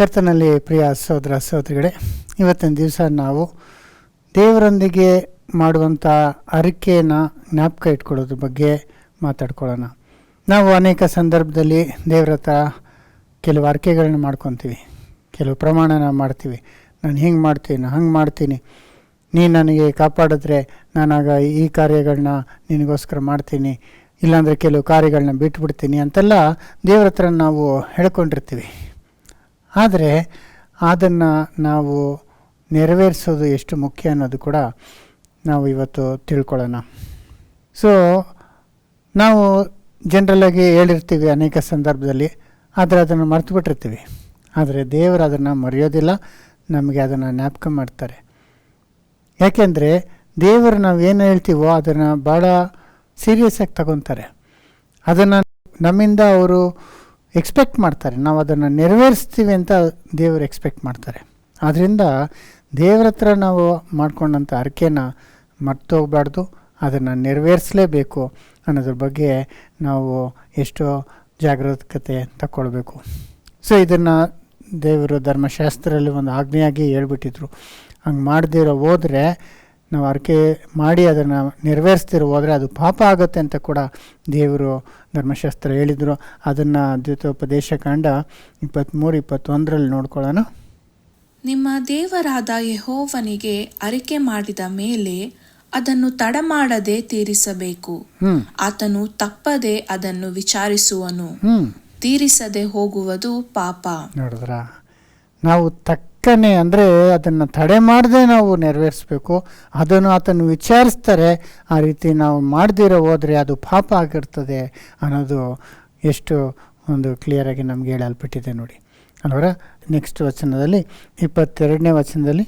ಕರ್ತನಲ್ಲಿ ಪ್ರಿಯ ಸಹೋದರ ಸಹೋದರಿಗಳೇ, ಇವತ್ತಿನ ದಿವಸ ನಾವು ದೇವರೊಂದಿಗೆ ಮಾಡುವಂಥ ಅರಿಕೆಯನ್ನು ಜ್ಞಾಪಕ ಇಟ್ಕೊಳ್ಳೋದ್ರ ಬಗ್ಗೆ ಮಾತಾಡ್ಕೊಳ್ಳೋಣ. ನಾವು ಅನೇಕ ಸಂದರ್ಭದಲ್ಲಿ ದೇವರ ಹತ್ರ ಕೆಲವು ಅರಿಕೆಗಳನ್ನ ಮಾಡ್ಕೊತೀವಿ, ಕೆಲವು ಪ್ರಮಾಣನ ಮಾಡ್ತೀವಿ. ನಾನು ಹಿಂಗೆ ಮಾಡ್ತೀನಿ, ಹಂಗೆ ಮಾಡ್ತೀನಿ, ನೀನು ನನಗೆ ಕಾಪಾಡಿದ್ರೆ ನಾನಾಗ ಈ ಕಾರ್ಯಗಳನ್ನ ನಿನಗೋಸ್ಕರ ಮಾಡ್ತೀನಿ, ಇಲ್ಲಾಂದರೆ ಕೆಲವು ಕಾರ್ಯಗಳನ್ನ ಬಿಟ್ಬಿಡ್ತೀನಿ ಅಂತೆಲ್ಲ ದೇವ್ರ ಹತ್ರ ನಾವು ಹೇಳ್ಕೊಂಡಿರ್ತೀವಿ. ಆದರೆ ಅದನ್ನು ನಾವು ನೆರವೇರಿಸೋದು ಎಷ್ಟು ಮುಖ್ಯ ಅನ್ನೋದು ಕೂಡ ನಾವು ಇವತ್ತು ತಿಳ್ಕೊಳ್ಳೋಣ. ಸೊ ನಾವು ಜನರಲಾಗಿ ಹೇಳಿರ್ತೀವಿ ಅನೇಕ ಸಂದರ್ಭದಲ್ಲಿ, ಆದರೆ ಅದನ್ನು ಮರ್ತು ಬಿಟ್ಟಿರ್ತೀವಿ. ಆದರೆ ದೇವರು ಅದನ್ನು ಮರೆಯೋದಿಲ್ಲ, ನಮಗೆ ಅದನ್ನು ಜ್ಞಾಪಕ ಮಾಡ್ತಾರೆ. ಯಾಕೆಂದರೆ ದೇವರು ನಾವೇನು ಹೇಳ್ತೀವೋ ಅದನ್ನು ಭಾಳ ಸೀರಿಯಸ್ಸಾಗಿ ತಗೊತಾರೆ. ಅದನ್ನು ನಮ್ಮಿಂದ ಅವರು ಎಕ್ಸ್ಪೆಕ್ಟ್ ಮಾಡ್ತಾರೆ, ನಾವು ಅದನ್ನು ನೆರವೇರಿಸ್ತೀವಿ ಅಂತ ದೇವರು ಎಕ್ಸ್ಪೆಕ್ಟ್ ಮಾಡ್ತಾರೆ. ಆದ್ದರಿಂದ ದೇವರ ಹತ್ರ ನಾವು ಮಾಡ್ಕೊಂಡಂಥ ಅರಿಕೆನ ಮರ್ತು ಹೋಗಬಾರ್ದು, ಅದನ್ನು ನೆರವೇರಿಸಲೇಬೇಕು ಅನ್ನೋದ್ರ ಬಗ್ಗೆ ನಾವು ಎಷ್ಟೋ ಜಾಗರೂಕತೆ ತಗೊಳ್ಬೇಕು. ಸೊ ಇದನ್ನು ದೇವರು ಧರ್ಮಶಾಸ್ತ್ರದಲ್ಲಿ ಒಂದು ಆಜ್ಞೆಯಾಗಿ ಹೇಳ್ಬಿಟ್ಟಿದ್ರು. ಹಂಗೆ ಮಾಡದಿರೋ ಹೋದರೆ, ನಾವು ಅರಿಕೆ ಮಾಡಿ ಅದನ್ನು ನೆರವೇರಿಸ್ತಿರೋ ಹೋದರೆ ಅದು ಪಾಪ ಆಗುತ್ತೆ ಅಂತ ಕೂಡ ದೇವರು ಧರ್ಮಶಾಸ್ತ್ರ ಹೇಳಿದರು. ಅದನ್ನು ದ್ವಿತೀಯೋಪದೇಶಕಾಂಡ 23-21 ನೋಡ್ಕೊಳ್ಳೋಣ. ನಿಮ್ಮ ದೇವರಾದ ಯೆಹೋವನಿಗೆ ಅರಿಕೆ ಮಾಡಿದ ಮೇಲೆ ಅದನ್ನು ತಡಮಾಡದೆ ತೀರಿಸಬೇಕು. ಆತನು ತಪ್ಪದೆ ಅದನ್ನು ವಿಚಾರಿಸುವನು, ತೀರಿಸದೆ ಹೋಗುವುದು ಪಾಪ. ನೋಡಿದ್ರ, ನಾವು ತಕ್ಕನೆ ಅಂದರೆ ಅದನ್ನು ತಡೆ ಮಾಡದೆ ನಾವು ನೆರವೇರಿಸ್ಬೇಕು. ಅದನ್ನು ಆತನು ವಿಚಾರಿಸ್ತಾರೆ. ಆ ರೀತಿ ನಾವು ಮಾಡದಿರೋ ಹೋದರೆ ಅದು ಪಾಪ ಆಗಿರ್ತದೆ ಅನ್ನೋದು ಎಷ್ಟು ಒಂದು ಕ್ಲಿಯರಾಗಿ ನಮ್ಗೆ ಹೇಳಲ್ಪಟ್ಟಿದೆ ನೋಡಿ ಅಲ್ವರ. ನೆಕ್ಸ್ಟ್ ವಚನದಲ್ಲಿ 22ನೇ ವಚನದಲ್ಲಿ,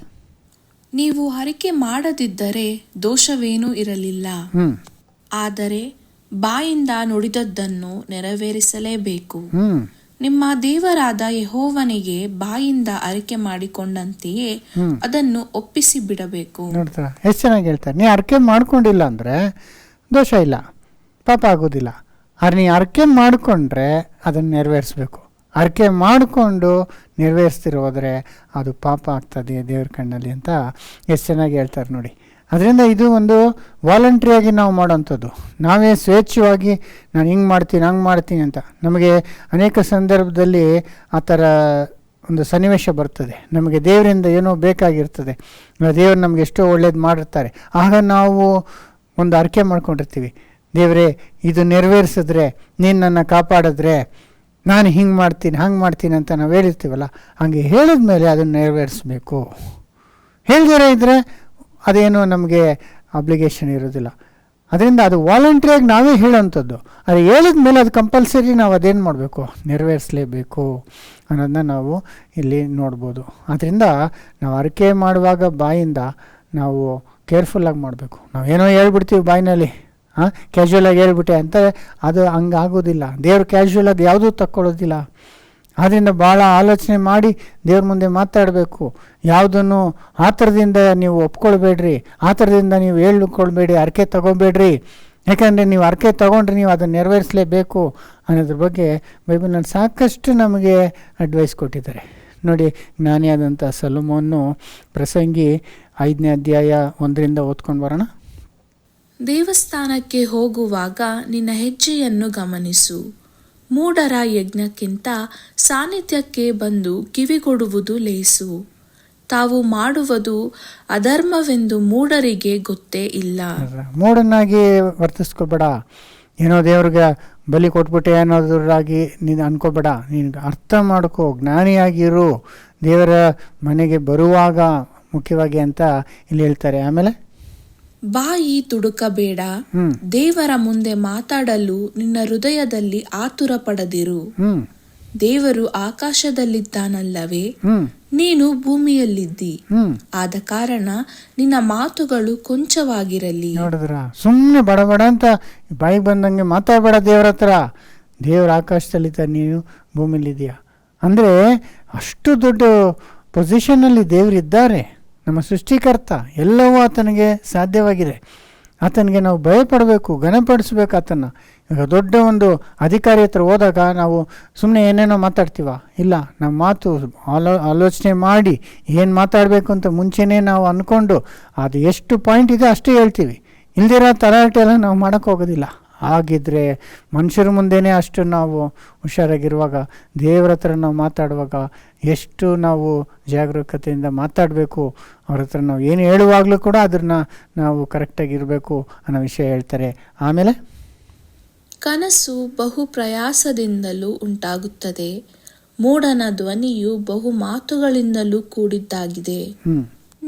ನೀವು ಅರಿಕೆ ಮಾಡದಿದ್ದರೆ ದೋಷವೇನೂ ಇರಲಿಲ್ಲ, ಆದರೆ ಬಾಯಿಂದ ನುಡಿದದ್ದನ್ನು ನೆರವೇರಿಸಲೇಬೇಕು. ನಿಮ್ಮ ದೇವರಾದ ಯೆಹೋವನಿಗೆ ಬಾಯಿಂದ ಅರಿಕೆ ಮಾಡಿಕೊಂಡಂತೆಯೇ ಅದನ್ನು ಒಪ್ಪಿಸಿ ಬಿಡಬೇಕು. ನೋಡ್ತಾರ ಎಷ್ಟು ಚೆನ್ನಾಗಿ ಹೇಳ್ತಾರೆ. ನೀ ಅರಿಕೆ ಮಾಡ್ಕೊಂಡಿಲ್ಲ ಅಂದರೆ ದೋಷ ಇಲ್ಲ, ಪಾಪ ಆಗೋದಿಲ್ಲ. ಆದ್ರೆ ನೀ ಅರಿಕೆ ಮಾಡಿಕೊಂಡ್ರೆ ಅದನ್ನು ನೆರವೇರಿಸ್ಬೇಕು. ಅರಿಕೆ ಮಾಡಿಕೊಂಡು ನೆರವೇರಿಸ್ತಿರೋದ್ರೆ ಅದು ಪಾಪ ಆಗ್ತದೆ ದೇವ್ರ ಕಣ್ಣಲ್ಲಿ ಅಂತ ಎಷ್ಟು ಚೆನ್ನಾಗಿ ಹೇಳ್ತಾರೆ ನೋಡಿ. ಅದರಿಂದ ಇದು ಒಂದು ವಾಲಂಟ್ರಿಯಾಗಿ ನಾವು ಮಾಡೋವಂಥದ್ದು. ನಾವೇ ಸ್ವೇಚ್ಛವಾಗಿ ನಾನು ಹಿಂಗೆ ಮಾಡ್ತೀನಿ ಹಂಗೆ ಮಾಡ್ತೀನಿ ಅಂತ. ನಮಗೆ ಅನೇಕ ಸಂದರ್ಭದಲ್ಲಿ ಆ ಥರ ಒಂದು ಸನ್ನಿವೇಶ ಬರ್ತದೆ. ನಮಗೆ ದೇವರಿಂದ ಏನೋ ಬೇಕಾಗಿರ್ತದೆ, ದೇವರು ನಮಗೆ ಎಷ್ಟೋ ಒಳ್ಳೇದು ಮಾಡಿರ್ತಾರೆ. ಆಗ ನಾವು ಒಂದು ಅರಿಕೆ ಮಾಡ್ಕೊಂಡಿರ್ತೀವಿ, ದೇವರೇ ಇದು ನೆರವೇರಿಸಿದ್ರೆ, ನೀನು ನನ್ನ ಕಾಪಾಡಿದ್ರೆ ನಾನು ಹಿಂಗೆ ಮಾಡ್ತೀನಿ ಹಂಗೆ ಮಾಡ್ತೀನಿ ಅಂತ ನಾವು ಹೇಳಿರ್ತೀವಲ್ಲ. ಹಂಗೆ ಹೇಳಿದ ಮೇಲೆ ಅದನ್ನು ನೆರವೇರಿಸಬೇಕು. ಹೇಳ್ದಿರ ಇದ್ದರೆ ಅದೇನು ನಮಗೆ ಅಬ್ಲಿಗೇಷನ್ ಇರೋದಿಲ್ಲ. ಅದರಿಂದ ಅದು ವಾಲಂಟ್ರಿಯಾಗಿ ನಾವೇ ಹೇಳೋವಂಥದ್ದು. ಅದು ಹೇಳಿದ ಮೇಲೆ ಅದು ಕಂಪಲ್ಸರಿ ನಾವು ಅದೇನು ಮಾಡಬೇಕು, ನೆರವೇರಿಸಲೇಬೇಕು ಅನ್ನೋದನ್ನ ನಾವು ಇಲ್ಲಿ ನೋಡ್ಬೋದು. ಅದರಿಂದ ನಾವು ಅರಿಕೆ ಮಾಡುವಾಗ ಬಾಯಿಂದ ನಾವು ಕೇರ್ಫುಲ್ಲಾಗಿ ಮಾಡಬೇಕು. ನಾವೇನೋ ಹೇಳ್ಬಿಡ್ತೀವಿ ಬಾಯಿನಲ್ಲಿ, ಕ್ಯಾಶುವಲಾಗಿ ಹೇಳ್ಬಿಟ್ಟೆ ಅಂತ, ಅದು ಹಂಗೆ ಆಗೋದಿಲ್ಲ. ದೇವ್ರು ಕ್ಯಾಶುವಲಾಗಿ ಯಾವುದೂ ತಕ್ಕೊಳ್ಳೋದಿಲ್ಲ. ಆದ್ದರಿಂದ ಭಾಳ ಆಲೋಚನೆ ಮಾಡಿ ದೇವ್ರ ಮುಂದೆ ಮಾತಾಡಬೇಕು. ಯಾವುದನ್ನು ಆ ಥರದಿಂದ ನೀವು ಒಪ್ಕೊಳ್ಬೇಡ್ರಿ, ಆ ಥರದಿಂದ ನೀವು ಹೇಳ್ಕೊಳ್ಬೇಡಿ, ಅರಿಕೆ ತೊಗೊಬೇಡ್ರಿ. ಯಾಕಂದರೆ ನೀವು ಅರಿಕೆ ತೊಗೊಂಡ್ರೆ ನೀವು ಅದನ್ನು ನೆರವೇರಿಸಲೇಬೇಕು ಅನ್ನೋದ್ರ ಬಗ್ಗೆ ಬೈಬಲ್ನಲ್ಲಿ ಸಾಕಷ್ಟು ನಮಗೆ ಅಡ್ವೈಸ್ ಕೊಟ್ಟಿದ್ದಾರೆ ನೋಡಿ. ಜ್ಞಾನಿಯಾದಂಥ ಸೊಲೊಮೋನನು ಪ್ರಸಂಗಿ 5ನೇ ಅಧ್ಯಾಯ 1 ಓದ್ಕೊಂಡು ಬರೋಣ. ದೇವಸ್ಥಾನಕ್ಕೆ ಹೋಗುವಾಗ ನಿನ್ನ ಹೆಜ್ಜೆಯನ್ನು ಗಮನಿಸು. ಮೂಢರ ಯಜ್ಞಕ್ಕಿಂತ ಸಾನ್ನಿಧ್ಯಕ್ಕೆ ಬಂದು ಕಿವಿಗೊಡುವುದು ಲೇಸು. ತಾವು ಮಾಡುವುದು ಅಧರ್ಮವೆಂದು ಮೂಢರಿಗೆ ಗೊತ್ತೇ ಇಲ್ಲ. ಮೂಢನಾಗಿ ವರ್ತಿಸ್ಕೋಬೇಡ. ಏನೋ ದೇವ್ರಿಗೆ ಬಲಿ ಕೊಟ್ಬಿಟ್ಟೆ ಅನ್ನೋದ್ರಾಗಿ ನೀನು ಅನ್ಕೋಬೇಡ. ನೀನು ಅರ್ಥ ಮಾಡ್ಕೋ, ಜ್ಞಾನಿಯಾಗಿರು, ದೇವರ ಮನೆಗೆ ಬರುವಾಗ ಮುಖ್ಯವಾಗಿ ಅಂತ ಇಲ್ಲಿ ಹೇಳ್ತಾರೆ. ಆಮೇಲೆ ಬಾಯಿ ತುಡುಕಬೇಡ, ದೇವರ ಮುಂದೆ ಮಾತಾಡಲು ನಿನ್ನ ಹೃದಯದಲ್ಲಿ ಆತುರ ಪಡದಿರು. ದೇವರು ಆಕಾಶದಲ್ಲಿದ್ದಾನಲ್ಲವೇ, ನೀನು ಭೂಮಿಯಲ್ಲಿದ್ದಿ. ಆದ ಕಾರಣ ನಿನ್ನ ಮಾತುಗಳು ಕೊಂಚವಾಗಿರಲಿ. ನೋಡಿದ್ರ, ಸುಮ್ಮನೆ ಬಡಬಡ ಅಂತ ಬಾಯಿಗೆ ಬಂದಂಗೆ ಮಾತಾಡಬೇಡ ದೇವ್ರ ಹತ್ರ. ದೇವ್ರ ಆಕಾಶದಲ್ಲಿದ್ದ, ನೀನು ಭೂಮಿಯಲ್ಲಿದ್ದೀಯ ಅಂದರೆ ಅಷ್ಟು ದೊಡ್ಡ ಪೊಸಿಷನ್ನಲ್ಲಿ ದೇವರಿದ್ದಾರೆ. ನಮ್ಮ ಸೃಷ್ಟಿಕರ್ತ, ಎಲ್ಲವೂ ಆತನಿಗೆ ಸಾಧ್ಯವಾಗಿದೆ. ಆತನಿಗೆ ನಾವು ಭಯಪಡಬೇಕು, ಘನಪಡಿಸ್ಬೇಕು ಆತನ. ಈಗ ದೊಡ್ಡ ಒಂದು ಅಧಿಕಾರಿ ಹತ್ರ ಹೋದಾಗ ನಾವು ಸುಮ್ಮನೆ ಏನೇನೋ ಮಾತಾಡ್ತೀವ? ಇಲ್ಲ, ನಮ್ಮ ಮಾತು ಆಲೋಚನೆ ಮಾಡಿ ಏನು ಮಾತಾಡಬೇಕು ಅಂತ ಮುಂಚೆನೇ ನಾವು ಅಂದ್ಕೊಂಡು ಅದು ಎಷ್ಟು ಪಾಯಿಂಟ್ ಇದೆ ಅಷ್ಟೇ ಹೇಳ್ತೀವಿ. ಇಲ್ದಿರೋ ತಲಾಟೆ ಎಲ್ಲ ನಾವು ಮಾಡೋಕ್ಕೋಗೋದಿಲ್ಲ. ಹಾಗಿದ್ರೆ ಮನುಷ್ಯರ ಮುಂದೆನೇ ಅಷ್ಟು ನಾವು ಹುಷಾರಾಗಿರುವಾಗ, ದೇವರ ಹತ್ರ ನಾವು ಮಾತಾಡುವಾಗ ಎಷ್ಟು ನಾವು ಜಾಗರೂಕತೆಯಿಂದ ಮಾತಾಡಬೇಕು. ಅವ್ರ ಹತ್ರ ನಾವು ಏನು ಹೇಳುವಾಗಲೂ ಕೂಡ ಅದನ್ನು ನಾವು ಕರೆಕ್ಟಾಗಿರಬೇಕು ಅನ್ನೋ ವಿಷಯ ಹೇಳ್ತಾರೆ. ಆಮೇಲೆ ಕನಸು ಬಹು ಪ್ರಯಾಸದಿಂದಲೂ ಉಂಟಾಗುತ್ತದೆ, ಮೂಢನ ಧ್ವನಿಯು ಬಹು ಮಾತುಗಳಿಂದಲೂ ಕೂಡಿದ್ದಾಗಿದೆ.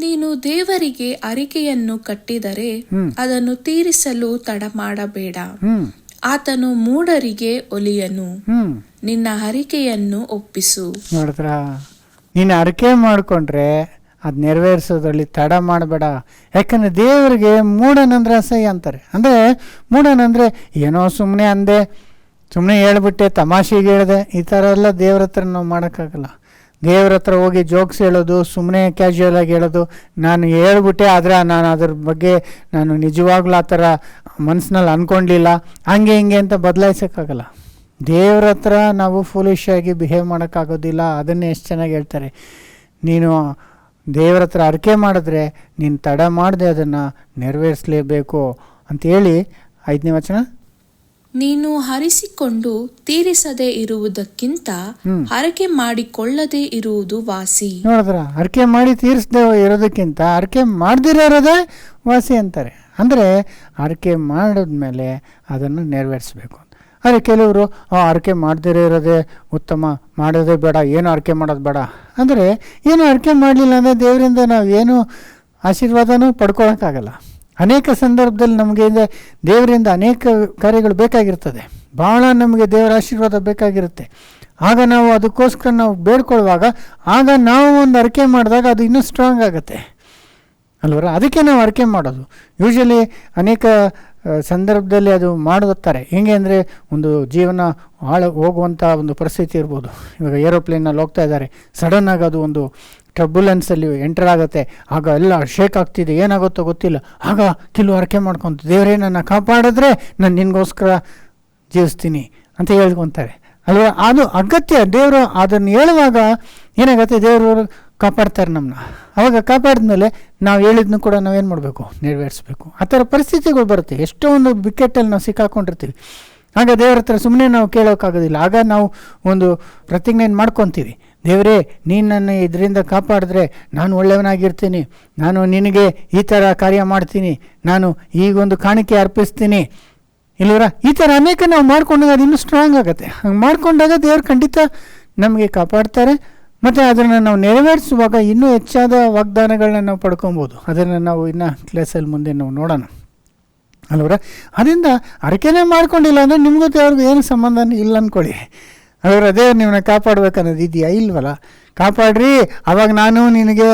ನೀನು ದೇವರಿಗೆ ಅರಿಕೆಯನ್ನು ಕಟ್ಟಿದರೆ ಅದನ್ನು ತೀರಿಸಲು ತಡ ಮಾಡಬೇಡ. ಆತನು ಮೂಢರಿಗೆ ಒಲಿಯನು. ನಿನ್ನ ಹರಿಕೆಯನ್ನು ಒಪ್ಪಿಸು. ನೋಡಿದ್ರ, ನೀನು ಅರಿಕೆ ಮಾಡಿಕೊಂಡ್ರೆ ಅದು ನೆರವೇರಿಸೋದ್ರಲ್ಲಿ ತಡ ಮಾಡಬೇಡ. ಯಾಕಂದರೆ ದೇವರಿಗೆ ಮೂಢನಂದ್ರೆ ಅಸಹ್ಯ ಅಂತಾರೆ. ಅಂದರೆ ಮೂಢನಂದರೆ ಏನೋ ಸುಮ್ಮನೆ ಅಂದೆ, ಸುಮ್ಮನೆ ಹೇಳ್ಬಿಟ್ಟೆ, ತಮಾಷೆಗೆ ಹೇಳಿದೆ, ಈ ಥರ ಎಲ್ಲ ದೇವ್ರ ಹತ್ರ ನಾವು ಮಾಡೋಕ್ಕಾಗಲ್ಲ. ದೇವ್ರ ಹತ್ರ ಹೋಗಿ ಜೋಕ್ಸ್ ಹೇಳೋದು, ಸುಮ್ಮನೆ ಕ್ಯಾಶುವಲ್ ಆಗಿ ಹೇಳೋದು, ನಾನು ಹೇಳ್ಬಿಟ್ಟೆ ಆದರೆ ನಾನು ಅದ್ರ ಬಗ್ಗೆ ನಾನು ನಿಜವಾಗ್ಲೂ ಆ ಥರ ಮನಸ್ಸಿನಲ್ಲಿ ಅಂದ್ಕೊಂಡಿಲ್ಲ, ಹಂಗೆ ಹಿಂಗೆ ಅಂತ ಬದಲಾಯಿಸೋಕ್ಕಾಗಲ್ಲ. ದೇವ್ರ ಹತ್ರ ನಾವು ಫೂಲಿಶ್ ಆಗಿ ಬಿಹೇವ್ ಮಾಡೋಕ್ಕಾಗೋದಿಲ್ಲ. ಅದನ್ನೇ ಎಷ್ಟು ಚೆನ್ನಾಗಿ ಹೇಳ್ತಾರೆ, ನೀನು ದೇವ್ರ ಹತ್ರ ಅರಿಕೆ ಮಾಡಿದ್ರೆ ನೀನು ತಡ ಮಾಡದೆ ಅದನ್ನು ನೆರವೇರಿಸಲೇಬೇಕು ಅಂತೇಳಿ 5ನೇ ವಚನ, ನೀನು ಹರಿಸಿಕೊಂಡು ತೀರಿಸದೆ ಇರುವುದಕ್ಕಿಂತ ಹರಕೆ ಮಾಡಿಕೊಳ್ಳದೆ ಇರುವುದು ವಾಸಿ. ನೋಡಿದ್ರ, ಹರಕೆ ಮಾಡಿ ತೀರಿಸದೆ ಇರೋದಕ್ಕಿಂತ ಹರಕೆ ಮಾಡದಿರೋದೇ ವಾಸಿ ಅಂತಾರೆ. ಅಂದರೆ ಹರಕೆ ಮಾಡಿದ್ಮೇಲೆ ಅದನ್ನು ನೆರವೇರಿಸಬೇಕು. ಆದರೆ ಕೆಲವರು ಹರಕೆ ಮಾಡದಿರೋ ಇರೋದೇ ಉತ್ತಮ, ಮಾಡೋದೇ ಬೇಡ, ಏನು ಹರಕೆ ಮಾಡೋದು ಬೇಡ ಅಂದರೆ, ಏನು ಹರಕೆ ಮಾಡಲಿಲ್ಲ ಅಂದರೆ ದೇವರಿಂದ ನಾವು ಏನು ಆಶೀರ್ವಾದನೂ ಪಡ್ಕೊಳಕ್ಕಾಗಲ್ಲ. ಅನೇಕ ಸಂದರ್ಭದಲ್ಲಿ ನಮಗೆ ದೇವರಿಂದ ಅನೇಕ ಕಾರ್ಯಗಳು ಬೇಕಾಗಿರ್ತದೆ, ಭಾಳ ನಮಗೆ ದೇವರ ಆಶೀರ್ವಾದ ಬೇಕಾಗಿರುತ್ತೆ. ಆಗ ನಾವು ಅದಕ್ಕೋಸ್ಕರ ನಾವು ಬೇಡ್ಕೊಳ್ಳುವಾಗ, ಆಗ ನಾವು ಒಂದು ಹರಕೆ ಮಾಡಿದಾಗ ಅದು ಇನ್ನೂ ಸ್ಟ್ರಾಂಗ್ ಆಗುತ್ತೆ ಅಲ್ವರ. ಅದಕ್ಕೆ ನಾವು ಹರಕೆ ಮಾಡೋದು. ಯೂಶಲಿ ಅನೇಕ ಸಂದರ್ಭದಲ್ಲಿ ಅದು ಮಾಡುತ್ತಾರೆ. ಹೇಗೆ ಅಂದರೆ, ಒಂದು ಜೀವನ ಹೋಗುವಂಥ ಒಂದು ಪರಿಸ್ಥಿತಿ ಇರ್ಬೋದು. ಇವಾಗ ಏರೋಪ್ಲೇನಲ್ಲಿ ಹೋಗ್ತಾ ಇದ್ದಾರೆ, ಸಡನ್ನಾಗಿ ಅದು ಒಂದು ಟ್ರಬುಲೆನ್ಸಲ್ಲಿ ಎಂಟರ್ ಆಗುತ್ತೆ, ಆಗ ಎಲ್ಲ ಶೇಕ್ ಆಗ್ತಿದೆ, ಏನಾಗುತ್ತೋ ಗೊತ್ತಿಲ್ಲ. ಆಗ ಕೆಲವು ಹರಕೆ ಮಾಡ್ಕೊತ, ದೇವರೇ ನನ್ನ ಕಾಪಾಡಿದ್ರೆ ನಾನು ನಿನಗೋಸ್ಕರ ಜೀವಿಸ್ತೀನಿ ಅಂತ ಹೇಳ್ಕೊತಾರೆ ಅಲ್ವಾ. ಅದು ಅಗತ್ಯ. ದೇವರು ಅದನ್ನು ಹೇಳುವಾಗ ಏನಾಗುತ್ತೆ, ದೇವರು ಕಾಪಾಡ್ತಾರೆ ನಮ್ಮನ್ನ. ಅವಾಗ ಕಾಪಾಡಿದ್ಮೇಲೆ ನಾವು ಹೇಳಿದ್ನು ಕೂಡ ನಾವೇನು ಮಾಡಬೇಕು, ನೆರವೇರಿಸಬೇಕು. ಆ ಥರ ಪರಿಸ್ಥಿತಿಗಳು ಬರುತ್ತೆ. ಎಷ್ಟೋ ಒಂದು ಬಿಕ್ಕಟ್ಟಲ್ಲಿ ನಾವು ಸಿಕ್ಕಾಕೊಂಡಿರ್ತೀವಿ. ಆಗ ದೇವರ ಹತ್ರ ಸುಮ್ಮನೆ ನಾವು ಕೇಳೋಕ್ಕಾಗೋದಿಲ್ಲ. ಆಗ ನಾವು ಒಂದು ಪ್ರತಿಜ್ಞೆಯನ್ನು ಮಾಡ್ಕೊತೀವಿ, ದೇವರೇ ನೀನು ನನ್ನ ಇದರಿಂದ ಕಾಪಾಡಿದ್ರೆ ನಾನು ಒಳ್ಳೆಯವನಾಗಿರ್ತೀನಿ, ನಾನು ನಿನಗೆ ಈ ಥರ ಕಾರ್ಯ ಮಾಡ್ತೀನಿ, ನಾನು ಈಗೊಂದು ಕಾಣಿಕೆ ಅರ್ಪಿಸ್ತೀನಿ ಇಲ್ಲವರ. ಈ ಥರ ಅನೇಕ ನಾವು ಮಾಡ್ಕೊಂಡಾಗ ಅದು ಇನ್ನೂ ಸ್ಟ್ರಾಂಗ್ ಆಗುತ್ತೆ. ಹಂಗೆ ಮಾಡ್ಕೊಂಡಾಗ ದೇವರು ಖಂಡಿತ ನಮಗೆ ಕಾಪಾಡ್ತಾರೆ. ಮತ್ತು ಅದನ್ನು ನಾವು ನೆರವೇರಿಸುವಾಗ ಇನ್ನೂ ಹೆಚ್ಚಾದ ವಾಗ್ದಾನಗಳನ್ನ ನಾವು ಪಡ್ಕೊಬೋದು. ಅದನ್ನು ನಾವು ಇನ್ನು ಕ್ಲಾಸಲ್ಲಿ ಮುಂದೆ ನಾವು ನೋಡೋಣ ಅಲ್ವರ. ಅದರಿಂದ ಹರಕೆನೇ ಮಾಡ್ಕೊಂಡಿಲ್ಲ ಅಂದರೆ ನಿಮಗೂ ದೇವ್ರಿಗೂ ಏನು ಸಂಬಂಧನೇ ಇಲ್ಲ ಅಂದ್ಕೊಳ್ಳಿ ಅಲ್ವರ. ದೇವ್ರು ನಿಮ್ಮನ್ನ ಕಾಪಾಡ್ಬೇಕನ್ನೋದು ಇದೆಯಾ? ಇಲ್ವಲ್ಲ. ಕಾಪಾಡ್ರಿ, ಆವಾಗ ನಾನು ನಿನಗೆ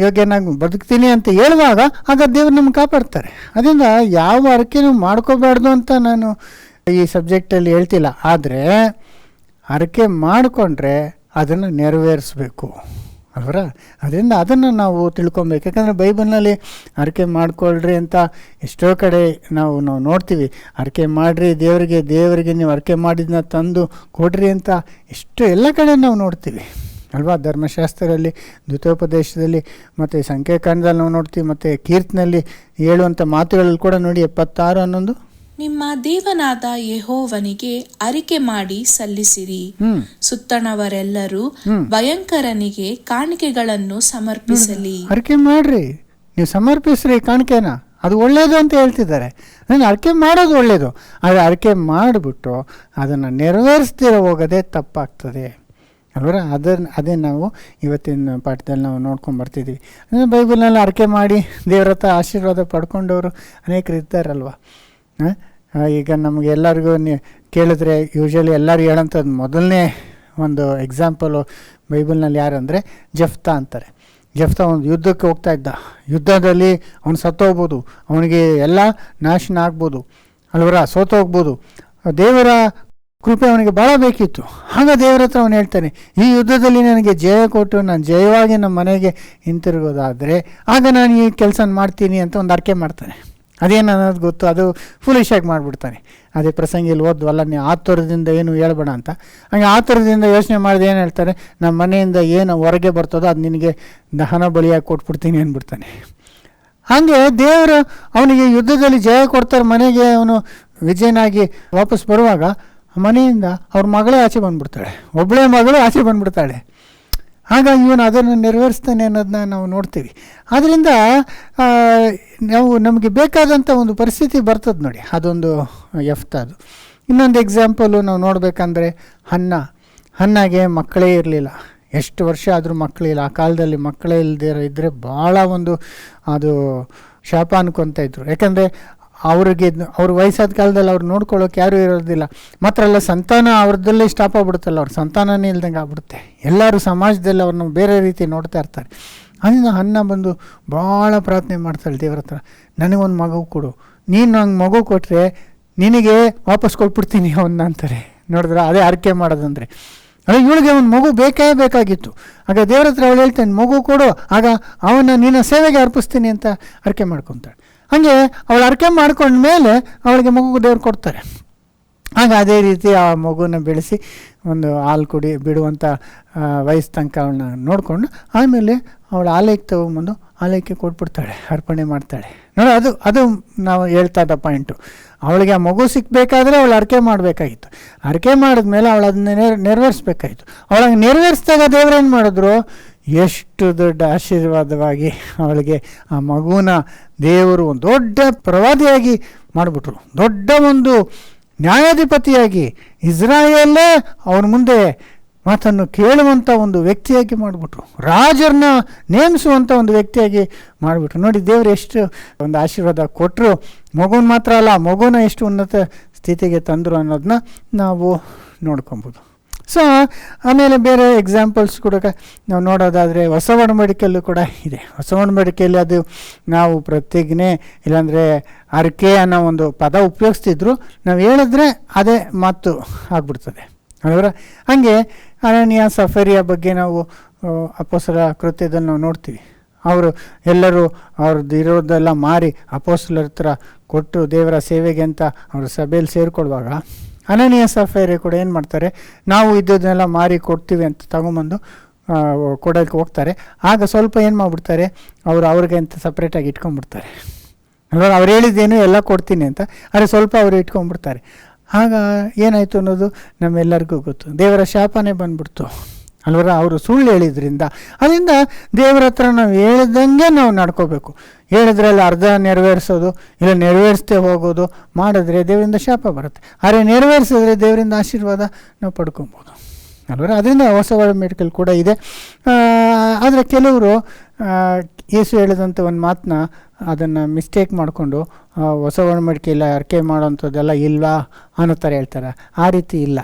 ಯೋಗ್ಯನಾಗಿ ಬದುಕ್ತೀನಿ ಅಂತ ಹೇಳುವಾಗ ಆಗ ದೇವ್ರು ನಮ್ಗೆ ಕಾಪಾಡ್ತಾರೆ. ಅದರಿಂದ ಯಾವ ಹರಕೆನೂ ಮಾಡ್ಕೋಬಾರ್ದು ಅಂತ ನಾನು ಈ ಸಬ್ಜೆಕ್ಟಲ್ಲಿ ಹೇಳ್ತಿಲ್ಲ. ಆದರೆ ಹರಕೆ ಮಾಡಿಕೊಂಡ್ರೆ ಅದನ್ನು ನೆರವೇರಿಸಬೇಕು ಅಲ್ವರ. ಅದರಿಂದ ಅದನ್ನು ನಾವು ತಿಳ್ಕೊಬೇಕು. ಯಾಕಂದರೆ ಬೈಬಲ್ನಲ್ಲಿ ಹರಕೆ ಮಾಡ್ಕೊಳ್ರಿ ಅಂತ ಎಷ್ಟೋ ಕಡೆ ನಾವು ನೋಡ್ತೀವಿ. ಹರಕೆ ಮಾಡಿರಿ ದೇವರಿಗೆ ನೀವು ಹರಕೆ ಮಾಡಿದ್ನ ತಂದು ಕೊಡ್ರಿ ಅಂತ ಎಷ್ಟು ಎಲ್ಲ ಕಡೆ ನಾವು ನೋಡ್ತೀವಿ ಅಲ್ವಾ. ಧರ್ಮಶಾಸ್ತ್ರದಲ್ಲಿ, ದ್ವಿತೀಯೋಪದೇಶದಲ್ಲಿ ಮತ್ತು ಸಂಖ್ಯಾಕಾಂಡದಲ್ಲಿ ನಾವು ನೋಡ್ತೀವಿ. ಮತ್ತು ಕೀರ್ತನಲ್ಲಿ ಹೇಳುವಂಥ ಮಾತುಗಳಲ್ಲಿ ಕೂಡ ನೋಡಿ 76:11, ನಿಮ್ಮ ದೇವನಾದ ಯೆಹೋವನಿಗೆ ಅರಿಕೆ ಮಾಡಿ ಸಲ್ಲಿಸಿರಿ, ಸುತ್ತಣವರೆಲ್ಲರೂ ಭಯಂಕರನಿಗೆ ಕಾಣಿಕೆಗಳನ್ನು ಸಮರ್ಪಿಸಲಿ. ಅರಿಕೆ ಮಾಡ್ರಿ, ನೀವು ಸಮರ್ಪಿಸ್ರಿ ಕಾಣಿಕೆನ, ಅದು ಒಳ್ಳೆಯದು ಅಂತ ಹೇಳ್ತಿದ್ದಾರೆ. ಅದನ್ನು ಅರಿಕೆ ಮಾಡೋದು ಒಳ್ಳೆಯದು. ಆದರೆ ಅರಿಕೆ ಮಾಡಿಬಿಟ್ಟು ಅದನ್ನು ನೆರವೇರಿಸ್ದಿರ ಹೋಗೋದೇ ತಪ್ಪಾಗ್ತದೆ ಅಲ್ವರ. ಅದೇ ನಾವು ಇವತ್ತಿನ ಪಾಠದಲ್ಲಿ ನಾವು ನೋಡ್ಕೊಂಬರ್ತಿದ್ದೀವಿ. ಅಂದರೆ ಬೈಬಲ್ನಲ್ಲಿ ಅರಿಕೆ ಮಾಡಿ ದೇವ್ರ ಹತ್ರ ಆಶೀರ್ವಾದ ಪಡ್ಕೊಂಡವರು ಅನೇಕರು ಇದ್ದಾರಲ್ವ. ಈಗ ನಮಗೆ ಎಲ್ಲರಿಗೂ ಕೇಳಿದ್ರೆ ಯೂಶಲಿ ಎಲ್ಲರೂ ಹೇಳೋಂಥದ್ದು ಮೊದಲನೇ ಒಂದು ಎಕ್ಸಾಂಪಲು ಬೈಬಲ್ನಲ್ಲಿ ಯಾರು ಅಂದರೆ ಜೆಫ್ತಾ ಅಂತಾರೆ. ಜೆಫ್ತಾ ಒಂದು ಯುದ್ಧಕ್ಕೆ ಹೋಗ್ತಾ ಇದ್ದ. ಯುದ್ಧದಲ್ಲಿ ಅವನು ಸತ್ತೋಗ್ಬೋದು, ಅವನಿಗೆ ಎಲ್ಲ ನಾಶನ ಆಗ್ಬೋದು ಅಲ್ವರ, ಸೋತೋಗ್ಬೋದು. ದೇವರ ಕೃಪೆ ಅವನಿಗೆ ಭಾಳ ಬೇಕಿತ್ತು. ಆಗ ದೇವರ ಹತ್ರ ಅವನು ಹೇಳ್ತಾನೆ, ಈ ಯುದ್ಧದಲ್ಲಿ ನನಗೆ ಜಯ ಕೊಟ್ಟು ನಾನು ಜಯವಾಗಿ ನಮ್ಮ ಮನೆಗೆ ಹಿಂತಿರುಗೋದಾದರೆ ಆಗ ನಾನು ಈ ಕೆಲಸ ಮಾಡ್ತೀನಿ ಅಂತ ಒಂದು ಅರಿಕೆ ಮಾಡ್ತಾನೆ. ಅದೇನು ಅನ್ನೋದು ಗೊತ್ತು, ಅದು ಫುಲಿಶಾಗಿ ಮಾಡಿಬಿಡ್ತಾನೆ. ಅದೇ ಪ್ರಸಂಗಿಯಲ್ಲಿ ಓದ್ವಲ್ಲ, ನೀವು ಆತುರದಿಂದ ಏನು ಹೇಳ್ಬೇಡ ಅಂತ. ಹಾಗೆ ಆತುರದಿಂದ ಯೋಚನೆ ಮಾಡಿದೆ ಏನು ಹೇಳ್ತಾರೆ, ನಮ್ಮ ಮನೆಯಿಂದ ಏನು ಹೊರಗೆ ಬರ್ತದೋ ಅದು ನಿನಗೆ ದಹನ ಬಲಿಯಾಗಿ ಕೊಟ್ಬಿಡ್ತೀನಿ ಅಂದ್ಬಿಡ್ತಾನೆ. ಹಾಗೆ ದೇವರು ಅವನಿಗೆ ಯುದ್ಧದಲ್ಲಿ ಜಯ ಕೊಡ್ತಾರೆ, ಮನೆಗೆ ಅವನು ವಿಜಯನಾಗಿ ವಾಪಸ್ ಬರುವಾಗ ಮನೆಯಿಂದ ಅವ್ರ ಮಗಳೇ ಆಚೆ ಬಂದುಬಿಡ್ತಾಳೆ, ಒಬ್ಬಳೇ ಮಗಳು ಆಚೆ ಬಂದುಬಿಡ್ತಾಳೆ. ಹಾಗಾಗಿ ಇವನು ಅದನ್ನು ನೆರವೇರಿಸ್ತಾನೆ ಅನ್ನೋದನ್ನ ನಾವು ನೋಡ್ತೀವಿ. ಆದ್ದರಿಂದ ನಮಗೆ ಬೇಕಾದಂಥ ಒಂದು ಪರಿಸ್ಥಿತಿ ಬರ್ತದೆ ನೋಡಿ, ಅದೊಂದು ಅದು. ಇನ್ನೊಂದು ಎಕ್ಸಾಂಪಲು ನಾವು ನೋಡಬೇಕಂದ್ರೆ ಹನ್ನಾಗೆ ಮಕ್ಕಳೇ ಇರಲಿಲ್ಲ, ಎಷ್ಟು ವರ್ಷ ಆದರೂ ಮಕ್ಕಳಿಲ್ಲ. ಆ ಕಾಲದಲ್ಲಿ ಮಕ್ಕಳೇ ಇಲ್ಲದೆ ಇದ್ದರೆ ಭಾಳ ಅದು ಶಾಪ ಅನ್ಕೊತ ಇದ್ರು. ಯಾಕಂದರೆ ಅವ್ರ ವಯಸ್ಸಾದ ಕಾಲದಲ್ಲಿ ಅವ್ರು ನೋಡ್ಕೊಳ್ಳೋಕೆ ಯಾರೂ ಇರೋದಿಲ್ಲ. ಮಾತ್ರ ಅಲ್ಲ, ಸಂತಾನ ಅವ್ರದ್ದಲ್ಲೇ ಸ್ಟಾಪ್ ಆಗ್ಬಿಡುತ್ತಲ್ಲ, ಅವ್ರ ಸಂತಾನನೇ ಇಲ್ದಂಗೆ ಆಗ್ಬಿಡುತ್ತೆ. ಎಲ್ಲರೂ ಸಮಾಜದಲ್ಲಿ ಅವ್ರನ್ನ ಬೇರೆ ರೀತಿ ನೋಡ್ತಾ ಇರ್ತಾರೆ. ಅದರಿಂದ ಹನ್ನ ಬಂದು ಭಾಳ ಪ್ರಾರ್ಥನೆ ಮಾಡ್ತಾಳೆ ದೇವ್ರ ಹತ್ರ, ನನಗೊಂದು ಮಗು ಕೊಡು, ನೀನು ನಂಗೆ ಮಗು ಕೊಟ್ಟರೆ ನಿನಗೆ ವಾಪಸ್ ಕೊಟ್ಬಿಡ್ತೀನಿ ಅವನ್ನ ಅಂತಾರೆ. ನೋಡಿದ್ರೆ ಅದೇ ಅರ್ಕೆ ಮಾಡೋದಂದರೆ. ಅದೇ ಇವಳಿಗೆ ಒಂದು ಮಗು ಬೇಕಾಗಿತ್ತು. ಆಗ ದೇವ್ರ ಹತ್ರ ಅವಳು ಹೇಳ್ತಾನೆ, ಮಗು ಕೊಡು, ಆಗ ಅವನ್ನ ನಿನ್ನ ಸೇವೆಗೆ ಅರ್ಪಿಸ್ತೀನಿ ಅಂತ ಅರ್ಕೆ ಮಾಡ್ಕೊತಾಳೆ. ಹಾಗೆ ಅವಳು ಅರ್ಕೆ ಮಾಡ್ಕೊಂಡ್ಮೇಲೆ ಅವಳಿಗೆ ಮಗು ದೇವ್ರು ಕೊಡ್ತಾರೆ. ಆಗ ಅದೇ ರೀತಿ ಆ ಮಗುನ ಬೆಳೆಸಿ ಒಂದು ಹಾಲು ಬಿಡುವಂಥ ವಯಸ್ಸು ತನಕ ಅವಳನ್ನ ನೋಡಿಕೊಂಡು ಆಮೇಲೆ ಅವಳು ಆಲಯಕ್ಕೆ ತೊಗೊಂಬಂದು ಆಲಯಕ್ಕೆ ಕೊಟ್ಬಿಡ್ತಾಳೆ, ಅರ್ಪಣೆ ಮಾಡ್ತಾಳೆ. ನೋಡಿ, ಅದು ನಾವು ಹೇಳ್ತಾ ಇದ್ದ ಪಾಯಿಂಟು. ಅವಳಿಗೆ ಆ ಮಗು ಸಿಕ್ಕಬೇಕಾದ್ರೆ ಅವಳು ಅರ್ಕೆ ಮಾಡಬೇಕಾಗಿತ್ತು. ಅರ್ಕೆ ಮಾಡಿದ್ಮೇಲೆ ಅವಳು ಅದನ್ನ ನೆರವೇರಿಸ್ಬೇಕಾಗಿತ್ತು. ಅವಳಂಗೆ ನೆರವೇರಿಸಿದಾಗ ದೇವ್ರೇನು ಮಾಡಿದ್ರು, ಎಷ್ಟು ದೊಡ್ಡ ಆಶೀರ್ವಾದವಾಗಿ ಅವಳಿಗೆ ಆ ಮಗುನ ದೇವರು ಒಂದು ದೊಡ್ಡ ಪ್ರವಾದಿಯಾಗಿ ಮಾಡಿಬಿಟ್ರು, ದೊಡ್ಡ ಒಂದು ನ್ಯಾಯಾಧಿಪತಿಯಾಗಿ ಇಸ್ರಾಯೇಲೇ ಅವನ ಮುಂದೆ ಮಾತನ್ನು ಕೇಳುವಂಥ ಒಂದು ವ್ಯಕ್ತಿಯಾಗಿ ಮಾಡಿಬಿಟ್ರು, ರಾಜರನ್ನ ನೇಮಿಸುವಂಥ ಒಂದು ವ್ಯಕ್ತಿಯಾಗಿ ಮಾಡಿಬಿಟ್ರು. ನೋಡಿ, ದೇವರು ಎಷ್ಟು ಒಂದು ಆಶೀರ್ವಾದ ಕೊಟ್ಟರು. ಮಗುನ ಮಾತ್ರ ಅಲ್ಲ, ಮಗುನ ಎಷ್ಟು ಉನ್ನತ ಸ್ಥಿತಿಗೆ ತಂದರು ಅನ್ನೋದನ್ನ ನಾವು ನೋಡ್ಕೊಬೋದು. ಸೊ ಆಮೇಲೆ ಬೇರೆ ಎಕ್ಸಾಂಪಲ್ಸ್ ಕೂಡ ನಾವು ನೋಡೋದಾದರೆ ಹೊಸ ಒಡಂಬಡಿಕೆಯಲ್ಲೂ ಕೂಡ ಇದೆ. ಹೊಸ ಒಡಂಬಡಿಕೆಯಲ್ಲಿ ಅದು ನಾವು ಪ್ರತಿಜ್ಞೆ ಇಲ್ಲಾಂದರೆ ಅರ್ಕೆ ಅನ್ನೋ ಒಂದು ಪದ ಉಪಯೋಗಿಸ್ತಿದ್ರು, ನಾವು ಹೇಳಿದ್ರೆ ಅದೇ ಮಾತು ಆಗ್ಬಿಡ್ತದೆ ಅವರ. ಹಾಗೆ ಅನನೀಯ ಸಫರಿಯ ಬಗ್ಗೆ ನಾವು ಅಪೊಸ್ತಲರ ಕೃತ್ಯದಲ್ಲಿ ನಾವು ನೋಡ್ತೀವಿ. ಅವರು ಎಲ್ಲರೂ ಅವ್ರದ್ದು ಇರೋದೆಲ್ಲ ಮಾರಿ ಅಪೊಸ್ತಲರ ಹತ್ರ ಕೊಟ್ಟು ದೇವರ ಸೇವೆಗೆ ಅಂತ ಅವ್ರ ಸಭೆಯಲ್ಲಿ ಸೇರಿಕೊಳ್ಳುವಾಗ ಅನನೀಯ ಸಫೈರೆ ಕೂಡ ಏನು ಮಾಡ್ತಾರೆ, ನಾವು ಇದ್ದದನ್ನೆಲ್ಲ ಮಾರಿ ಕೊಡ್ತೀವಿ ಅಂತ ತಗೊಂಬಂದು ಕೊಡೋಕ್ಕೆ ಹೋಗ್ತಾರೆ. ಆಗ ಸ್ವಲ್ಪ ಏನು ಮಾಡಿಬಿಡ್ತಾರೆ, ಅವ್ರಿಗೆ ಅಂತ ಸಪ್ರೇಟಾಗಿ ಇಟ್ಕೊಂಡ್ಬಿಡ್ತಾರೆ. ಅಲ್ವ, ಅವ್ರು ಹೇಳಿದ್ದೇನು ಎಲ್ಲ ಕೊಡ್ತೀನಿ ಅಂತ, ಆದರೆ ಸ್ವಲ್ಪ ಅವರು ಇಟ್ಕೊಂಡ್ಬಿಡ್ತಾರೆ. ಆಗ ಏನಾಯಿತು ಅನ್ನೋದು ನಮ್ಮೆಲ್ಲರಿಗೂ ಗೊತ್ತು, ದೇವರ ಶಾಪನೇ ಬಂದ್ಬಿಡ್ತು ಅಲ್ವರ. ಅವರು ಸುಳ್ಳು ಹೇಳಿದ್ರಿಂದ. ಅದರಿಂದ ದೇವರ ಹತ್ರ ನಾವು ಹೇಳ್ದಂಗೆ ನಾವು ನಡ್ಕೋಬೇಕು. ಹೇಳಿದ್ರಲ್ಲಿ ಅರ್ಧ ನೆರವೇರಿಸೋದು, ಇಲ್ಲ ನೆರವೇರಿಸದೆ ಹೋಗೋದು ಮಾಡಿದ್ರೆ ದೇವರಿಂದ ಶಾಪ ಬರುತ್ತೆ. ಆದರೆ ನೆರವೇರಿಸಿದ್ರೆ ದೇವರಿಂದ ಆಶೀರ್ವಾದ ನಾವು ಪಡ್ಕೊಬೋದು ಅಲ್ವರ. ಅದರಿಂದ ಹೊಸ ಒಡಂಬಡಿಕೆಯಲ್ಲಿ ಕೂಡ ಇದೆ. ಆದರೆ ಕೆಲವರು ಯೇಸು ಹೇಳಿದಂಥ ಒಂದು ಮಾತನ್ನ ಅದನ್ನು ಮಿಸ್ಟೇಕ್ ಮಾಡಿಕೊಂಡು ಹೊಸ ಒಡಂಬಡಿಕೆಯಲ್ಲಿ ಅರ್ಕೆ ಮಾಡೋವಂಥದ್ದೆಲ್ಲ ಇಲ್ಲ ಅನ್ನೋ ಥರ ಹೇಳ್ತಾರೆ. ಆ ರೀತಿ ಇಲ್ಲ.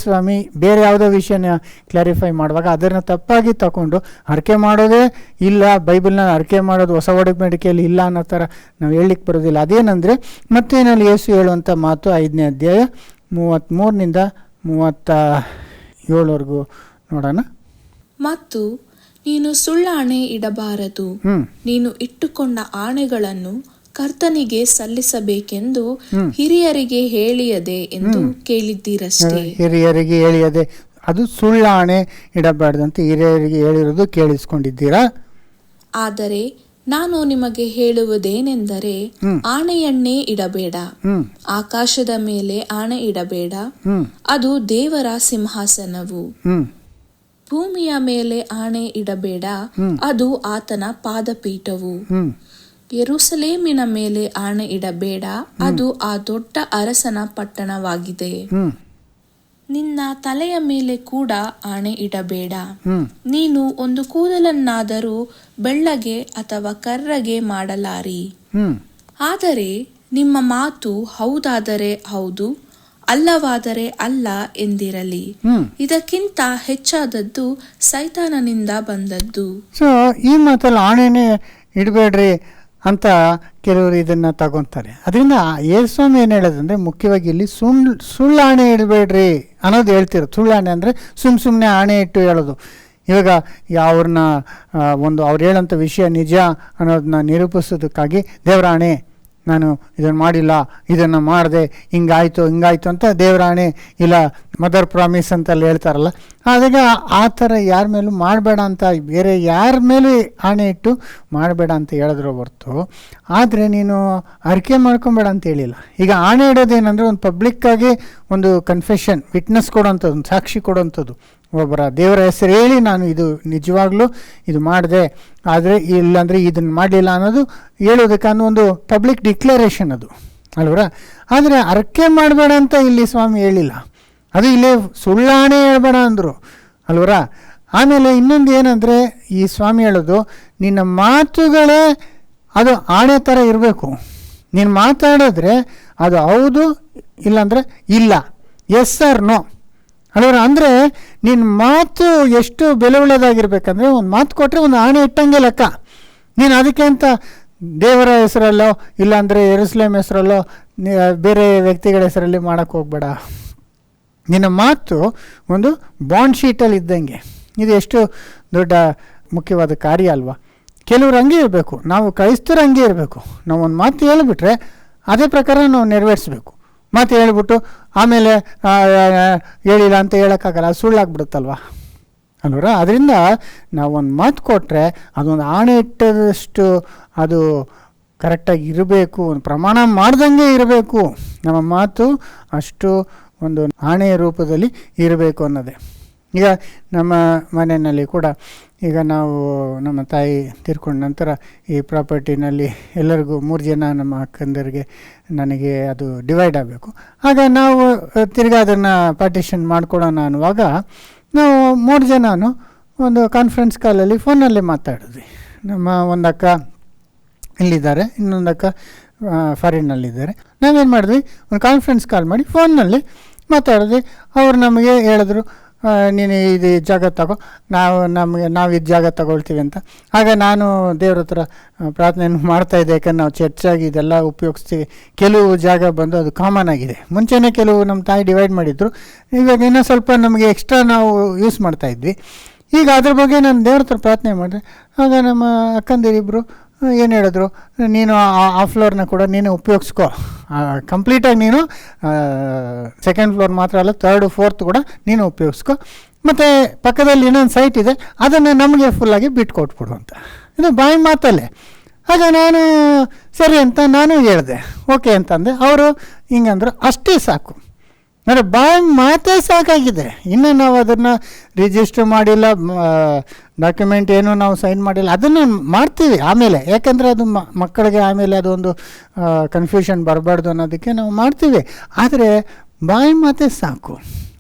ಸ್ವಾಮಿ ಬೇರೆ ಯಾವುದೋ ವಿಷಯನ ಕ್ಲಾರಿಫೈ ಮಾಡುವಾಗ ಅದನ್ನು ತಪ್ಪಾಗಿ ತಗೊಂಡು ಅರ್ಕೆ ಮಾಡೋದೇ ಇಲ್ಲ, ಬೈಬಲ್ನ ಅರ್ಕೆ ಮಾಡೋದು ಹೊಸ ಒಡಂಬಡಿಕೆಯಲ್ಲಿ ಇಲ್ಲ ಅನ್ನೋ ಥರ ನಾವು ಹೇಳಲಿಕ್ಕೆ ಬರೋದಿಲ್ಲ. ಅದೇನೆಂದರೆ ಮತ್ತೇನಲ್ಲಿ ಯೇಸು ಹೇಳುವಂಥ ಮಾತು 5ನೇ ಅಧ್ಯಾಯ 33 to 37 ನೋಡೋಣ. ಮತ್ತು ನೀನು ಸುಳ್ಳಾಣೆ ಇಡಬಾರದು, ನೀನು ಇಟ್ಟುಕೊಂಡ ಆಣೆಗಳನ್ನು ಕರ್ತನಿಗೆ ಸಲ್ಲಿಸಬೇಕೆಂದು ಹಿರಿಯರಿಗೆ ಹೇಳಿಯದೆ ಎಂದು ಕೇಳಿದ್ದೀರಷ್ಟೇ. ಹಿರಿಯರಿಗೆ ಹೇಳಿಯದೆ, ಅದು ಸುಳ್ಳಾಣೆ ಇಡಬಾರ್ದು ಅಂತ ಹಿರಿಯರಿಗೆ ಹೇಳಿರೋದು ಕೇಳಿಸ್ಕೊಂಡಿದ್ದೀರಾ. ಆದರೆ ನಾನು ನಿಮಗೆ ಹೇಳುವುದೇನೆಂದರೆ, ಆಣೆಯನ್ನೇ ಇಡಬೇಡ, ಆಕಾಶದ ಮೇಲೆ ಆಣೆ ಇಡಬೇಡ, ಅದು ದೇವರ ಸಿಂಹಾಸನವು. ಭೂಮಿಯ ಮೇಲೆ ಆಣೆ ಇಡಬೇಡ, ಅದು ಆತನ ಪಾದಪೀಠವು. ಯೆರೂಸಲೇಮಿನ ಮೇಲೆ ಆಣೆ ಇಡಬೇಡ, ಅದು ಆ ದೊಡ್ಡ ಅರಸನ ಪಟ್ಟಣವಾಗಿದೆ. ನಿನ್ನ ತಲೆಯ ಮೇಲೆ ಕೂಡ ಆಣೆ ಇಡಬೇಡ, ನೀನು ಒಂದು ಕೂದಲನ್ನಾದರೂ ಬೆಳ್ಳಗೆ ಅಥವಾ ಕರ್ರಗೆ ಮಾಡಲಾರಿ. ಆದರೆ ನಿಮ್ಮ ಮಾತು ಹೌದಾದರೆ ಹೌದು, ಅಲ್ಲವಾದರೆ ಅಲ್ಲ ಎಂದಿರಲಿ. ಇದಕ್ಕಿಂತ ಹೆಚ್ಚಾದದ್ದು ಸೈತಾನನಿಂದ ಬಂದದ್ದು. ಸೊ ಈ ಮಾತಲ್ಲಿ ಆಣೆನೇ ಇಡಬೇಡ್ರಿ ಅಂತ ಕೆಲವರು ಇದನ್ನು ತಗೊತಾರೆ. ಅದರಿಂದ ಯೇಸುಸ್ವಾಮಿ ಏನು ಹೇಳೋದಂದರೆ, ಮುಖ್ಯವಾಗಿ ಇಲ್ಲಿ ಸುಳ್ಳು ಆಣೆ ಇಡಬೇಡ್ರಿ ಅನ್ನೋದು ಹೇಳ್ತಿರೋ. ಸುಳ್ಳಾಣೆ ಅಂದರೆ ಸುಮ್ಮನೆ ಆಣೆ ಇಟ್ಟು ಹೇಳೋದು. ಇವಾಗ ಅವ್ರು ಹೇಳೋಂಥ ವಿಷಯ ನಿಜ ಅನ್ನೋದನ್ನ ನಿರೂಪಿಸೋದಕ್ಕಾಗಿ ದೇವರ ಆಣೆ ನಾನು ಇದನ್ನು ಮಾಡಿಲ್ಲ, ಇದನ್ನು ಮಾಡಿದೆ, ಹಿಂಗಾಯಿತು ಅಂತ ದೇವರಾಣೆ ಇಲ್ಲ ಮದರ್ ಪ್ರಾಮಿಸ್ ಅಂತೆಲ್ಲ ಹೇಳ್ತಾರಲ್ಲ, ಆದಾಗ ಆ ಥರ ಯಾರ ಮೇಲೂ ಮಾಡಬೇಡ ಅಂತ, ಬೇರೆ ಯಾರ ಮೇಲೂ ಆಣೆ ಇಟ್ಟು ಮಾಡಬೇಡ ಅಂತ ಹೇಳಿದ್ರು ಹೊರ್ತು, ಆದರೆ ನೀನು ಅರಿಕೆ ಮಾಡ್ಕೊಬೇಡ ಅಂತ ಹೇಳಿಲ್ಲ. ಈಗ ಆಣೆ ಇಡೋದೇನೆಂದರೆ ಒಂದು ಪಬ್ಲಿಕ್ಕಾಗಿ ಒಂದು ಕನ್ಫೆಷನ್, ವಿಟ್ನೆಸ್ ಕೊಡೋಂಥದ್ದು, ಒಂದು ಸಾಕ್ಷಿ ಕೊಡೋಂಥದ್ದು. ಒಬ್ಬರ ದೇವರ ಹೆಸರು ಹೇಳಿ ನಾನು ಇದು ನಿಜವಾಗ್ಲೂ ಇದು ಮಾಡಿದೆ, ಆದರೆ ಇಲ್ಲಾಂದರೆ ಇದನ್ನು ಮಾಡಲಿಲ್ಲ ಅನ್ನೋದು ಹೇಳೋದಕ್ಕೆ ಅನ್ನೋ ಒಂದು ಪಬ್ಲಿಕ್ ಡಿಕ್ಲರೇಷನ್ ಅದು ಅಲ್ವರ. ಆದರೆ ಅರಕೆ ಮಾಡಬೇಡ ಅಂತ ಇಲ್ಲಿ ಸ್ವಾಮಿ ಹೇಳಿಲ್ಲ, ಅದು ಇಲ್ಲೇ ಸುಳ್ಳಾಣೆ ಹೇಳ್ಬೇಡ ಅಂದರು ಅಲ್ವರ. ಆಮೇಲೆ ಇನ್ನೊಂದು ಏನಂದರೆ ಈ ಸ್ವಾಮಿ ಹೇಳೋದು, ನಿನ್ನ ಮಾತುಗಳೇ ಅದು ಆಣೆ ಥರ ಇರಬೇಕು. ನೀನು ಮಾತಾಡಿದ್ರೆ ಅದು ಹೌದು, ಇಲ್ಲಾಂದರೆ ಇಲ್ಲ, ಎಸ್ ಆರ್ ನೋ ಅಲ್ವರ. ಅಂದರೆ ನಿನ್ನ ಮಾತು ಎಷ್ಟು ಬೆಲೆ ಉಳ್ಳದಾಗಿರ್ಬೇಕಂದ್ರೆ, ಒಂದು ಮಾತು ಕೊಟ್ಟರೆ ಒಂದು ಆಣೆ ಇಟ್ಟಂಗೆ ಲೆಕ್ಕ. ನೀನು ಅದಕ್ಕೆ ಅಂತ ದೇವರ ಹೆಸರಲ್ಲೋ ಇಲ್ಲಾಂದರೆ ಯೆರೂಸಲೇಮ್ ಹೆಸರಲ್ಲೋ ಬೇರೆ ವ್ಯಕ್ತಿಗಳ ಹೆಸರಲ್ಲಿ ಮಾಡೋಕ್ಕೆ ಹೋಗಬೇಡ. ನಿನ್ನ ಮಾತು ಒಂದು ಬಾಂಡ್ ಶೀಟಲ್ಲಿ ಇದ್ದಂಗೆ. ಇದು ಎಷ್ಟು ದೊಡ್ಡ ಮುಖ್ಯವಾದ ಕಾರ್ಯ ಅಲ್ವಾ. ಕೆಲವರು ಹಂಗೆ ಇರಬೇಕು, ನಾವು ಕ್ರೈಸ್ತರು ಹಂಗೆ ಇರಬೇಕು. ನಾವು ಒಂದು ಮಾತು ಹೇಳಿಬಿಟ್ರೆ ಅದೇ ಪ್ರಕಾರ ನಾವು ನೆರವೇರಿಸ್ಬೇಕು. ಮಾತು ಹೇಳ್ಬಿಟ್ಟು ಆಮೇಲೆ ಹೇಳಿಲ್ಲ ಅಂತ ಹೇಳೋಕ್ಕಾಗಲ್ಲ, ಸುಳ್ಳಾಗ್ಬಿಡುತ್ತಲ್ವ ಅಲ್ವರ. ಅದರಿಂದ ನಾವು ಒಂದು ಮಾತು ಕೊಟ್ಟರೆ ಅದೊಂದು ಆಣೆ ಇಟ್ಟದಷ್ಟು ಅದು ಕರೆಕ್ಟಾಗಿ ಇರಬೇಕು, ಒಂದು ಪ್ರಮಾಣ ಮಾಡ್ದಂಗೆ ಇರಬೇಕು. ನಮ್ಮ ಮಾತು ಅಷ್ಟು ಒಂದು ಆಣೆಯ ರೂಪದಲ್ಲಿ ಇರಬೇಕು ಅನ್ನೋದೇ. ಈಗ ನಮ್ಮ ಮನೆಯಲ್ಲಿ ಕೂಡ ಈಗ ನಾವು ನಮ್ಮ ತಾಯಿ ತೀರ್ಕೊಂಡ ನಂತರ ಈ ಪ್ರಾಪರ್ಟಿನಲ್ಲಿ ಎಲ್ಲರಿಗೂ 3 ಜನ ನಮ್ಮ ಅಕ್ಕಂದರಿಗೆ ನನಗೆ ಅದು ಡಿವೈಡ್ ಆಗಬೇಕು. ಆಗ ನಾವು ತಿರ್ಗಿ ಅದನ್ನು ಪಾರ್ಟಿಷನ್ ಮಾಡ್ಕೊಡೋಣ ಅನ್ನುವಾಗ ನಾವು 3 ಜನನು ಒಂದು ಕಾನ್ಫರೆನ್ಸ್ ಕಾಲಲ್ಲಿ ಫೋನಲ್ಲಿ ಮಾತಾಡಿದ್ವಿ. ನಮ್ಮ ಒಂದು ಅಕ್ಕ ಇಲ್ಲಿದ್ದಾರೆ, ಇನ್ನೊಂದು ಅಕ್ಕ ಫಾರಿನ್ನಲ್ಲಿದ್ದಾರೆ. ನಾವೇನು ಮಾಡಿದ್ವಿ, ಒಂದು ಕಾನ್ಫರೆನ್ಸ್ ಕಾಲ್ ಮಾಡಿ ಫೋನ್ನಲ್ಲಿ ಮಾತಾಡಿದ್ವಿ. ಅವ್ರು ನಮಗೆ ಹೇಳಿದ್ರು, ನೀನು ಇದು ಜಾಗ ತಗೋ, ನಾವು ಇದು ಜಾಗ ತಗೊಳ್ತೀವಿ ಅಂತ. ಆಗ ನಾನು ದೇವ್ರ ಹತ್ರ ಪ್ರಾರ್ಥನೆಯನ್ನು ಮಾಡ್ತಾಯಿದ್ದೆ, ಯಾಕಂದ್ರೆ ನಾವು ಚರ್ಚಾಗಿ ಇದೆಲ್ಲ ಉಪಯೋಗಿಸ್ತೀವಿ. ಕೆಲವು ಜಾಗ ಬಂದು ಅದು ಕಾಮನ್ ಆಗಿದೆ. ಮುಂಚೆನೇ ಕೆಲವು ನಮ್ಮ ತಾಯಿ ಡಿವೈಡ್ ಮಾಡಿದ್ರು, ಇವಾಗ ಇನ್ನೂ ಸ್ವಲ್ಪ ನಮಗೆ ಎಕ್ಸ್ಟ್ರಾ ನಾವು ಯೂಸ್ ಮಾಡ್ತಾಯಿದ್ವಿ. ಈಗ ಅದ್ರ ಬಗ್ಗೆ ನಾನು ದೇವ್ರ ಹತ್ರ ಪ್ರಾರ್ಥನೆ ಮಾಡಿದೆ. ಆಗ ನಮ್ಮ ಅಕ್ಕಂದಿರಿಬ್ಬರು ಏನು ಹೇಳಿದ್ರು, ನೀನು ಆ ಫ್ಲೋರ್ನ ಕೂಡ ನೀನು ಉಪಯೋಗಿಸ್ಕೊ, ಕಂಪ್ಲೀಟಾಗಿ ನೀನು 2nd ಫ್ಲೋರ್ ಮಾತ್ರ ಅಲ್ಲ 3rd 4th ಕೂಡ ನೀನು ಉಪಯೋಗಿಸ್ಕೊ, ಮತ್ತು ಪಕ್ಕದಲ್ಲಿ ಇನ್ನೊಂದು ಸೈಟ್ ಇದೆ ಅದನ್ನು ನಮಗೆ ಫುಲ್ಲಾಗಿ ಬಿಟ್ಟು ಕೊಟ್ಬಿಡು ಅಂತ. ಇದು ಬಾಯಿ ಮಾತಲ್ಲೇ. ಆಗ ನಾನು ಸರಿ ಅಂತ ನಾನು ಹೇಳಿದೆ, ಓಕೆ ಅಂತಂದೆ. ಅವರು ಹಿಂಗಂದ್ರು, ಅಷ್ಟೇ ಸಾಕು. ಅಂದರೆ ಬಾಯಿ ಮಾತೇ ಸಾಕಾಗಿದೆ. ಇನ್ನು ನಾವು ಅದನ್ನು ರಿಜಿಸ್ಟರ್ ಮಾಡಿಲ್ಲ, ಡಾಕ್ಯುಮೆಂಟ್ ಏನು ನಾವು ಸೈನ್ ಮಾಡಿಲ್ಲ. ಅದನ್ನು ಮಾಡ್ತೀವಿ ಆಮೇಲೆ, ಯಾಕಂದರೆ ಅದು ಮಕ್ಕಳಿಗೆ ಆಮೇಲೆ ಅದೊಂದು ಕನ್ಫ್ಯೂಷನ್ ಬರಬಾರ್ದು ಅನ್ನೋದಕ್ಕೆ ನಾವು ಮಾಡ್ತೀವಿ. ಆದರೆ ಬಾಯಿ ಮಾತೇ ಸಾಕು.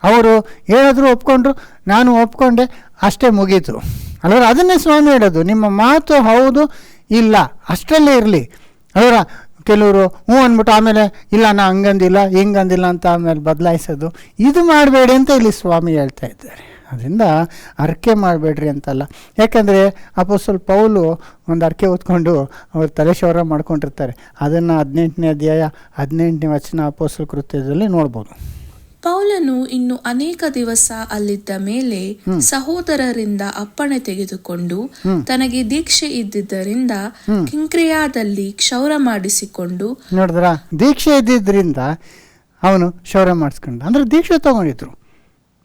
ಅವರು ಹೇಳಿದ್ರು, ಒಪ್ಕೊಂಡ್ರು, ನಾನು ಒಪ್ಕೊಂಡೆ, ಅಷ್ಟೇ ಮುಗೀತು ಅಲ್ವರ. ಅದನ್ನೇ ಸ್ವಾಮಿ ಹೇಳೋದು, ನಿಮ್ಮ ಮಾತು ಹೌದು ಇಲ್ಲ ಅಷ್ಟರಲ್ಲೇ ಇರಲಿ ಅಲ್ವರ. ಕೆಲವರು ಹ್ಞೂ ಅಂದ್ಬಿಟ್ಟು ಆಮೇಲೆ ಇಲ್ಲ ನಾ ಹಂಗಂದಿಲ್ಲ ಹಿಂಗಂದಿಲ್ಲ ಅಂತ ಆಮೇಲೆ ಬದಲಾಯಿಸೋದು, ಇದು ಮಾಡಬೇಡಿ ಅಂತ ಇಲ್ಲಿ ಸ್ವಾಮಿ ಹೇಳ್ತಾ ಇದ್ದಾರೆ. ಅದರಿಂದ ಅರ್ಕೆ ಮಾಡಬೇಡ್ರಿ ಅಂತಲ್ಲ. ಯಾಕಂದರೆ ಅಪೊಸ್ತಲ ಪೌಲು ಒಂದು ಅರ್ಕೆ ಹೊತ್ಕೊಂಡು ಅವ್ರು ತಲೆ ಶೌರ ಮಾಡ್ಕೊಂಡಿರ್ತಾರೆ. ಅದನ್ನು 18ನೇ ಅಧ್ಯಾಯ 18ನೇ ವಚನ ಅಪೊಸ್ತಲ ಕೃತ್ಯದಲ್ಲಿ ನೋಡ್ಬೋದು. ಪೌಲನು ಇನ್ನು ಅನೇಕ ದಿವಸ ಅಲ್ಲಿದ್ದ ಮೇಲೆ ಸಹೋದರರಿಂದ ಅಪ್ಪಣೆ ತೆಗೆದುಕೊಂಡು ತನಗೆ ದೀಕ್ಷೆ ಇದ್ದಿದ್ದರಿಂದ ಕಿಂಕ್ರೆಯಾದಲ್ಲಿ ಕ್ಷೌರ ಮಾಡಿಸಿಕೊಂಡು. ನೋಡಿದ್ರ, ದೀಕ್ಷೆ ಇದ್ದಿದ್ದರಿಂದ ಅವನು ಕ್ಷೌರ ಮಾಡಿಸ್ಕೊಂಡ. ಅಂದ್ರೆ ದೀಕ್ಷೆ ತಗೊಂಡಿದ್ರು.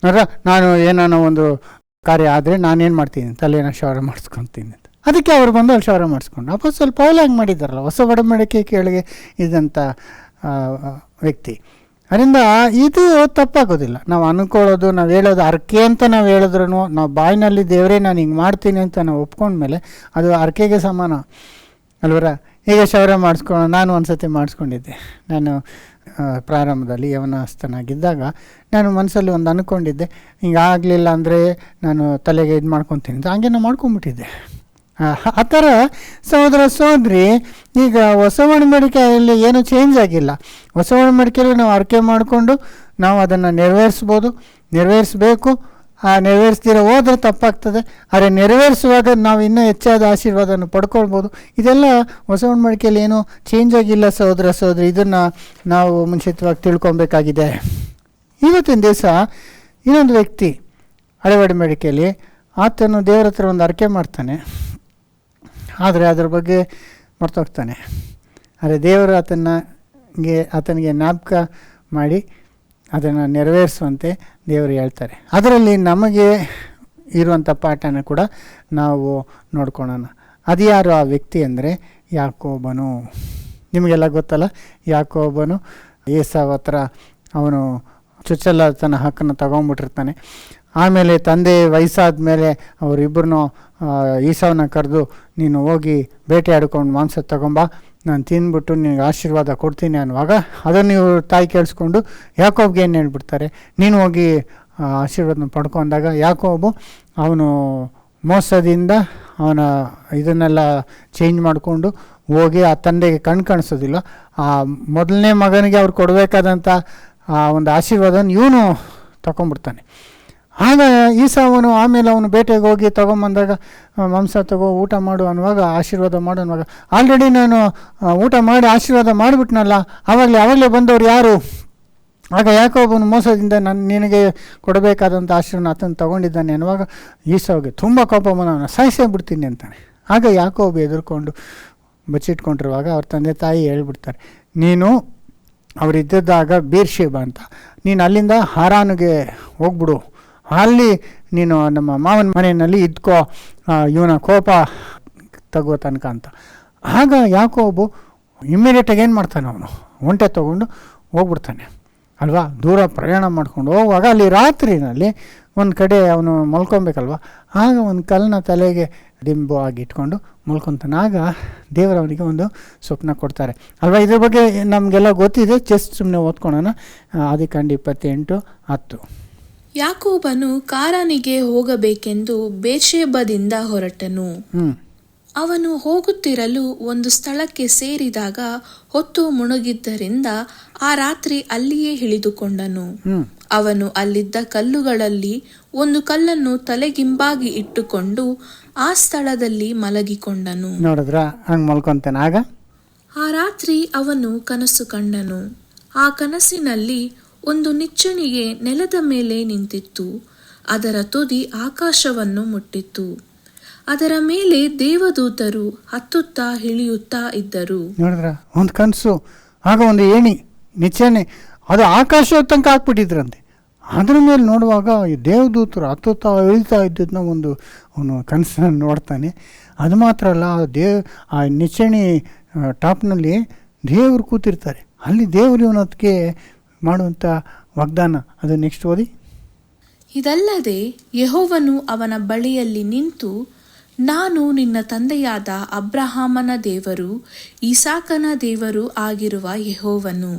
ನೋಡ್ರ, ನಾನು ಏನಾನ ಒಂದು ಕಾರ್ಯ ಆದರೆ ನಾನೇನು ಮಾಡ್ತೀನಿ, ತಲೆನ ಕ್ಷೌರ ಮಾಡಿಸ್ಕೊತೀನಿ ಅಂತ. ಅದಕ್ಕೆ ಅವ್ರು ಬಂದು ಅಲ್ಲಿ ಕ್ಷೌರ ಮಾಡಿಸ್ಕೊಂಡು. ಅಪೊಸ್ತಲ ಪೌಲ ಹಂಗೆ ಮಾಡಿದ್ದಾರಲ್ಲ, ಹೊಸ ಒಡಂಬಡಿಕೆ ಕೆಳಗೆ ಇದ್ದಂಥ ವ್ಯಕ್ತಿ. ಅದರಿಂದ ಇದು ತಪ್ಪಾಗೋದಿಲ್ಲ. ನಾವು ಅಂದ್ಕೊಳ್ಳೋದು, ನಾವು ಹೇಳೋದು ಅರ್ಕೆ ಅಂತ ನಾವು ಹೇಳಿದ್ರು, ನಾವು ಬಾಯಿನಲ್ಲಿ ದೇವರೇ ನಾನು ಹಿಂಗೆ ಮಾಡ್ತೀನಿ ಅಂತ ನಾವು ಒಪ್ಕೊಂಡ್ಮೇಲೆ ಅದು ಅರ್ಕೆಗೆ ಸಮಾನ ಅಲ್ವರ. ಈಗ ಕ್ಷೌರ ಮಾಡಿಸ್ಕೊಂಡು ನಾನು ಒಂದು ಸತಿ ಮಾಡಿಸ್ಕೊಂಡಿದ್ದೆ. ನಾನು ಪ್ರಾರಂಭದಲ್ಲಿ ಯವನಸ್ಥನಾಗಿದ್ದಾಗ ನಾನು ಮನಸ್ಸಲ್ಲಿ ಒಂದು ಅಂದ್ಕೊಂಡಿದ್ದೆ, ಹಿಂಗೆ ಆಗಲಿಲ್ಲ ಅಂದರೆ ನಾನು ತಲೆಗೆ ಇದು ಮಾಡ್ಕೊತೀನಿ ಅಂತ. ಹಂಗೆ ನಾನು ಮಾಡ್ಕೊಂಬಿಟ್ಟಿದ್ದೆ. ಆ ಥರ ಸಹೋದರ ಸಹೋದರಿ, ಈಗ ಹೊಸ ಒಡಂಬಡಿಕೆಯಲ್ಲಿ ಏನೂ ಚೇಂಜ್ ಆಗಿಲ್ಲ. ಹೊಸ ಒಡಂಬಡಿಕೆಯಲ್ಲಿ ನಾವು ಅರ್ಕೆ ಮಾಡಿಕೊಂಡು ನಾವು ಅದನ್ನು ನೆರವೇರಿಸಬೇಕು. ನೆರವೇರಿಸ್ದಿರ ಹೋದರೆ ತಪ್ಪಾಗ್ತದೆ. ಆದರೆ ನೆರವೇರಿಸುವಾಗ ನಾವು ಇನ್ನೂ ಹೆಚ್ಚಾದ ಆಶೀರ್ವಾದವನ್ನು ಪಡ್ಕೊಳ್ಬೋದು. ಇದೆಲ್ಲ ಹೊಸ ಒಡಂಬಡಿಕೆಯಲ್ಲಿ ಏನೂ ಚೇಂಜ್ ಆಗಿಲ್ಲ ಸಹೋದರ ಸಹೋದರಿ. ಇದನ್ನು ನಾವು ಮುಂಚಿತವಾಗಿ ತಿಳ್ಕೊಬೇಕಾಗಿದೆ. ಇವತ್ತಿನ ದಿವಸ ಇನ್ನೊಂದು ವ್ಯಕ್ತಿ ಹಳೆ ಒಡಂಬಡಿಕೆಯಲ್ಲಿ ಆತನು ದೇವರ ಹತ್ರ ಒಂದು ಅರ್ಕೆ ಮಾಡ್ತಾನೆ, ಆದರೆ ಅದ್ರ ಬಗ್ಗೆ ಮರ್ತೋಗ್ತಾನೆ. ಆದರೆ ದೇವರು ಆತನಿಗೆ ಜ್ಞಾಪಕ ಮಾಡಿ ಅದನ್ನು ನೆರವೇರಿಸುವಂತೆ ದೇವರು ಹೇಳ್ತಾರೆ. ಅದರಲ್ಲಿ ನಮಗೆ ಇರುವಂಥ ಪಾಠನ ಕೂಡ ನಾವು ನೋಡ್ಕೊಳ್ಳೋಣ. ಅದು ಯಾರು ಆ ವ್ಯಕ್ತಿ ಅಂದರೆ ಯಾಕೋಬನು. ನಿಮಗೆಲ್ಲ ಗೊತ್ತಲ್ಲ, ಯಾಕೋಬನು ಏಸಾವ್ ಹತ್ರ ಅವನು ಚೊಚ್ಚಲ ಹಕ್ಕನ್ನು ತಗೊಂಡ್ಬಿಟ್ಟಿರ್ತಾನೆ. ಆಮೇಲೆ ತಂದೆ ವಯಸ್ಸಾದ ಮೇಲೆ ಅವರಿಬ್ಬರನ್ನೂ ಈಸಾವನ್ನ ಕರೆದು, ನೀನು ಹೋಗಿ ಬೇಟೆ ಆಡ್ಕೊಂಡು ಮಾಂಸ ತಗೊಂಬಾ, ನಾನು ತಿಂದ್ಬಿಟ್ಟು ನಿನಗೆ ಆಶೀರ್ವಾದ ಕೊಡ್ತೀನಿ ಅನ್ನುವಾಗ ಅದನ್ನು ಇವರು ತಾಯಿ ಕೇಳಿಸ್ಕೊಂಡು ಯಾಕೋಬ್ಗೆ ಏನು ಹೇಳ್ಬಿಡ್ತಾರೆ, ನೀನು ಹೋಗಿ ಆಶೀರ್ವಾದನ ಪಡ್ಕೊಂಡಾಗ ಯಾಕೋಬು ಅವನು ಮೋಸದಿಂದ ಅವನ ಇದನ್ನೆಲ್ಲ ಚೇಂಜ್ ಮಾಡಿಕೊಂಡು ಹೋಗಿ ಆ ತಂದೆಗೆ ಕಾಣಿಸೋದಿಲ್ಲ. ಆ ಮೊದಲನೇ ಮಗನಿಗೆ ಅವ್ರು ಕೊಡಬೇಕಾದಂಥ ಆ ಒಂದು ಆಶೀರ್ವಾದನ ಇವನು ತಗೊಂಡ್ಬಿಡ್ತಾನೆ. ಆಗ ಈಸಾವನು ಆಮೇಲೆ ಅವನು ಬೇಟೆಗೆ ಹೋಗಿ ತೊಗೊಂಬಂದಾಗ ಮಾಂಸ ಊಟ ಮಾಡು ಅನ್ನುವಾಗ, ಆಶೀರ್ವಾದ ಮಾಡು ಅನ್ನುವಾಗ, ಆಲ್ರೆಡಿ ನಾನು ಊಟ ಮಾಡಿ ಆಶೀರ್ವಾದ ಮಾಡಿಬಿಟ್ನಲ್ಲ, ಆವಾಗಲೇ ಬಂದವರು ಯಾರು? ಆಗ ಯಾಕೋಬನು ಮೋಸದಿಂದ ನಿನಗೆ ಕೊಡಬೇಕಾದಂಥ ಆಶೀರ್ವಾದ ಆತನ ತೊಗೊಂಡಿದ್ದಾನೆ ಅನ್ನುವಾಗ ಈಸಾವಿಗೆ ತುಂಬ ಕೋಪ ಬಂದು ಅವನು ಸಾಯಿಸೇ ಬಿಡ್ತೀನಿ ಅಂತಾನೆ. ಆಗ ಯಾಕೋಬು ಎದುರ್ಕೊಂಡು ಬಚ್ಚಿಟ್ಕೊಂಡಿರುವಾಗ ಅವ್ರ ತಂದೆ ತಾಯಿ ಹೇಳ್ಬಿಡ್ತಾರೆ, ನೀನು ಅವರಿದ್ದಾಗ ಬೇರ್ಷೇಬ ಅಂತ, ನೀನು ಅಲ್ಲಿಂದ ಹಾರಾನಿಗೆ ಹೋಗ್ಬಿಡು, ಅಲ್ಲಿ ನೀನು ನಮ್ಮ ಮಾವನ ಮನೆಯಲ್ಲಿ ಇದ್ಕೋ, ಇವನ ಕೋಪ ತಗೋ ತನಕ ಅಂತ. ಆಗ ಯಾಕೋಬು ಇಮ್ಮಿಡಿಯೇಟಾಗಿ ಏನು ಮಾಡ್ತಾನೆ, ಅವನು ಒಂಟೆ ತೊಗೊಂಡು ಹೋಗ್ಬಿಡ್ತಾನೆ ಅಲ್ವಾ. ದೂರ ಪ್ರಯಾಣ ಮಾಡ್ಕೊಂಡು ಹೋಗುವಾಗ ಅಲ್ಲಿ ರಾತ್ರಿನಲ್ಲಿ ಒಂದು ಕಡೆ ಅವನು ಮಲ್ಕೊಬೇಕಲ್ವ, ಆಗ ಒಂದು ಕಲ್ಲನ್ನ ತಲೆಗೆ ದಿಂಬು ಆಗಿ ಇಟ್ಕೊಂಡು ಮಲ್ಕೊತಾನೆ. ಆಗ ದೇವರವನಿಗೆ ಒಂದು ಸ್ವಪ್ನ ಕೊಡ್ತಾರೆ ಅಲ್ವಾ. ಇದ್ರ ಬಗ್ಗೆ ನಮಗೆಲ್ಲ ಗೊತ್ತಿದೆ, ಜಸ್ಟ್ ಸುಮ್ಮನೆ ಓದ್ಕೊಳ್ಳೋಣ. ಆದಿಕಾಂಡ 28:10. ಯಾಕೋಬನು ಕಾರಾನಿಗೆ ಹೋಗಬೇಕೆಂದು ಬೇರ್ಷೆಬದಿಂದ ಹೊರಟನು. ಅವನು ಹೋಗುತ್ತಿರಲು ಒಂದು ಸ್ಥಳಕ್ಕೆ ಸೇರಿದಾಗ ಹೊತ್ತು ಮುಳುಗಿದ್ದರಿಂದ ಆ ರಾತ್ರಿ ಅಲ್ಲಿಯೇ ಇಳಿದುಕೊಂಡನು. ಅವನು ಅಲ್ಲಿದ್ದ ಕಲ್ಲುಗಳಲ್ಲಿ ಒಂದು ಕಲ್ಲನ್ನು ತಲೆಗಿಂಬಾಗಿ ಇಟ್ಟುಕೊಂಡು ಆ ಸ್ಥಳದಲ್ಲಿ ಮಲಗಿಕೊಂಡನು. ನೋಡಿದ್ರ ಹಂಗೆ ಮಲ್ಕೊಂತಾನೆ. ಆಗ ಆ ರಾತ್ರಿ ಅವನು ಕನಸು ಕಂಡನು. ಆ ಕನಸಿನಲ್ಲಿ ಒಂದು ನಿಚ್ಚಣಿಗೆ ನೆಲದ ಮೇಲೆ ನಿಂತಿತ್ತು. ಅದರ ತುದಿ ಆಕಾಶವನ್ನು ಮುಟ್ಟಿತ್ತು. ಅದರ ಮೇಲೆ ದೇವದೂತರು ಹತ್ತುತ್ತಾ ಇಳಿಯುತ್ತಾ ಇದ್ದರು. ನೋಡಿದ್ರ ಒಂದು ಕನಸು, ಆಗ ಒಂದು ಏಣಿ ನಿಚ್ಚಣೆ, ಅದು ಆಕಾಶ ತನಕ ಹಾಕ್ಬಿಟ್ಟಿದ್ರಂತೆ. ಅದ್ರ ಮೇಲೆ ನೋಡುವಾಗ ಈ ದೇವದೂತರು ಹತ್ತುತ್ತಾ ಇಳಿತಾ ಇದ್ದದನ್ನ ಅವನು ಕನಸನ್ನು ನೋಡ್ತಾನೆ. ಅದು ಮಾತ್ರ ಅಲ್ಲ, ಆ ನಿಚ್ಚಣಿ ಟಾಪ್ನಲ್ಲಿ ದೇವರು ಕೂತಿರ್ತಾರೆ. ಅಲ್ಲಿ ದೇವರು ಇವನದಕ್ಕೆ ಮಾಡುವಂಥ ವಾಗ್ದಾನ. ಅದು ನೆಕ್ಸ್ಟ್ ಓದಿ. ಇದಲ್ಲದೆ ಯೆಹೋವನು ಅವನ ಬಳಿಯಲ್ಲಿ ನಿಂತು, ನಾನು ನಿನ್ನ ತಂದೆಯಾದ ಅಬ್ರಹಾಮನ ದೇವರು, ಇಸಾಕನ ದೇವರು ಆಗಿರುವ ಯೆಹೋವನು.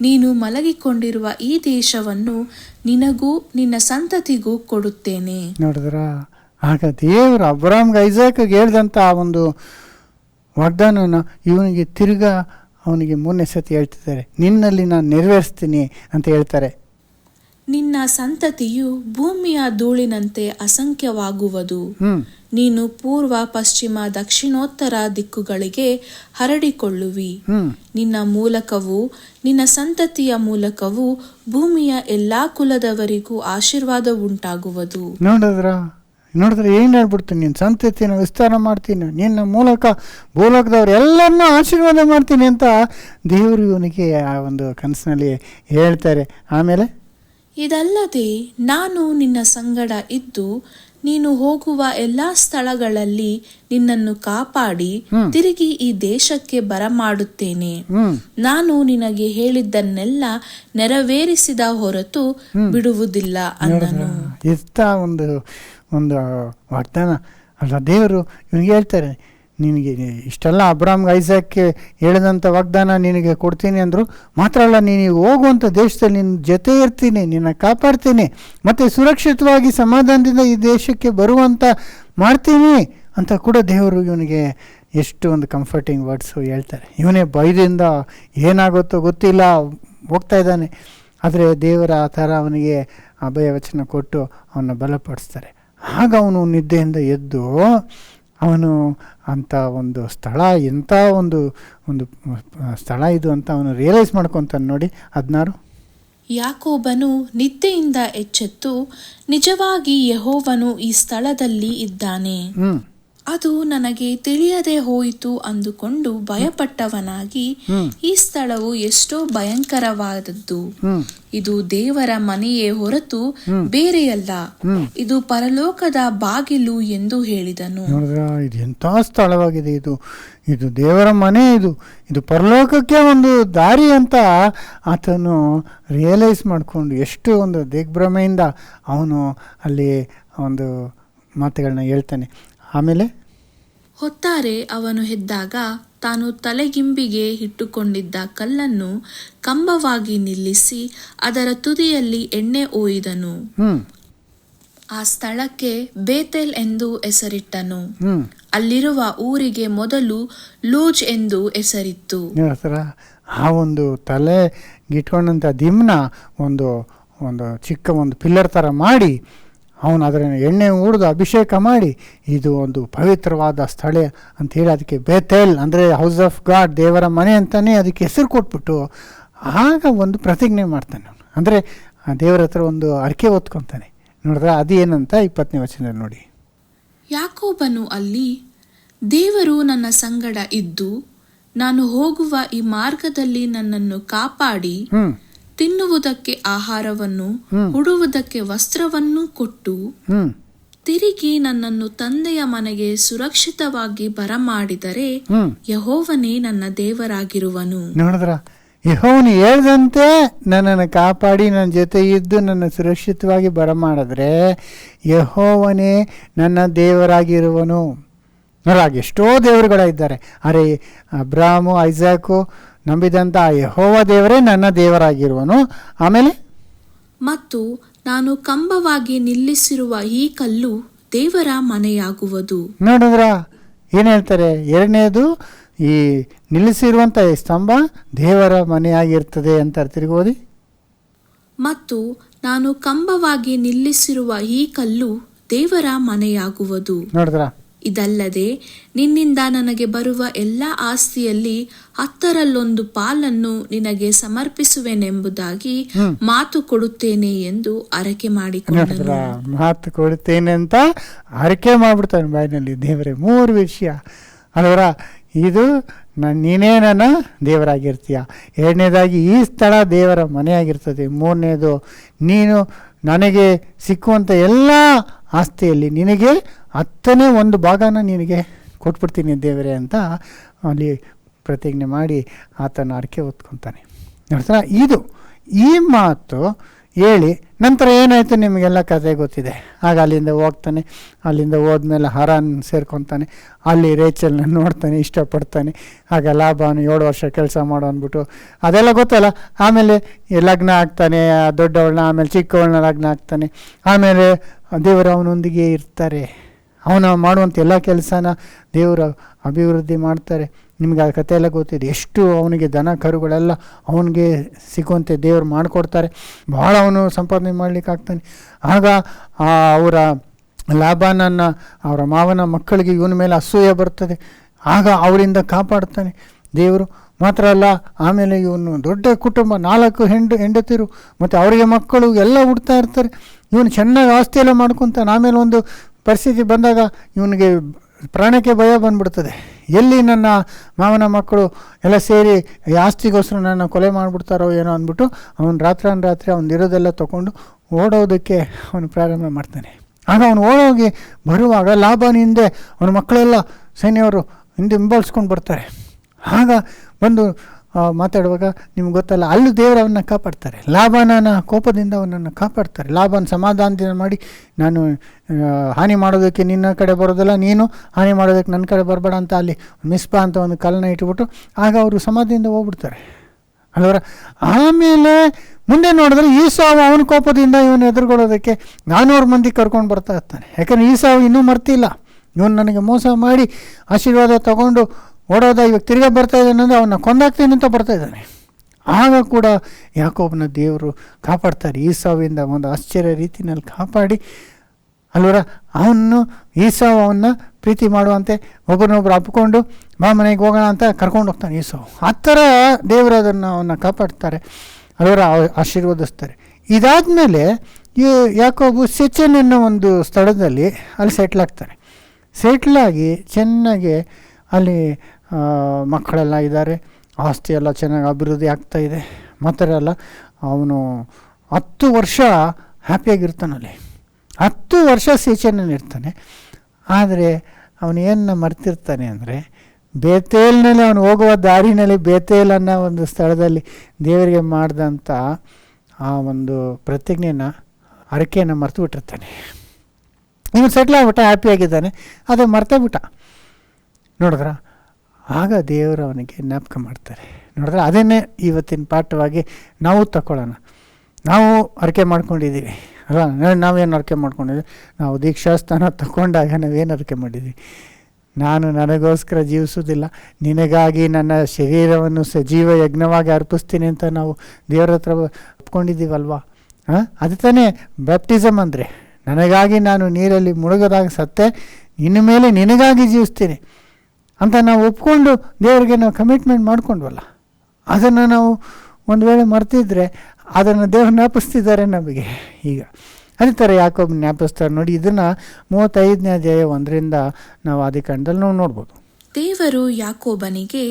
ನೀನು ಮಲಗಿಕೊಂಡಿರುವ ಈ ದೇಶವನ್ನು ನಿನಗೂ ನಿನ್ನ ಸಂತತಿಗೂ ಕೊಡುತ್ತೇನೆ. ನೋಡಿದ್ರ, ಆಗ ದೇವರು ಅಬ್ರಹಾಮ್ಗೆ ಐಸಾಕ್ಗೆ ಹೇಳಿದಂಥ ಆ ಒಂದು ವಾಗ್ದಾನನ ಇವನಿಗೆ ತಿರ್ಗಾ ಅವನಿಗೆ 3ನೇ ಸತಿ ಹೇಳ್ತಿದ್ದಾರೆ, ನಿನ್ನಲ್ಲಿ ನಾನು ನೆರವೇರಿಸ್ತೀನಿ ಅಂತ ಹೇಳ್ತಾರೆ. ನಿನ್ನ ಸಂತತಿಯು ಭೂಮಿಯ ಧೂಳಿನಂತೆ ಅಸಂಖ್ಯವಾಗುವುದು. ನೀನು ಪೂರ್ವ, ಪಶ್ಚಿಮ, ದಕ್ಷಿಣೋತ್ತರ ದಿಕ್ಕುಗಳಿಗೆ ಹರಡಿಕೊಳ್ಳುವಿ. ನಿನ್ನ ಮೂಲಕವೂ ನಿನ್ನ ಸಂತತಿಯ ಮೂಲಕವೂ ಭೂಮಿಯ ಎಲ್ಲಾ ಕುಲದವರಿಗೂ ಆಶೀರ್ವಾದ ಉಂಟಾಗುವುದು. ನೋಡಿದ್ರೆ ಏನು ಹೇಳ್ಬಿಡ್ತೀನಿ, ನಿನ್ನ ಸಂತತಿನ ವಿಸ್ತಾರ ಮಾಡ್ತೀನಿ, ನಿನ್ನ ಮೂಲಕ ಭೂಲೋಕದವ್ರು ಎಲ್ಲರನ್ನೂ ಆಶೀರ್ವಾದ ಮಾಡ್ತೀನಿ ಅಂತ ದೇವರು ಇವನಿಗೆ ಆ ಒಂದು ಕನಸಿನಲ್ಲಿ ಹೇಳ್ತಾರೆ. ಆಮೇಲೆ ಇದಲ್ಲದೆ ನಾನು ನಿನ್ನ ಸಂಗಡ ಇದ್ದು ನೀನು ಹೋಗುವ ಎಲ್ಲಾ ಸ್ಥಳಗಳಲ್ಲಿ ನಿನ್ನನ್ನು ಕಾಪಾಡಿ ತಿರುಗಿ ಈ ದೇಶಕ್ಕೆ ಬರಮಾಡುತ್ತೇನೆ. ನಾನು ನಿನಗೆ ಹೇಳಿದ್ದನ್ನೆಲ್ಲ ನೆರವೇರಿಸಿದ ಹೊರತು ಬಿಡುವುದಿಲ್ಲ ಅಂದನು. ಎಂಥ ಒಂದು ವಾಗ್ದಾನ ಅಲ್ಲ. ದೇವರು ಇವನಿಗೆ ಹೇಳ್ತಾರೆ, ನಿನಗೆ ಇಷ್ಟೆಲ್ಲ ಅಬ್ರಾಮ್ಗೆ ಐಸಾಕ್ಗೆ ಹೇಳಿದಂಥ ವಾಗ್ದಾನ ನಿನಗೆ ಕೊಡ್ತೀನಿ ಅಂದರು. ಮಾತ್ರ ಅಲ್ಲ, ನೀನು ಹೋಗುವಂಥ ದೇಶದಲ್ಲಿ ನಿನ್ನ ಜೊತೆ ಇರ್ತೀನಿ, ನಿನ್ನ ಕಾಪಾಡ್ತೀನಿ, ಮತ್ತು ಸುರಕ್ಷಿತವಾಗಿ ಸಮಾಧಾನದಿಂದ ಈ ದೇಶಕ್ಕೆ ಬರುವಂಥ ಮಾಡ್ತೀನಿ ಅಂತ ಕೂಡ ದೇವರು ಇವನಿಗೆ ಎಷ್ಟು ಒಂದು ಕಂಫರ್ಟಿಂಗ್ ವರ್ಡ್ಸು ಹೇಳ್ತಾರೆ. ಇವನೇ ಭಯದಿಂದ ಏನಾಗುತ್ತೋ ಗೊತ್ತಿಲ್ಲ ಹೋಗ್ತಾ ಇದ್ದಾನೆ. ಆದರೆ ದೇವರ ಆ ಥರ ಅವನಿಗೆ ಅಭಯ ವಚನ ಕೊಟ್ಟು ಅವನ್ನ ಬಲಪಡಿಸ್ತಾರೆ. ಆಗ ಅವನು ನಿದ್ದೆಯಿಂದ ಎದ್ದು ಅವನು ಅಂಥ ಒಂದು ಸ್ಥಳ, ಎಂಥ ಒಂದು ಸ್ಥಳ ಇದು ಅಂತ ಅವನು ರಿಯಲೈಸ್ ಮಾಡ್ಕೊತಾನೆ. ನೋಡಿ 16. ಯಾಕೋಬನು ನಿದ್ದೆಯಿಂದ ಎಚ್ಚೆತ್ತು, ನಿಜವಾಗಿ ಯೆಹೋವನು ಈ ಸ್ಥಳದಲ್ಲಿ ಇದ್ದಾನೆ. ಅದು ನನಗೆ ತಿಳಿಯದೆ ಹೋಯಿತು ಅಂದುಕೊಂಡು ಭಯಪಟ್ಟವನಾಗಿ, ಈ ಸ್ಥಳವು ಎಷ್ಟೋ ಭಯಂಕರವಾದದ್ದು, ಇದು ದೇವರ ಮನೆಯೇ ಹೊರತು ಬೇರೆಯಲ್ಲ, ಇದು ಪರಲೋಕದ ಬಾಗಿಲು ಎಂದು ಹೇಳಿದನು. ನೋಡಿದ್ರ, ಇದು ಎಂಥ ಸ್ಥಳವಾಗಿದೆ, ಇದು ದೇವರ ಮನೆ, ಇದು ಪರಲೋಕಕ್ಕೆ ಒಂದು ದಾರಿ ಅಂತ ಆತನು ರಿಯಲೈಸ್ ಮಾಡಿಕೊಂಡು ಎಷ್ಟು ಒಂದು ದಿಗ್ಭ್ರಮೆಯಿಂದ ಅವನು ಅಲ್ಲಿ ಒಂದು ಮಾತುಗಳನ್ನ ಹೇಳ್ತಾನೆ. ಆಮೇಲೆ ಹೊತ್ತಾರೆ ಅವನು ಎದ್ದಾಗ ತಾನು ತಲೆಗಿಂಬಿಗೆ ಇಟ್ಟುಕೊಂಡಿದ್ದ ಕಲ್ಲನ್ನು ಕಂಬವಾಗಿ ನಿಲ್ಲಿಸಿ ಅದರ ತುದಿಯಲ್ಲಿ ಎಣ್ಣೆ ಒಯ್ದನು. ಆ ಸ್ಥಳಕ್ಕೆ ಬೇತೇಲ್ ಎಂದು ಹೆಸರಿಟ್ಟನು. ಅಲ್ಲಿರುವ ಊರಿಗೆ ಮೊದಲು ಲೂಜ್ ಎಂದು ಹೆಸರಿತ್ತು. ಆ ಒಂದು ತಲೆಗಿಟ್ಕೊಂಡಂಥ ದಿಮ್ನ ಒಂದು ಚಿಕ್ಕ ಒಂದು ಪಿಲ್ಲರ್ ಥರ ಮಾಡಿ ಅವನು ಅದರ ಎಣ್ಣೆ ಉಡಿದು ಅಭಿಷೇಕ ಮಾಡಿ ಇದು ಒಂದು ಪವಿತ್ರವಾದ ಸ್ಥಳ ಅಂಥೇಳಿ ಅದಕ್ಕೆ ಬೇತೇಲ್ ಅಂದರೆ ಹೌಸ್ ಆಫ್ ಗಾಡ್, ದೇವರ ಮನೆ ಅಂತಲೇ ಅದಕ್ಕೆ ಹೆಸರು ಕೊಟ್ಬಿಟ್ಟು ಆಗ ಒಂದು ಪ್ರತಿಜ್ಞೆ ಮಾಡ್ತಾನೆ ಅವನು. ಅಂದರೆ ದೇವರ ಹತ್ರ ಒಂದು ಅರಿಕೆ ಹೊತ್ಕೊತಾನೆ. ನೋಡಿದ್ರೆ ಅದು ಏನಂತ 20ನೇ ವಚನದಲ್ಲಿ ನೋಡಿ. ಯಾಕೋಬನು ಅಲ್ಲಿ, ದೇವರು ನನ್ನ ಸಂಗಡ ಇದ್ದು ನಾನು ಹೋಗುವ ಈ ಮಾರ್ಗದಲ್ಲಿ ನನ್ನನ್ನು ಕಾಪಾಡಿ ತಿನ್ನುವುದಕ್ಕೆ ಆಹಾರವನ್ನು, ಉಡುವುದಕ್ಕೆ ವಸ್ತ್ರವನ್ನು ಕೊಟ್ಟು ತಿರುಗಿ ನನ್ನನ್ನು ತಂದೆಯ ಮನೆಗೆ ಸುರಕ್ಷಿತವಾಗಿ ಬರಮಾಡಿದರೆ ಯೆಹೋವನೇ ನನ್ನ ದೇವರಾಗಿರುವನು. ನೋಡಿದ್ರ, ಯೆಹೋವನು ಹೇಳ್ದಂತೆ ನನ್ನನ್ನು ಕಾಪಾಡಿ ನನ್ನ ಜೊತೆ ಇದ್ದು ನನ್ನ ಸುರಕ್ಷಿತವಾಗಿ ಬರಮಾಡಿದ್ರೆ ಯೆಹೋವನೇ ನನ್ನ ದೇವರಾಗಿರುವನು. ನೋಡಾಗ ಎಷ್ಟೋ ದೇವರುಗಳಿದ್ದಾರೆ. ಅರೆ, ಅಬ್ರಾಮು, ಐಸಾಕು ನಂಬಿದಂಥ ಯೆಹೋವ ದೇವರೇ ನನ್ನ ದೇವರಾಗಿರುವನು. ಆಮೇಲೆ ಮತ್ತು ನಾನು ಕಂಬವಾಗಿ ನಿಲ್ಲಿಸಿರುವ ಈ ಕಲ್ಲು ದೇವರ ಮನೆಯಾಗುವುದು. ನೋಡಿದ್ರ ಏನು ಹೇಳ್ತಾರೆ? ಎರಡನೇದು, ಈ ನಿಲ್ಲಿಸಿರುವಂಥ ಸ್ತಂಭ ದೇವರ ಮನೆಯಾಗಿರ್ತದೆ ಅಂತ ತಿರುಗಿ ಓದಿ. ಮತ್ತು ನಾನು ಕಂಬವಾಗಿ ನಿಲ್ಲಿಸಿರುವ ಈ ಕಲ್ಲು ದೇವರ ಮನೆಯಾಗುವುದು. ನೋಡಿದ್ರ, ಇದಲ್ಲದೆ ನಿನ್ನಿಂದ ನನಗೆ ಬರುವ ಎಲ್ಲ ಆಸ್ತಿಯಲ್ಲಿ 10 ಪಾಲನ್ನು ನಿನಗೆ ಸಮರ್ಪಿಸುವೆನೆಂಬುದಾಗಿ ಮಾತು ಕೊಡುತ್ತೇನೆ ಎಂದು ಅರಕೆ ಮಾಡಿಕೊಂಡನು. ಮಾತು ಕೊಡುತ್ತೇನೆ ಅಂತ ಅರಕೆ ಮಾಡ್ಬಿಡ್ತಾನೆ ಬಾಯಿನಲ್ಲಿ ದೇವರೇ. 3 ವಿಷಯ ಅಲ್ವರ. ಇದು ನೀನೇ ನನ್ನ ದೇವರಾಗಿರ್ತೀಯ. ಎರಡನೇದಾಗಿ ಈ ಸ್ಥಳ ದೇವರ ಮನೆಯಾಗಿರ್ತದೆ. ಮೂರನೇದು, ನೀನು ನನಗೆ ಸಿಕ್ಕುವಂಥ ಎಲ್ಲ ಆಸ್ತಿಯಲ್ಲಿ ನಿನಗೆ 10ನೇ 1 ಭಾಗನ ನಿನಗೆ ಕೊಟ್ಬಿಡ್ತೀನಿ ದೇವರೇ ಅಂತ ಅಲ್ಲಿ ಪ್ರತಿಜ್ಞೆ ಮಾಡಿ ಆತನ ಅರಕೆ ಹೊತ್ಕೊತಾನೆ. ನೋಡ್ತಾ, ಈ ಮಾತು ಹೇಳಿ ನಂತರ ಏನಾಯಿತು ನಿಮಗೆಲ್ಲ ಕಥೆ ಗೊತ್ತಿದೆ. ಆಗ ಅಲ್ಲಿಂದ ಹೋಗ್ತಾನೆ. ಅಲ್ಲಿಂದ ಹೋದ್ಮೇಲೆ ಹರಾನ್ ಸೇರ್ಕೊತಾನೆ. ಅಲ್ಲಿ ರೇಚಲ್ನ ನೋಡ್ತಾನೆ, ಇಷ್ಟಪಡ್ತಾನೆ. ಆಗ ಲಾಭನು 7 ವರ್ಷ ಕೆಲಸ ಮಾಡೋ ಅಂದ್ಬಿಟ್ಟು ಅದೆಲ್ಲ ಗೊತ್ತಲ್ಲ. ಆಮೇಲೆ ಲಗ್ನ ಆಗ್ತಾನೆ, ದೊಡ್ಡವಳನ್ನ, ಆಮೇಲೆ ಚಿಕ್ಕವಳನ್ನ ಲಗ್ನ ಆಗ್ತಾನೆ. ಆಮೇಲೆ ದೇವರು ಅವನೊಂದಿಗೆ ಇರ್ತಾರೆ. ಅವನು ಮಾಡುವಂಥ ಎಲ್ಲ ಕೆಲಸನ ದೇವರು ಅಭಿವೃದ್ಧಿ ಮಾಡ್ತಾರೆ. ನಿಮ್ಗೆ ಆ ಕಥೆ ಎಲ್ಲ ಗೊತ್ತಿದೆ. ಎಷ್ಟು ಅವನಿಗೆ ದನ ಕರುಗಳೆಲ್ಲ ಅವನಿಗೆ ಸಿಗುವಂತೆ ದೇವರು ಮಾಡಿಕೊಡ್ತಾರೆ. ಭಾಳ ಅವನು ಸಂಪಾದನೆ ಮಾಡಲಿಕ್ಕಾಗ್ತಾನೆ. ಆಗ ಅವರ ಲಾಭನನ್ನು ಅವರ ಮಾವನ ಮಕ್ಕಳಿಗೆ ಇವನ ಮೇಲೆ ಅಸೂಯೆ ಬರ್ತದೆ. ಆಗ ಅವರಿಂದ ಕಾಪಾಡ್ತಾನೆ ದೇವರು. ಮಾತ್ರ ಅಲ್ಲ, ಆಮೇಲೆ ಇವನು ದೊಡ್ಡ ಕುಟುಂಬ, 4 ಹೆಂಡತಿರು ಮತ್ತು ಅವರಿಗೆ ಮಕ್ಕಳು ಎಲ್ಲ ಹುಡ್ತಾ ಇರ್ತಾರೆ. ಇವನು ಚೆನ್ನಾಗಿ ಆಸ್ತಿ ಎಲ್ಲ ಮಾಡ್ಕೊತಾನೆ. ಆಮೇಲೆ ಒಂದು ಪರಿಸ್ಥಿತಿ ಬಂದಾಗ ಇವನಿಗೆ ಪ್ರಾಣಕ್ಕೆ ಭಯ ಬಂದ್ಬಿಡ್ತದೆ. ಎಲ್ಲಿ ನನ್ನ ಮಾವನ ಮಕ್ಕಳು ಎಲ್ಲ ಸೇರಿ ಈ ಆಸ್ತಿಗೋಸ್ಕರ ನನ್ನ ಕೊಲೆ ಮಾಡಿಬಿಡ್ತಾರೋ ಏನೋ ಅಂದ್ಬಿಟ್ಟು ಅವನು ರಾತ್ರಿ ಅವನಿರೋದೆಲ್ಲ ತೊಗೊಂಡು ಓಡೋದಕ್ಕೆ ಅವನು ಪ್ರಾರಂಭ ಮಾಡ್ತಾನೆ. ಆಗ ಅವನು ಓಡೋಗಿ ಬರುವಾಗ ಲಾಭನ ಹಿಂದೆ ಅವನ ಮಕ್ಕಳೆಲ್ಲ ಸೈನ್ಯವರು ಹಿಂದೆ ಹಿಂಬಾಲಿಸ್ಕೊಂಡು ಬರ್ತಾರೆ. ಆಗ ಬಂದು ಮಾತಾಡುವಾಗ ನಿಮ್ಗೆ ಗೊತ್ತಲ್ಲ, ಅಲ್ಲಿ ದೇವರು ಅವನ್ನ ಕಾಪಾಡ್ತಾರೆ. ಲಾಭನ ಕೋಪದಿಂದ ಅವನನ್ನು ಕಾಪಾಡ್ತಾರೆ. ಲಾಭನ ಸಮಾಧಾನದಿಂದ ಮಾಡಿ, ನಾನು ಹಾನಿ ಮಾಡೋದಕ್ಕೆ ನಿನ್ನ ಕಡೆ ಬರೋದಲ್ಲ, ನೀನು ಹಾನಿ ಮಾಡೋದಕ್ಕೆ ನನ್ನ ಕಡೆ ಬರಬೇಡ ಅಂತ ಅಲ್ಲಿ ಮಿಸ್ಪಾ ಅಂತ ಒಂದು ಕಲ್ಲನ್ನ ಇಟ್ಬಿಟ್ಟು ಆಗ ಅವರು ಸಮಾಧಿಯಿಂದ ಹೋಗ್ಬಿಡ್ತಾರೆ ಅಲ್ವರ. ಆಮೇಲೆ ಮುಂದೆ ನೋಡಿದ್ರೆ ಈಸಾವು ಅವನ ಕೋಪದಿಂದ ಇವನು ಎದುರುಗೊಳ್ಳೋದಕ್ಕೆ 400 ಮಂದಿ ಕರ್ಕೊಂಡು ಬರ್ತಾ ಇರ್ತಾನೆ. ಯಾಕಂದರೆ ಈಸಾವು ಇನ್ನೂ ಮರ್ತಿಲ್ಲ, ಇವನು ನನಗೆ ಮೋಸ ಮಾಡಿ ಆಶೀರ್ವಾದ ತಗೊಂಡು ಓಡೋದ, ಇವಾಗ ತಿರ್ಗಾ ಬರ್ತಾ ಇದ್ದಾನೆ ಅಂದರೆ ಅವನ್ನ ಕೊಂದಾಗ್ತೀನಿ ಅಂತ ಬರ್ತಾ ಇದ್ದಾನೆ. ಆಗ ಕೂಡ ಯಾಕೋಬನ ದೇವರು ಕಾಪಾಡ್ತಾರೆ. ಈಸಾವಿಂದ ಒಂದು ಆಶ್ಚರ್ಯ ರೀತಿಯಲ್ಲಿ ಕಾಪಾಡಿ ಅಲ್ವರ ಈಸಾವು ಅವನ್ನ ಪ್ರೀತಿ ಮಾಡುವಂತೆ ಒಬ್ಬರನ್ನೊಬ್ರು ಅಪ್ಕೊಂಡು ಮನೆಗೆ ಹೋಗೋಣ ಅಂತ ಕರ್ಕೊಂಡು ಹೋಗ್ತಾನೆ ಈಸಾವು. ಆ ಥರ ದೇವರು ಅವನ್ನ ಕಾಪಾಡ್ತಾರೆ ಅಲ್ವರ, ಆಶೀರ್ವದಿಸ್ತಾರೆ. ಇದಾದಮೇಲೆ ಯಾಕೋಬು ಸೆಚೆನ್ ಅನ್ನೋ ಒಂದು ಸ್ಥಳದಲ್ಲಿ ಅಲ್ಲಿ ಸೆಟ್ಲ್ ಆಗ್ತಾರೆ. ಸೆಟ್ಲಾಗಿ ಚೆನ್ನಾಗಿ ಅಲ್ಲಿ ಮಕ್ಕಳೆಲ್ಲ ಇದ್ದಾರೆ, ಆಸ್ತಿ ಎಲ್ಲ ಚೆನ್ನಾಗಿ ಅಭಿವೃದ್ಧಿ ಆಗ್ತಾಯಿದೆ. ಮಾತ್ರ ಅವನು 10 ವರ್ಷ ಹ್ಯಾಪಿಯಾಗಿರ್ತಾನಲ್ಲಿ, 10 ವರ್ಷ ಇರ್ತಾನೆ. ಆದರೆ ಅವನು ಏನು ಮರ್ತಿರ್ತಾನೆ ಅಂದರೆ, ಬೇತೇಲ್ನಲ್ಲಿ ಅವನು ಹೋಗುವ ದಾರಿನಲ್ಲಿ ಬೇತೇಲ್ ಅನ್ನೋ ಒಂದು ಸ್ಥಳದಲ್ಲಿ ದೇವರಿಗೆ ಮಾಡಿದಂಥ ಆ ಒಂದು ಪ್ರತಿಜ್ಞೆನ, ಹರಕೆಯನ್ನು ಮರ್ತು ಬಿಟ್ಟಿರ್ತಾನೆ. ಇವನು ಸೆಟ್ಲ್ ಆಗ್ಬಿಟ್ಟ, ಹ್ಯಾಪಿಯಾಗಿದ್ದಾನೆ, ಅದೇ ಮರ್ತೇ ಬಿಟ್ಟ. ನೋಡಿದ್ರ, ಆಗ ದೇವರು ಅವನಿಗೆ ಜ್ಞಾಪಕ ಮಾಡ್ತಾರೆ. ನೋಡಿದ್ರೆ, ಅದನ್ನೇ ಇವತ್ತಿನ ಪಾಠವಾಗಿ ನಾವು ತಗೊಳ್ಳೋಣ. ನಾವು ಹರಕೆ ಮಾಡ್ಕೊಂಡಿದ್ದೀವಿ ಅಲ್ವಾ? ನಾವೇನು ಹರಕೆ ಮಾಡ್ಕೊಂಡಿದ್ದೀವಿ? ನಾವು ದೀಕ್ಷಾಸ್ಥಾನ ತಗೊಂಡಾಗ ನಾವೇನು ಹರಕೆ ಮಾಡಿದ್ದೀವಿ? ನಾನು ನನಗೋಸ್ಕರ ಜೀವಿಸೋದಿಲ್ಲ, ನಿನಗಾಗಿ ನನ್ನ ಶರೀರವನ್ನು ಸಜೀವ ಯಜ್ಞವಾಗಿ ಅರ್ಪಿಸ್ತೀನಿ ಅಂತ ನಾವು ದೇವರ ಹತ್ರ ಒಪ್ಕೊಂಡಿದ್ದೀವಲ್ವಾ? ಅದು ತಾನೇ ಬ್ಯಾಪ್ಟಿಸಮ್ ಅಂದರೆ. ನನಗಾಗಿ ನಾನು ನೀರಲ್ಲಿ ಮುಳುಗದಾಗ ಸತ್ತೆ, ಇನ್ನು ಮೇಲೆ ನಿನಗಾಗಿ ಜೀವಿಸ್ತೀನಿ ಅಂತ ನಾವು ಒಪ್ಕೊಂಡು ದೇವರಿಗೆ ನಾವು ಕಮಿಟ್ಮೆಂಟ್ ಮಾಡ್ಕೊಂಡ್ವಲ್ಲ. ಅದನ್ನು ನಾವು ಒಂದು ವೇಳೆ ಮರ್ತಿದ್ರೆ ಅದನ್ನು ದೇವರು ಜ್ಞಾಪಿಸ್ತಿದ್ದಾರೆ ನಮಗೆ. ಈಗ ಅದೇ ಥರ ಯಾಕೋಬ್ ಜ್ಞಾಪಿಸ್ತಾರೆ ನೋಡಿ. ಇದನ್ನು 35ನೇ ಅಧ್ಯಾಯ 1ರಿಂದ ನಾವು ಆದಿಕಾಂಡದಲ್ಲಿ ನಾವು ನೋಡ್ಬೋದು. ದೇವರು ಯಾಕೋಬನಿಗೆ,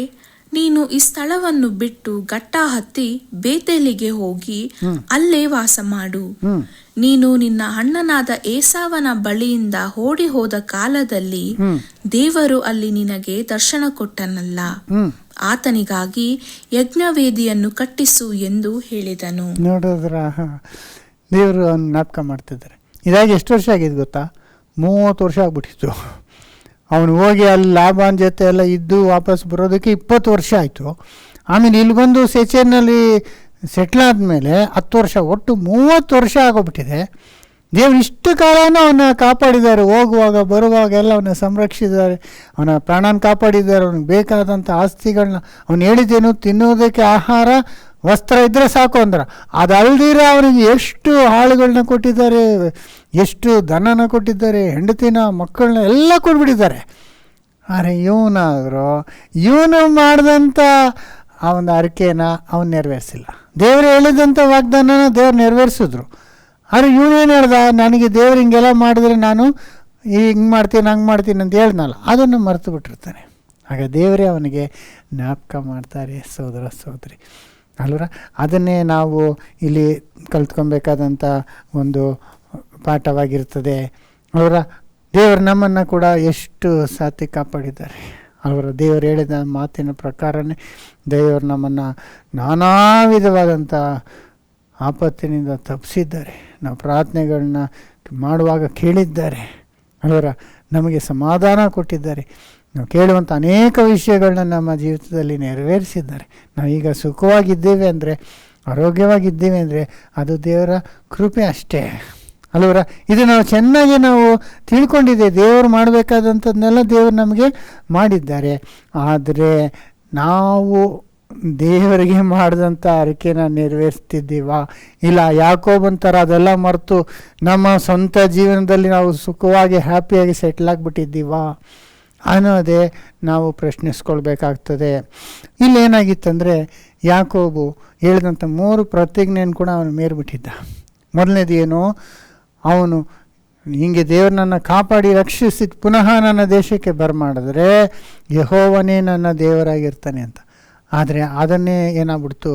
ನೀನು ಈ ಸ್ಥಳವನ್ನು ಬಿಟ್ಟು ಗಟ್ಟ ಹತ್ತಿ ಬೇತೇಲಿಗೆ ಹೋಗಿ ಅಲ್ಲೇ ವಾಸ ಮಾಡು. ನೀನು ನಿನ್ನ ಅಣ್ಣನಾದ ಏಸಾವನ ಬಳಿಯಿಂದ ಓಡಿ ಹೋದ ಕಾಲದಲ್ಲಿ ದೇವರು ಅಲ್ಲಿ ನಿನಗೆ ದರ್ಶನ ಕೊಟ್ಟನಲ್ಲ, ಆತನಿಗಾಗಿ ಯಜ್ಞವೇದಿಯನ್ನು ಕಟ್ಟಿಸು ಎಂದು ಹೇಳಿದನು. ನೋಡಿದ್ರ, ದೇವರು ಅವನು ಜ್ಞಾಪಕ ಮಾಡ್ತಿದ್ದಾರೆ. ಇದಾಗಿ ಎಷ್ಟು ವರ್ಷ ಆಗಿದೆ ಗೊತ್ತಾ? 30 ವರ್ಷ ಆಗ್ಬಿಟ್ಟಿತ್ತು. ಅವನು ಹೋಗಿ ಅಲ್ಲಿ ಲಾಭಾನ್ ಜೊತೆ ಎಲ್ಲ ಇದ್ದು ವಾಪಸ್ ಬರೋದಕ್ಕೆ 20 ವರ್ಷ ಆಯಿತು. ಆಮೇಲೆ ಇಲ್ಲಿ ಬಂದು ಸೆಚೇರ್ನಲ್ಲಿ ಸೆಟ್ಲ್ ಆದಮೇಲೆ 10 ವರ್ಷ, ಒಟ್ಟು 30 ವರ್ಷ ಆಗೋಗ್ಬಿಟ್ಟಿದೆ. ದೇವರು ಇಷ್ಟು ಕಾಲನೂ ಅವನ್ನ ಕಾಪಾಡಿದ್ದಾರೆ. ಹೋಗುವಾಗ ಬರುವಾಗ ಎಲ್ಲ ಅವನ್ನ ಸಂರಕ್ಷಿಸಿದ್ದಾರೆ, ಅವನ ಪ್ರಾಣನ ಕಾಪಾಡಿದ್ದಾರೆ. ಅವನಿಗೆ ಬೇಕಾದಂಥ ಆಸ್ತಿಗಳನ್ನ ಅವನು ಹೇಳಿದ್ದೇನು, ತಿನ್ನೋದಕ್ಕೆ ಆಹಾರ ವಸ್ತ್ರ ಇದ್ದರೆ ಸಾಕು ಅಂದ್ರೆ. ಅದಲ್ದಿರ ಅವನಿಗೆ ಎಷ್ಟು ಆಳುಗಳನ್ನ ಕೊಟ್ಟಿದ್ದಾರೆ, ಎಷ್ಟು ದನನ ಕೊಟ್ಟಿದ್ದಾರೆ, ಹೆಂಡತಿನ ಮಕ್ಕಳನ್ನ ಎಲ್ಲ ಕೊಟ್ಬಿಟ್ಟಿದ್ದಾರೆ. ಆದರೆ ಇವನು ಮಾಡಿದಂಥ ಆ ಒಂದು ಅರಿಕೆನ ಅವನು ನೆರವೇರಿಸಿಲ್ಲ. ದೇವರು ಹೇಳಿದಂಥ ವಾಗ್ದಾನನ ದೇವ್ರು ನೆರವೇರಿಸಿದ್ರು. ಆದರೆ ಇವನೇನು ಹೇಳ್ದ, ನನಗೆ ದೇವ್ರು ಹಿಂಗೆಲ್ಲ ಮಾಡಿದ್ರೆ ನಾನು ಹಿಂಗೆ ಮಾಡ್ತೀನಿ ಹಂಗೆ ಮಾಡ್ತೀನಿ ಅಂತ ಹೇಳ್ದನಲ್ಲ, ಅದನ್ನು ಮರೆತು ಬಿಟ್ಟಿರ್ತಾನೆ. ಆಗ ದೇವರೇ ಅವನಿಗೆ ಜ್ಞಾಪಕ ಮಾಡ್ತಾರೆ. ಸೋದರ ಸೋದರಿ ಅಲ್ವರ, ಅದನ್ನೇ ನಾವು ಇಲ್ಲಿ ಕಲ್ತ್ಕೊಬೇಕಾದಂಥ ಒಂದು ಪಾಠವಾಗಿರ್ತದೆ. ಅವರ ದೇವರು ನಮ್ಮನ್ನು ಕೂಡ ಎಷ್ಟು ಸಾಥಿ ಕಾಪಾಡಿದ್ದಾರೆ. ಅವರ ದೇವರು ಹೇಳಿದ ಮಾತಿನ ಪ್ರಕಾರನೇ ದೇವರು ನಮ್ಮನ್ನು ನಾನಾ ವಿಧವಾದಂಥ ಆಪತ್ತಿನಿಂದ ತಪ್ಪಿಸಿದ್ದಾರೆ. ನಾವು ಪ್ರಾರ್ಥನೆಗಳನ್ನ ಮಾಡುವಾಗ ಕೇಳಿದ್ದಾರೆ. ಅವರ ನಮಗೆ ಸಮಾಧಾನ ಕೊಟ್ಟಿದ್ದಾರೆ. ನಾವು ಕೇಳುವಂಥ ಅನೇಕ ವಿಷಯಗಳನ್ನ ನಮ್ಮ ಜೀವಿತದಲ್ಲಿ ನೆರವೇರಿಸಿದ್ದಾರೆ. ನಾವೀಗ ಸುಖವಾಗಿದ್ದೇವೆ ಅಂದರೆ, ಆರೋಗ್ಯವಾಗಿದ್ದೇವೆ ಅಂದರೆ ಅದು ದೇವರ ಕೃಪೆ ಅಷ್ಟೇ ಅಲ್ವರ. ಇದು ನಾವು ಚೆನ್ನಾಗಿ ನಾವು ತಿಳ್ಕೊಂಡಿದ್ದೇವೆ. ದೇವರು ಮಾಡಬೇಕಾದಂಥದ್ದನ್ನೆಲ್ಲ ದೇವರು ನಮಗೆ ಮಾಡಿದ್ದಾರೆ. ಆದರೆ ನಾವು ದೇವರಿಗೆ ಮಾಡಿದಂಥ ಅರಿಕೆನ ನೆರವೇರಿಸ್ತಿದ್ದೀವಾ? ಇಲ್ಲ ಯಾಕೋಬಂತರ ಅದೆಲ್ಲ ಮರೆತು ನಮ್ಮ ಸ್ವಂತ ಜೀವನದಲ್ಲಿ ನಾವು ಸುಖವಾಗಿ ಹ್ಯಾಪಿಯಾಗಿ ಸೆಟ್ಲ್ ಆಗಿಬಿಟ್ಟಿದ್ದೀವಾ ಅನ್ನೋದೇ ನಾವು ಪ್ರಶ್ನಿಸ್ಕೊಳ್ಬೇಕಾಗ್ತದೆ. ಇಲ್ಲೇನಾಗಿತ್ತಂದರೆ, ಯಾಕೋಬು ಹೇಳಿದಂಥ 3 ಪ್ರತಿಜ್ಞೆಯನ್ನು ಕೂಡ ಅವನು ಮೇರ್ಬಿಟ್ಟಿದ್ದ. ಮೊದಲನೇದು ಏನು, ಅವನು ಹೀಗೆ ದೇವರನ್ನ ಕಾಪಾಡಿ ರಕ್ಷಿಸಿ ಪುನಃ ನನ್ನ ದೇಶಕ್ಕೆ ಬರಮಾಡಿದ್ರೆ ಯೆಹೋವನೇ ನನ್ನ ದೇವರಾಗಿರ್ತಾನೆ ಅಂತ. ಆದರೆ ಅದನ್ನೇ ಏನಾಗ್ಬಿಡ್ತು,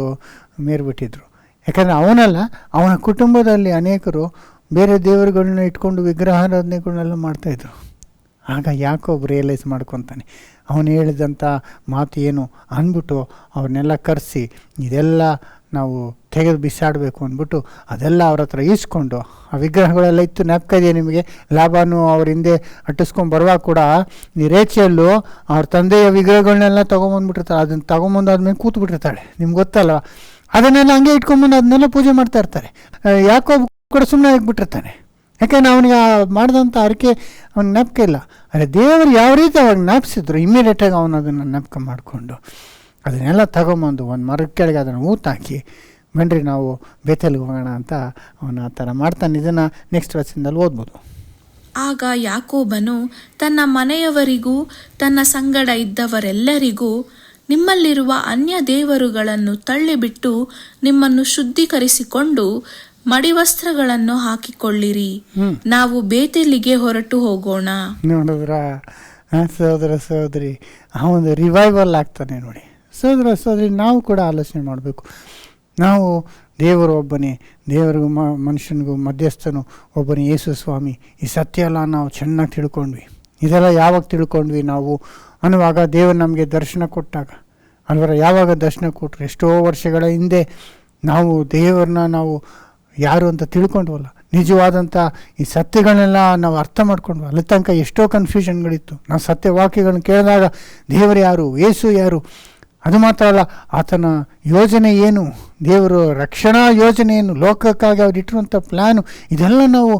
ಮೇರ್ಬಿಟ್ಟಿದ್ರು. ಯಾಕಂದರೆ ಅವನಲ್ಲ, ಅವನ ಕುಟುಂಬದಲ್ಲಿ ಅನೇಕರು ಬೇರೆ ದೇವರುಗಳನ್ನ ಇಟ್ಕೊಂಡು ವಿಗ್ರಹಾರಾಧನೆಗಳನ್ನೆಲ್ಲ ಮಾಡ್ತಾಯಿದ್ರು. ಆಗ ಯಾಕೋಬ್ ರಿಯಲೈಸ್ ಮಾಡ್ಕೊತಾನೆ, ಅವನು ಹೇಳಿದಂಥ ಮಾತು ಏನು ಅಂದ್ಬಿಟ್ಟು ಅವ್ರನ್ನೆಲ್ಲ ಕರೆಸಿ ಇದೆಲ್ಲ ನಾವು ತೆಗೆದು ಬಿಸಾಡಬೇಕು ಅಂದ್ಬಿಟ್ಟು ಅದೆಲ್ಲ ಅವ್ರ ಹತ್ರ ಈಸ್ಕೊಂಡು, ಆ ವಿಗ್ರಹಗಳೆಲ್ಲ ಇತ್ತು, ಜ್ಞಾಪಕ ಇದೆಯಾ ನಿಮಗೆ? ಲಾಭಾನು ಅವ್ರ ಹಿಂದೆ ಅಟ್ಟಿಸ್ಕೊಂಡು ಬರುವಾಗ ಕೂಡ ಈ ರೇಚೆಯಲ್ಲೂ ಅವ್ರ ತಂದೆಯ ವಿಗ್ರಹಗಳನ್ನೆಲ್ಲ ತೊಗೊಂಬಂದ್ಬಿಟ್ಟಿರ್ತಾಳೆ. ಅದನ್ನು ತೊಗೊಂಬಂದಾದ್ಮೇಲೆ ಕೂತು ಬಿಟ್ಟಿರ್ತಾಳೆ, ನಿಮ್ಗೆ ಗೊತ್ತಲ್ವ? ಅದನ್ನೆಲ್ಲ ಹಂಗೆ ಇಟ್ಕೊಂಬಂದು ಅದನ್ನೆಲ್ಲ ಪೂಜೆ ಮಾಡ್ತಾ ಇರ್ತಾರೆ. ಯಾಕೋಬ್ ಕೂಡ ಸುಮ್ಮನೆ ಆಗಿಬಿಟ್ಟಿರ್ತಾನೆ. ಯಾಕೆಂದರೆ ಅವನಿಗೆ ಮಾಡಿದಂಥ ಅರಿಕೆ ಅವ್ನಿಗೆ ಜ್ಞಾಪಕ ಇಲ್ಲ. ಆದರೆ ದೇವರು ಯಾವ ರೀತಿ ಅವಾಗ ಜ್ಞಾಪಿಸಿದ್ರು, ಇಮ್ಮಿಡಿಯೇಟಾಗಿ ಅವನು ಅದನ್ನು ಜ್ಞಾಪಕ ಮಾಡಿಕೊಂಡು ಅದನ್ನೆಲ್ಲ ತಗೊಂಬಂದು ಒಂದು ಮರದ ಕೆಳಗೆ ಅದನ್ನು ಊತಾಕಿ, ಬನ್ನಿರಿ ನಾವು ಬೇತೇಲಿಗೆ ಹೋಗೋಣ ಅಂತ ಅವನು ಆ ಥರ ಮಾಡ್ತಾನೆ. ಇದನ್ನು ನೆಕ್ಸ್ಟ್ ವಚನದಲ್ಲಿ ಓದ್ಬೋದು. ಆಗ ಯಾಕೋಬನು ತನ್ನ ಮನೆಯವರಿಗೂ ತನ್ನ ಸಂಗಡ ಇದ್ದವರೆಲ್ಲರಿಗೂ, ನಿಮ್ಮಲ್ಲಿರುವ ಅನ್ಯ ದೇವರುಗಳನ್ನು ತಳ್ಳಿಬಿಟ್ಟು ನಿಮ್ಮನ್ನು ಶುದ್ಧೀಕರಿಸಿಕೊಂಡು ಮಡಿವಸ್ತ್ರಗಳನ್ನು ಹಾಕಿಕೊಳ್ಳಿರಿ, ನಾವು ಬೇತೇಲಿಗೆ ಹೊರಟು ಹೋಗೋಣ. ನೋಡಿದ್ರ ಸಹೋದರ ಸಹೋದರಿ, ಆ ಒಂದು ರಿವೈವಲ್ ಆಗ್ತಾನೆ ನೋಡಿ. ಸಹೋದರ ಸಹೋದರಿ, ನಾವು ಕೂಡ ಆಲೋಚನೆ ಮಾಡಬೇಕು. ನಾವು ದೇವರು ಒಬ್ಬನೇ, ದೇವರಿಗೂ ಮನುಷ್ಯನಿಗೂ ಮಧ್ಯಸ್ಥನು ಒಬ್ಬನೇ ಯೇಸು ಸ್ವಾಮಿ. ಈ ಸತ್ಯ ಎಲ್ಲ ನಾವು ಚೆನ್ನಾಗಿ ತಿಳ್ಕೊಂಡ್ವಿ. ಇದೆಲ್ಲ ಯಾವಾಗ ತಿಳ್ಕೊಂಡ್ವಿ ನಾವು ಅನ್ನುವಾಗ ದೇವರು ನಮಗೆ ದರ್ಶನ ಕೊಟ್ಟಾಗ ಅಲ್ವರ. ಯಾವಾಗ ದರ್ಶನ ಕೊಟ್ಟರು? ಎಷ್ಟೋ ವರ್ಷಗಳ ಹಿಂದೆ ನಾವು ದೇವರನ್ನ ನಾವು ಯಾರು ಅಂತ ತಿಳ್ಕೊಂಡ್ವಲ್ಲ, ನಿಜವಾದಂಥ ಈ ಸತ್ಯಗಳನ್ನೆಲ್ಲ ನಾವು ಅರ್ಥ ಮಾಡ್ಕೊಂಡ್ವಿ. ಅಲ್ಲಿ ತನಕ ಎಷ್ಟೋ ಕನ್ಫ್ಯೂಷನ್ಗಳಿತ್ತು. ನಾವು ಸತ್ಯವಾಕ್ಯಗಳನ್ನ ಕೇಳಿದಾಗ ದೇವರು ಯಾರು, ಯೇಸು ಯಾರು, ಅದು ಮಾತ್ರ ಅಲ್ಲ, ಆತನ ಯೋಜನೆ ಏನು, ದೇವರು ರಕ್ಷಣಾ ಯೋಜನೆ ಏನು, ಲೋಕಕ್ಕಾಗಿ ಅವ್ರು ಇಟ್ಟಿರುವಂಥ ಪ್ಲ್ಯಾನು, ಇದೆಲ್ಲ ನಾವು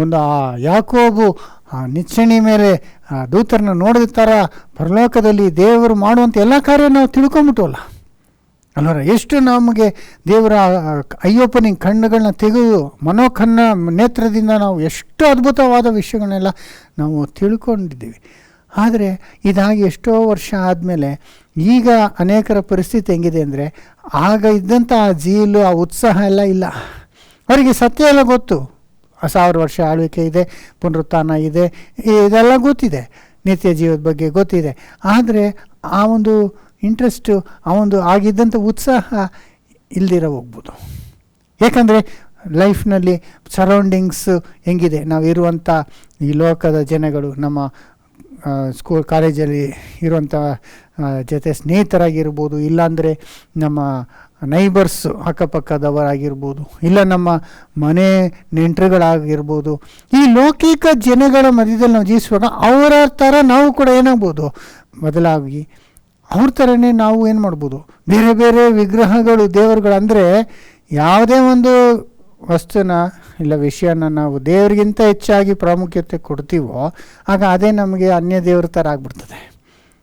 ಒಂದು ಆ ಯಾಕೋಬು ಆ ನಿಚ್ಚಣಿ ಮೇಲೆ ಆ ದೂತರನ್ನ ನೋಡಿದ ಥರ ಪರಲೋಕದಲ್ಲಿ ದೇವರು ಮಾಡುವಂಥ ಎಲ್ಲ ಕಾರ್ಯ ನಾವು ತಿಳ್ಕೊಂಬಿಟ್ಟವಲ್ಲ ಅಲ್ವರ. ಎಷ್ಟು ನಮಗೆ ದೇವರ ಐ ಓಪನಿಂಗ್ ಕಣ್ಣುಗಳನ್ನ ತೆಗೆದು ಮನೋಕನ್ನ ನೇತ್ರದಿಂದ ನಾವು ಎಷ್ಟು ಅದ್ಭುತವಾದ ವಿಷಯಗಳನ್ನೆಲ್ಲ ನಾವು ತಿಳ್ಕೊಂಡಿದ್ದೀವಿ. ಆದರೆ ಇದಾಗಿ ಎಷ್ಟೋ ವರ್ಷ ಆದಮೇಲೆ ಈಗ ಅನೇಕರ ಪರಿಸ್ಥಿತಿ ಹೆಂಗಿದೆ ಅಂದರೆ, ಆಗ ಇದ್ದಂಥ ಆ ಜೀಲು, ಆ ಉತ್ಸಾಹ ಎಲ್ಲ ಇಲ್ಲ. ಅವರಿಗೆ ಸತ್ಯ ಎಲ್ಲ ಗೊತ್ತು, 1000 ವರ್ಷ ಆಳ್ವಿಕೆ ಇದೆ, ಪುನರುತ್ಥಾನ ಇದೆ, ಇದೆಲ್ಲ ಗೊತ್ತಿದೆ, ನಿತ್ಯ ಜೀವದ ಬಗ್ಗೆ ಗೊತ್ತಿದೆ. ಆದರೆ ಆ ಒಂದು ಇಂಟ್ರೆಸ್ಟು, ಆ ಒಂದು ಆಗಿದ್ದಂಥ ಉತ್ಸಾಹ ಇಲ್ದಿರ ಹೋಗ್ಬೋದು. ಏಕೆಂದರೆ ಲೈಫ್ನಲ್ಲಿ ಸರೌಂಡಿಂಗ್ಸ್ ಹೆಂಗಿದೆ, ನಾವಿರುವಂಥ ಈ ಲೋಕದ ಜನಗಳು, ನಮ್ಮ ಸ್ಕೂಲ್ ಕಾಲೇಜಲ್ಲಿ ಇರುವಂಥ ಜೊತೆ ಸ್ನೇಹಿತರಾಗಿರ್ಬೋದು, ಇಲ್ಲಾಂದರೆ ನಮ್ಮ ನೈಬರ್ಸು ಅಕ್ಕಪಕ್ಕದವರಾಗಿರ್ಬೋದು, ಇಲ್ಲ ನಮ್ಮ ಮನೆ ನೆಂಟರುಗಳಾಗಿರ್ಬೋದು. ಈ ಲೌಕಿಕ ಜನಗಳ ಮಧ್ಯದಲ್ಲಿ ನಾವು ಜೀವಿಸುವಾಗ ಅವರ ಥರ ನಾವು ಕೂಡ ಏನಾಗ್ಬೋದು, ಬದಲಾಗಿ ಅವ್ರ ಥರನೇ ನಾವು ಏನು ಮಾಡ್ಬೋದು, ಬೇರೆ ಬೇರೆ ವಿಗ್ರಹಗಳು, ದೇವರುಗಳು, ಅಂದರೆ ಯಾವುದೇ ಒಂದು ವಸ್ತುನ ಇಲ್ಲ ವಿಷಯನ ನಾವು ದೇವರಿಗಿಂತ ಹೆಚ್ಚಾಗಿ ಪ್ರಾಮುಖ್ಯತೆ ಕೊಡ್ತೀವೋ ಆಗ ಅದೇ ನಮಗೆ ಅನ್ಯ ದೇವ್ರ ಥರ ಆಗ್ಬಿಡ್ತದೆ.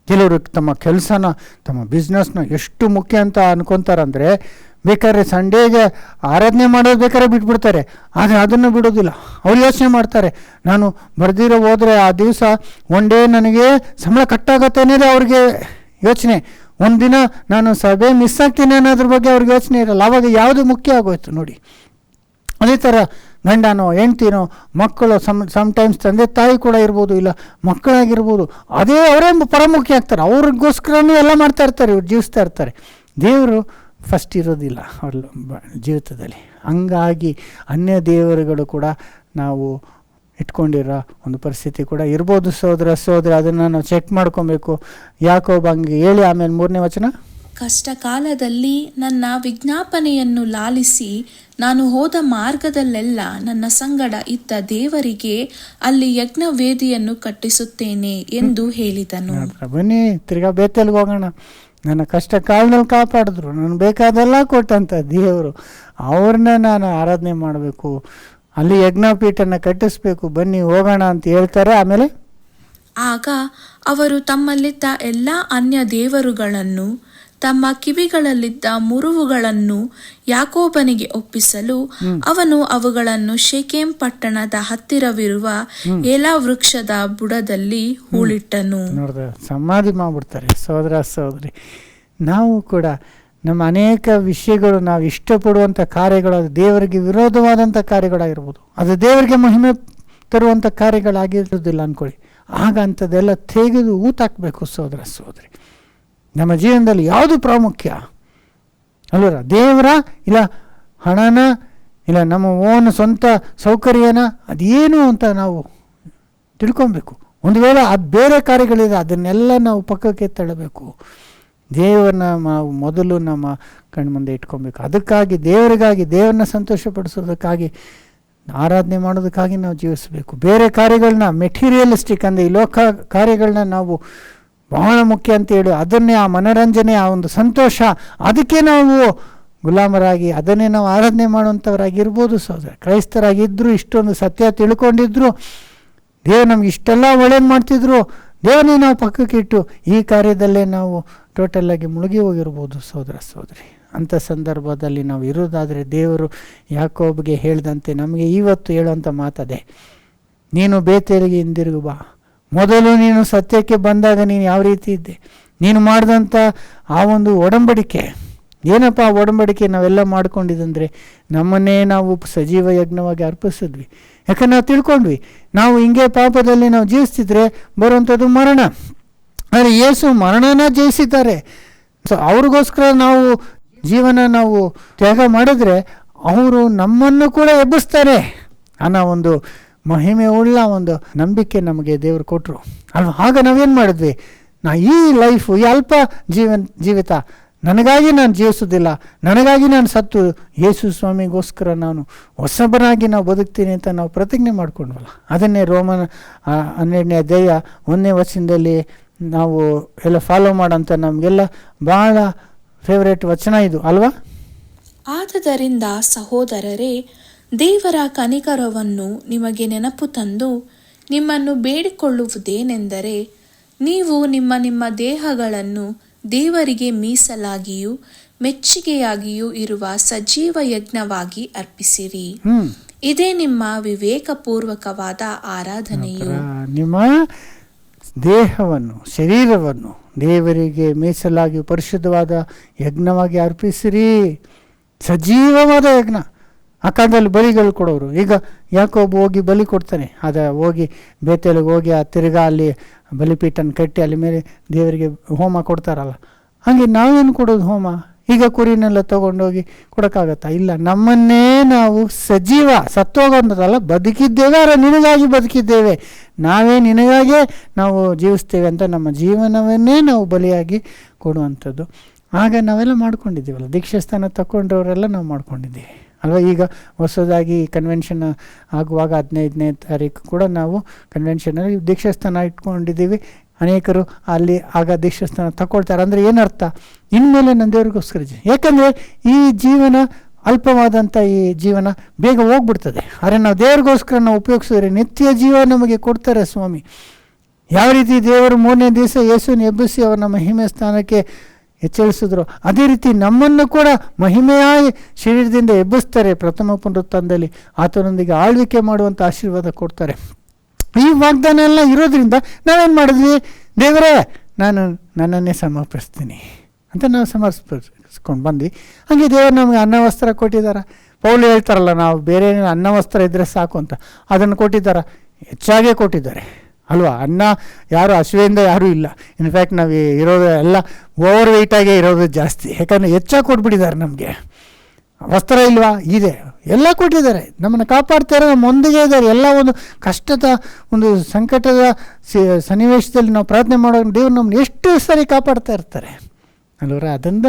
ಕೆಲವರು ತಮ್ಮ ಕೆಲಸನ, ತಮ್ಮ ಬಿಸ್ನೆಸ್ನ ಎಷ್ಟು ಮುಖ್ಯ ಅಂತ ಅನ್ಕೊತಾರಂದರೆ, ಬೇಕಾದ್ರೆ ಸಂಡೇಗೆ ಆರಾಧನೆ ಮಾಡೋದು ಬೇಕಾದ್ರೆ ಬಿಟ್ಬಿಡ್ತಾರೆ. ಆದರೆ ಅದನ್ನು ಬಿಡೋದಿಲ್ಲ. ಅವ್ರು ಯೋಚನೆ ಮಾಡ್ತಾರೆ, ನಾನು ಬರ್ದಿರೋ ಹೋದರೆ ಆ ದಿವಸ ಒನ್ ಡೇ ನನಗೆ ಸಂಬಳ ಕಟ್ಟಾಗತ್ತೆ ಅನ್ನೋದೇ ಅವ್ರಿಗೆ ಯೋಚನೆ. ಒಂದಿನ ನಾನು ಸಭೆ ಮಿಸ್ ಆಗ್ತೀನಿ ಅನ್ನೋದ್ರ ಬಗ್ಗೆ ಅವ್ರಿಗೆ ಯೋಚನೆ ಇರಲ್ಲ. ಆವಾಗ ಯಾವುದು ಮುಖ್ಯ ಆಗೋಯ್ತು ನೋಡಿ. ಅದೇ ಥರ ಗಂಡನೋ ಹೆಂಡ್ತಿನೋ ಮಕ್ಕಳು, ಸಮ್ಟೈಮ್ಸ್ ತಂದೆ ತಾಯಿ ಕೂಡ ಇರ್ಬೋದು, ಇಲ್ಲ ಮಕ್ಕಳಾಗಿರ್ಬೋದು, ಅದೇ ಅವರೇ ಪರಮುಖ್ಯ ಆಗ್ತಾರೆ. ಅವ್ರಿಗೋಸ್ಕರನೇ ಎಲ್ಲ ಮಾಡ್ತಾ ಇರ್ತಾರೆ, ಇವ್ರು ಜೀವಿಸ್ತಾ ಇರ್ತಾರೆ. ದೇವರು ಫಸ್ಟ್ ಇರೋದಿಲ್ಲ ಅವ್ರ ಜೀವಿತದಲ್ಲಿ. ಹಂಗಾಗಿ ಅನ್ಯ ದೇವರುಗಳು ಕೂಡ ನಾವು ಇಟ್ಕೊಂಡಿರೋ ಒಂದು ಪರಿಸ್ಥಿತಿ ಕೂಡ ಇರ್ಬೋದು. ಸಹೋದರ ಅದನ್ನು ನಾವು ಚೆಕ್ ಮಾಡ್ಕೊಬೇಕು. ಯಾಕೋಬ ಹಂಗೆ ಹೇಳಿ ಆಮೇಲೆ 3ನೇ ವಚನ, ಕಷ್ಟ ಕಾಲದಲ್ಲಿ ನನ್ನ ವಿಜ್ಞಾಪನೆಯನ್ನು ಲಾಲಿಸಿ ನಾನು ಹೋದ ಮಾರ್ಗದಲ್ಲೆಲ್ಲ ನನ್ನ ಸಂಗಡ ಇದ್ದ ದೇವರಿಗೆ ಅಲ್ಲಿ ಯಜ್ಞವೇದಿಯನ್ನು ಕಟ್ಟಿಸುತ್ತೇನೆ ಎಂದು ಹೇಳಿದನು. ಬನ್ನಿ ತಿರ್ಗಾ ಬೇತೇಲಿಗೆ ಹೋಗೋಣ. ನನ್ನ ಕಷ್ಟ ಕಾಲದಲ್ಲಿ ಕಾಪಾಡಿದ್ರು, ನಾನು ಬೇಕಾದೆಲ್ಲ ಕೊಟ್ಟಂತ ದೇವರು, ಅವ್ರನ್ನ ನಾನು ಆರಾಧನೆ ಮಾಡಬೇಕು, ಅಲ್ಲಿ ಯಜ್ಞಪೀಠನ ಕಟ್ಟಿಸ್ಬೇಕು, ಬನ್ನಿ ಹೋಗೋಣ ಅಂತ ಹೇಳ್ತಾರೆ. ಆಮೇಲೆ ಆಗ ಅವರು ತಮ್ಮಲ್ಲಿದ್ದ ಎಲ್ಲ ಅನ್ಯ ದೇವರುಗಳನ್ನು, ತಮ್ಮ ಕಿವಿಗಳಲ್ಲಿದ್ದ ಮುರುವುಗಳನ್ನು ಯಾಕೋಬನಿಗೆ ಒಪ್ಪಿಸಲು ಅವನು ಅವುಗಳನ್ನು ಶೆಕೆಮ್ ಪಟ್ಟಣದ ಹತ್ತಿರವಿರುವ ಏಲಾ ವೃಕ್ಷದ ಬುಡದಲ್ಲಿ ಹೂಳಿಟ್ಟನು. ನೋಡಿದ್ರೆ ಸಮಾಧಿ ಮಾಡ್ಬಿಡ್ತಾರೆ. ಸಹೋದರಿ, ನಾವು ಕೂಡ ನಮ್ಮ ಅನೇಕ ವಿಷಯಗಳು, ನಾವು ಇಷ್ಟಪಡುವಂಥ ಕಾರ್ಯಗಳು, ಅದು ದೇವರಿಗೆ ವಿರೋಧವಾದಂಥ ಕಾರ್ಯಗಳಾಗಿರ್ಬೋದು, ಅದು ದೇವರಿಗೆ ಮಹಿಮೆ ತರುವಂಥ ಕಾರ್ಯಗಳಾಗಿರೋದಿಲ್ಲ ಅಂದ್ಕೊಳ್ಳಿ. ಆಗ ಅಂಥದ್ದೆಲ್ಲ ತೆಗೆದು ಊತಾಕಬೇಕು. ಸಹೋದರಿ, ನಮ್ಮ ಜೀವನದಲ್ಲಿ ಯಾವುದು ಪ್ರಾಮುಖ್ಯ ಅಲ್ವರ? ದೇವರ, ಇಲ್ಲ ಹಣನ, ಇಲ್ಲ ನಮ್ಮ ಓನ್ ಸ್ವಂತ ಸೌಕರ್ಯನ, ಅದೇನು ಅಂತ ನಾವು ತಿಳ್ಕೊಬೇಕು. ಒಂದು ವೇಳೆ ಅದು ಬೇರೆ ಕಾರ್ಯಗಳಿದೆ, ಅದನ್ನೆಲ್ಲ ನಾವು ಪಕ್ಕಕ್ಕೆ ತಳ್ಳಬೇಕು. ದೇವರನ್ನ ನಾವು ಮೊದಲು ನಮ್ಮ ಕಣ್ಣು ಮುಂದೆ ಇಟ್ಕೊಬೇಕು. ಅದಕ್ಕಾಗಿ ದೇವರಿಗಾಗಿ, ದೇವರನ್ನ ಸಂತೋಷಪಡಿಸೋದಕ್ಕಾಗಿ, ಆರಾಧನೆ ಮಾಡೋದಕ್ಕಾಗಿ ನಾವು ಜೀವಿಸಬೇಕು. ಬೇರೆ ಕಾರ್ಯಗಳನ್ನ, ಮೆಟೀರಿಯಲಿಸ್ಟಿಕ್ ಅಂದರೆ ಈ ಲೋಕ ಕಾರ್ಯಗಳನ್ನ ನಾವು ಬಹಳ ಮುಖ್ಯ ಅಂತೇಳಿ ಅದನ್ನೇ, ಆ ಮನೋರಂಜನೆ, ಆ ಒಂದು ಸಂತೋಷ, ಅದಕ್ಕೆ ನಾವು ಗುಲಾಮರಾಗಿ ಅದನ್ನೇ ನಾವು ಆರಾಧನೆ ಮಾಡುವಂಥವರಾಗಿರ್ಬೋದು. ಸಹೋದರ ಕ್ರೈಸ್ತರಾಗಿದ್ದರು, ಇಷ್ಟೊಂದು ಸತ್ಯ ತಿಳ್ಕೊಂಡಿದ್ರು, ದೇವ್ರು ನಮ್ಗೆ ಇಷ್ಟೆಲ್ಲ ಒಳ್ಳೇದು ಮಾಡ್ತಿದ್ರು, ದೇವರನ್ನೇ ನಾವು ಪಕ್ಕಕ್ಕೆ ಇಟ್ಟು ಈ ಕಾರ್ಯದಲ್ಲೇ ನಾವು ಟೋಟಲಾಗಿ ಮುಳುಗಿ ಹೋಗಿರ್ಬೋದು. ಸಹೋದರಿ, ಅಂಥ ಸಂದರ್ಭದಲ್ಲಿ ನಾವು ಇರೋದಾದರೆ ದೇವರು ಯಾಕೋಬ್ಗೆ ಹೇಳಿದಂತೆ ನಮಗೆ ಇವತ್ತು ಹೇಳುವಂಥ ಮಾತದೆ, ನೀನು ಬೇತೇಲಿಗೆ ಹಿಂದಿರುಗು ಬಾ. ಮೊದಲು ನೀನು ಸತ್ಯಕ್ಕೆ ಬಂದಾಗ ನೀನು ಯಾವ ರೀತಿ ಇದ್ದೆ, ನೀನು ಮಾಡಿದಂಥ ಆ ಒಂದು ಒಡಂಬಡಿಕೆ, ಏನಪ್ಪ ಒಡಂಬಡಿಕೆ ನಾವೆಲ್ಲ ಮಾಡ್ಕೊಂಡಿದ್ದಂದರೆ ನಮ್ಮನ್ನೇ ನಾವು ಸಜೀವ ಯಜ್ಞವಾಗಿ ಅರ್ಪಿಸಿದ್ವಿ. ಯಾಕಂದ್ರೆ ನಾವು ತಿಳ್ಕೊಂಡ್ವಿ ನಾವು ಹಿಂಗೆ ಪಾಪದಲ್ಲಿ ನಾವು ಜೀವಿಸ್ತಿದ್ರೆ ಬರುವಂಥದ್ದು ಮರಣ. ಆದರೆ ಯೇಸು ಮರಣನ ಜಯಿಸಿದ್ದಾರೆ. ಸೊ ಅವ್ರಿಗೋಸ್ಕರ ನಾವು ಜೀವನ ನಾವು ತ್ಯಾಗ ಮಾಡಿದ್ರೆ ಅವರು ನಮ್ಮನ್ನು ಕೂಡ ಎಬ್ಬಿಸ್ತಾರೆ ಅನ್ನೋ ಒಂದು ಮಹಿಮೆ ಉಳ್ಳ ಒಂದು ನಂಬಿಕೆ ನಮಗೆ ದೇವರು ಕೊಟ್ಟರು ಅಲ್ವಾ. ಆಗ ನಾವೇನು ಮಾಡಿದ್ವಿ, ಈ ಲೈಫು ಈ ಅಲ್ಪ ಜೀವಿತ ನನಗಾಗಿ ನಾನು ಜೀವಿಸೋದಿಲ್ಲ, ನನಗಾಗಿ ನಾನು ಸತ್ತು ಯೇಸು ಸ್ವಾಮಿಗೋಸ್ಕರ ನಾನು ಹೊಸಬನಾಗಿ ನಾವು ಬದುಕ್ತೀನಿ ಅಂತ ನಾವು ಪ್ರತಿಜ್ಞೆ ಮಾಡ್ಕೊಂಡ್ವಲ್ಲ. ಅದನ್ನೇ ರೋಮನ್ 12ನೇ ಅಧ್ಯಾಯ 1ನೇ ವಚನದಲ್ಲಿ ನಾವು ಎಲ್ಲ ಫಾಲೋ ಮಾಡೋಂಥ ನಮಗೆಲ್ಲ ಭಾಳ ಫೇವ್ರೇಟ್ ವಚನ ಇದು ಅಲ್ವಾ. ಆದದರಿಂದ ಸಹೋದರರೇ, ದೇವರ ಕನಿಕರವನ್ನು ನಿಮಗೆ ನೆನಪು ತಂದು ನಿಮ್ಮನ್ನು ಬೇಡಿಕೊಳ್ಳುವುದೇನೆಂದರೆ, ನೀವು ನಿಮ್ಮ ನಿಮ್ಮ ದೇಹಗಳನ್ನು ದೇವರಿಗೆ ಮೀಸಲಾಗಿಯೂ ಮೆಚ್ಚುಗೆಯಾಗಿಯೂ ಇರುವ ಸಜೀವ ಯಜ್ಞವಾಗಿ ಅರ್ಪಿಸಿರಿ. ಇದೇ ನಿಮ್ಮ ವಿವೇಕಪೂರ್ವಕವಾದ ಆರಾಧನೆಯು. ನಿಮ್ಮ ದೇಹವನ್ನು ಶರೀರವನ್ನು ದೇವರಿಗೆ ಮೀಸಲಾಗಿ ಪರಿಶುದ್ಧವಾದ ಯಜ್ಞವಾಗಿ ಅರ್ಪಿಸಿರಿ. ಸಜೀವವಾದ ಯಜ್ಞ. ಆ ಕಾಲದಲ್ಲಿ ಬಲಿಗಳು ಕೊಡೋರು. ಈಗ ಯಾಕೊಬ್ಬ ಹೋಗಿ ಬಲಿ ಕೊಡ್ತಾನೆ, ಹೋಗಿ ಬೇತೇಲಿಗೆ ಹೋಗಿ ಆ ತಿರ್ಗಾ ಅಲ್ಲಿ ಬಲಿಪೀಠನ ಕಟ್ಟಿ ಅಲ್ಲಿ ಮೇಲೆ ದೇವರಿಗೆ ಹೋಮ ಕೊಡ್ತಾರಲ್ಲ, ಹಾಗೆ ನಾವೇನು ಕೊಡೋದು ಹೋಮ? ಈಗ ಕುರಿನೆಲ್ಲ ತೊಗೊಂಡೋಗಿ ಕೊಡೋಕ್ಕಾಗತ್ತಾ? ಇಲ್ಲ. ನಮ್ಮನ್ನೇ ನಾವು ಸಜೀವ, ಸತ್ತೋಗೋದಲ್ಲ, ಬದುಕಿದ್ದೇವೆ, ಆದರೆ ನಿನಗಾಗಿ ಬದುಕಿದ್ದೇವೆ, ನಾವೇ ನಿನಗಾಗೇ ನಾವು ಜೀವಿಸ್ತೇವೆ ಅಂತ ನಮ್ಮ ಜೀವನವನ್ನೇ ನಾವು ಬಲಿಯಾಗಿ ಕೊಡುವಂಥದ್ದು. ಆಗ ನಾವೆಲ್ಲ ಮಾಡ್ಕೊಂಡಿದ್ದೀವಲ್ಲ, ದೀಕ್ಷಾಸ್ಥಾನ ತಗೊಂಡ್ರವರೆಲ್ಲ ನಾವು ಮಾಡ್ಕೊಂಡಿದ್ದೀವಿ ಅಲ್ವಾ. ಈಗ ಹೊಸದಾಗಿ ಕನ್ವೆನ್ಷನ್ ಆಗುವಾಗ 15ನೇ ತಾರೀಕು ಕೂಡ ನಾವು ಕನ್ವೆನ್ಷನಲ್ಲಿ ದೀಕ್ಷಾಸ್ಥಾನ ಇಟ್ಕೊಂಡಿದ್ದೀವಿ. ಅನೇಕರು ಅಲ್ಲಿ ಆಗ ದೀಕ್ಷಾಸ್ಥಾನ ತಗೊಳ್ತಾರೆ. ಅಂದರೆ ಏನರ್ಥ? ಇನ್ಮೇಲೆ ನನ್ನ ದೇವ್ರಿಗೋಸ್ಕರ ಯಾಕಂದರೆ ಈ ಜೀವನ ಅಲ್ಪವಾದಂಥ ಈ ಜೀವನ ಬೇಗ ಹೋಗ್ಬಿಡ್ತದೆ. ಆದರೆ ನಾವು ದೇವ್ರಿಗೋಸ್ಕರ ನಾವು ಉಪಯೋಗಿಸಿದ್ರೆ ನಿತ್ಯ ಜೀವ ನಮಗೆ ಕೊಡ್ತಾರೆ ಸ್ವಾಮಿ. ಯಾವ ರೀತಿ ದೇವರು 3ನೇ ದಿವಸ ಯೇಸುವನ್ನು ಎಬ್ಬಿಸಿ ಅವರ ಮಹಿಮೆ ಸ್ಥಾನಕ್ಕೆ ಎಚ್ಚರಿಸಿದ್ರು, ಅದೇ ರೀತಿ ನಮ್ಮನ್ನು ಕೂಡ ಮಹಿಮೆಯ ಶರೀರದಿಂದ ಎಬ್ಬಿಸ್ತಾರೆ. ಪ್ರಥಮ ಪುನರುತ್ಥಾನದಲ್ಲಿ ಆತನೊಂದಿಗೆ ಆಳ್ವಿಕೆ ಮಾಡುವಂಥ ಆಶೀರ್ವಾದ ಕೊಡ್ತಾರೆ. ಈ ವಾಗ್ದಾನ ಎಲ್ಲ ಇರೋದ್ರಿಂದ ನಾವೇನು ಮಾಡಿದ್ವಿ? ದೇವರೇ, ನಾನು ನನ್ನನ್ನೇ ಸಮರ್ಪಿಸ್ತೀನಿ ಅಂತ ನಾವು ಸಮರ್ಪಿಸ್ಕೊಂಡು ಬಂದ್ವಿ. ಹಾಗೆ ದೇವರು ನಮಗೆ ಅನ್ನ ವಸ್ತ್ರ ಕೊಟ್ಟಿದ್ದಾರೆ. ಪೌಲು ಹೇಳ್ತಾರಲ್ಲ, ನಾವು ಬೇರೆ ಅನ್ನ ವಸ್ತ್ರ ಇದ್ದರೆ ಸಾಕು ಅಂತ, ಅದನ್ನು ಕೊಟ್ಟಿದ್ದಾರೆ, ಹೆಚ್ಚಾಗೇ ಕೊಟ್ಟಿದ್ದಾರೆ ಅಲ್ವಾ. ಅನ್ನ ಯಾರು ಹಸಿವೆಯಿಂದ ಯಾರೂ ಇಲ್ಲ. ಇನ್ಫ್ಯಾಕ್ಟ್ ನಾವು ಇರೋದು ಎಲ್ಲ ಓವರ್ ವೆಯ್ಟಾಗೇ ಇರೋದು ಜಾಸ್ತಿ. ಯಾಕಂದರೆ ಹೆಚ್ಚಾಗಿ ಕೊಟ್ಬಿಟ್ಟಿದ್ದಾರೆ. ನಮಗೆ ವಸ್ತ್ರ ಇಲ್ವಾ? ಇದೆ, ಎಲ್ಲ ಕೊಟ್ಟಿದ್ದಾರೆ. ನಮ್ಮನ್ನು ಕಾಪಾಡ್ತಾರೆ, ನಮ್ಮ ಒಂದಿಗೆ ಇದ್ದಾರೆ. ಎಲ್ಲ ಒಂದು ಕಷ್ಟದ ಒಂದು ಸಂಕಟದ ಸನ್ನಿವೇಶದಲ್ಲಿ ನಾವು ಪ್ರಾರ್ಥನೆ ಮಾಡೋ ದೇವರು ನಮ್ಮನ್ನು ಎಷ್ಟು ಸರಿ ಕಾಪಾಡ್ತಾ ಇರ್ತಾರೆ ಅಲ್ವರ. ಅದರಿಂದ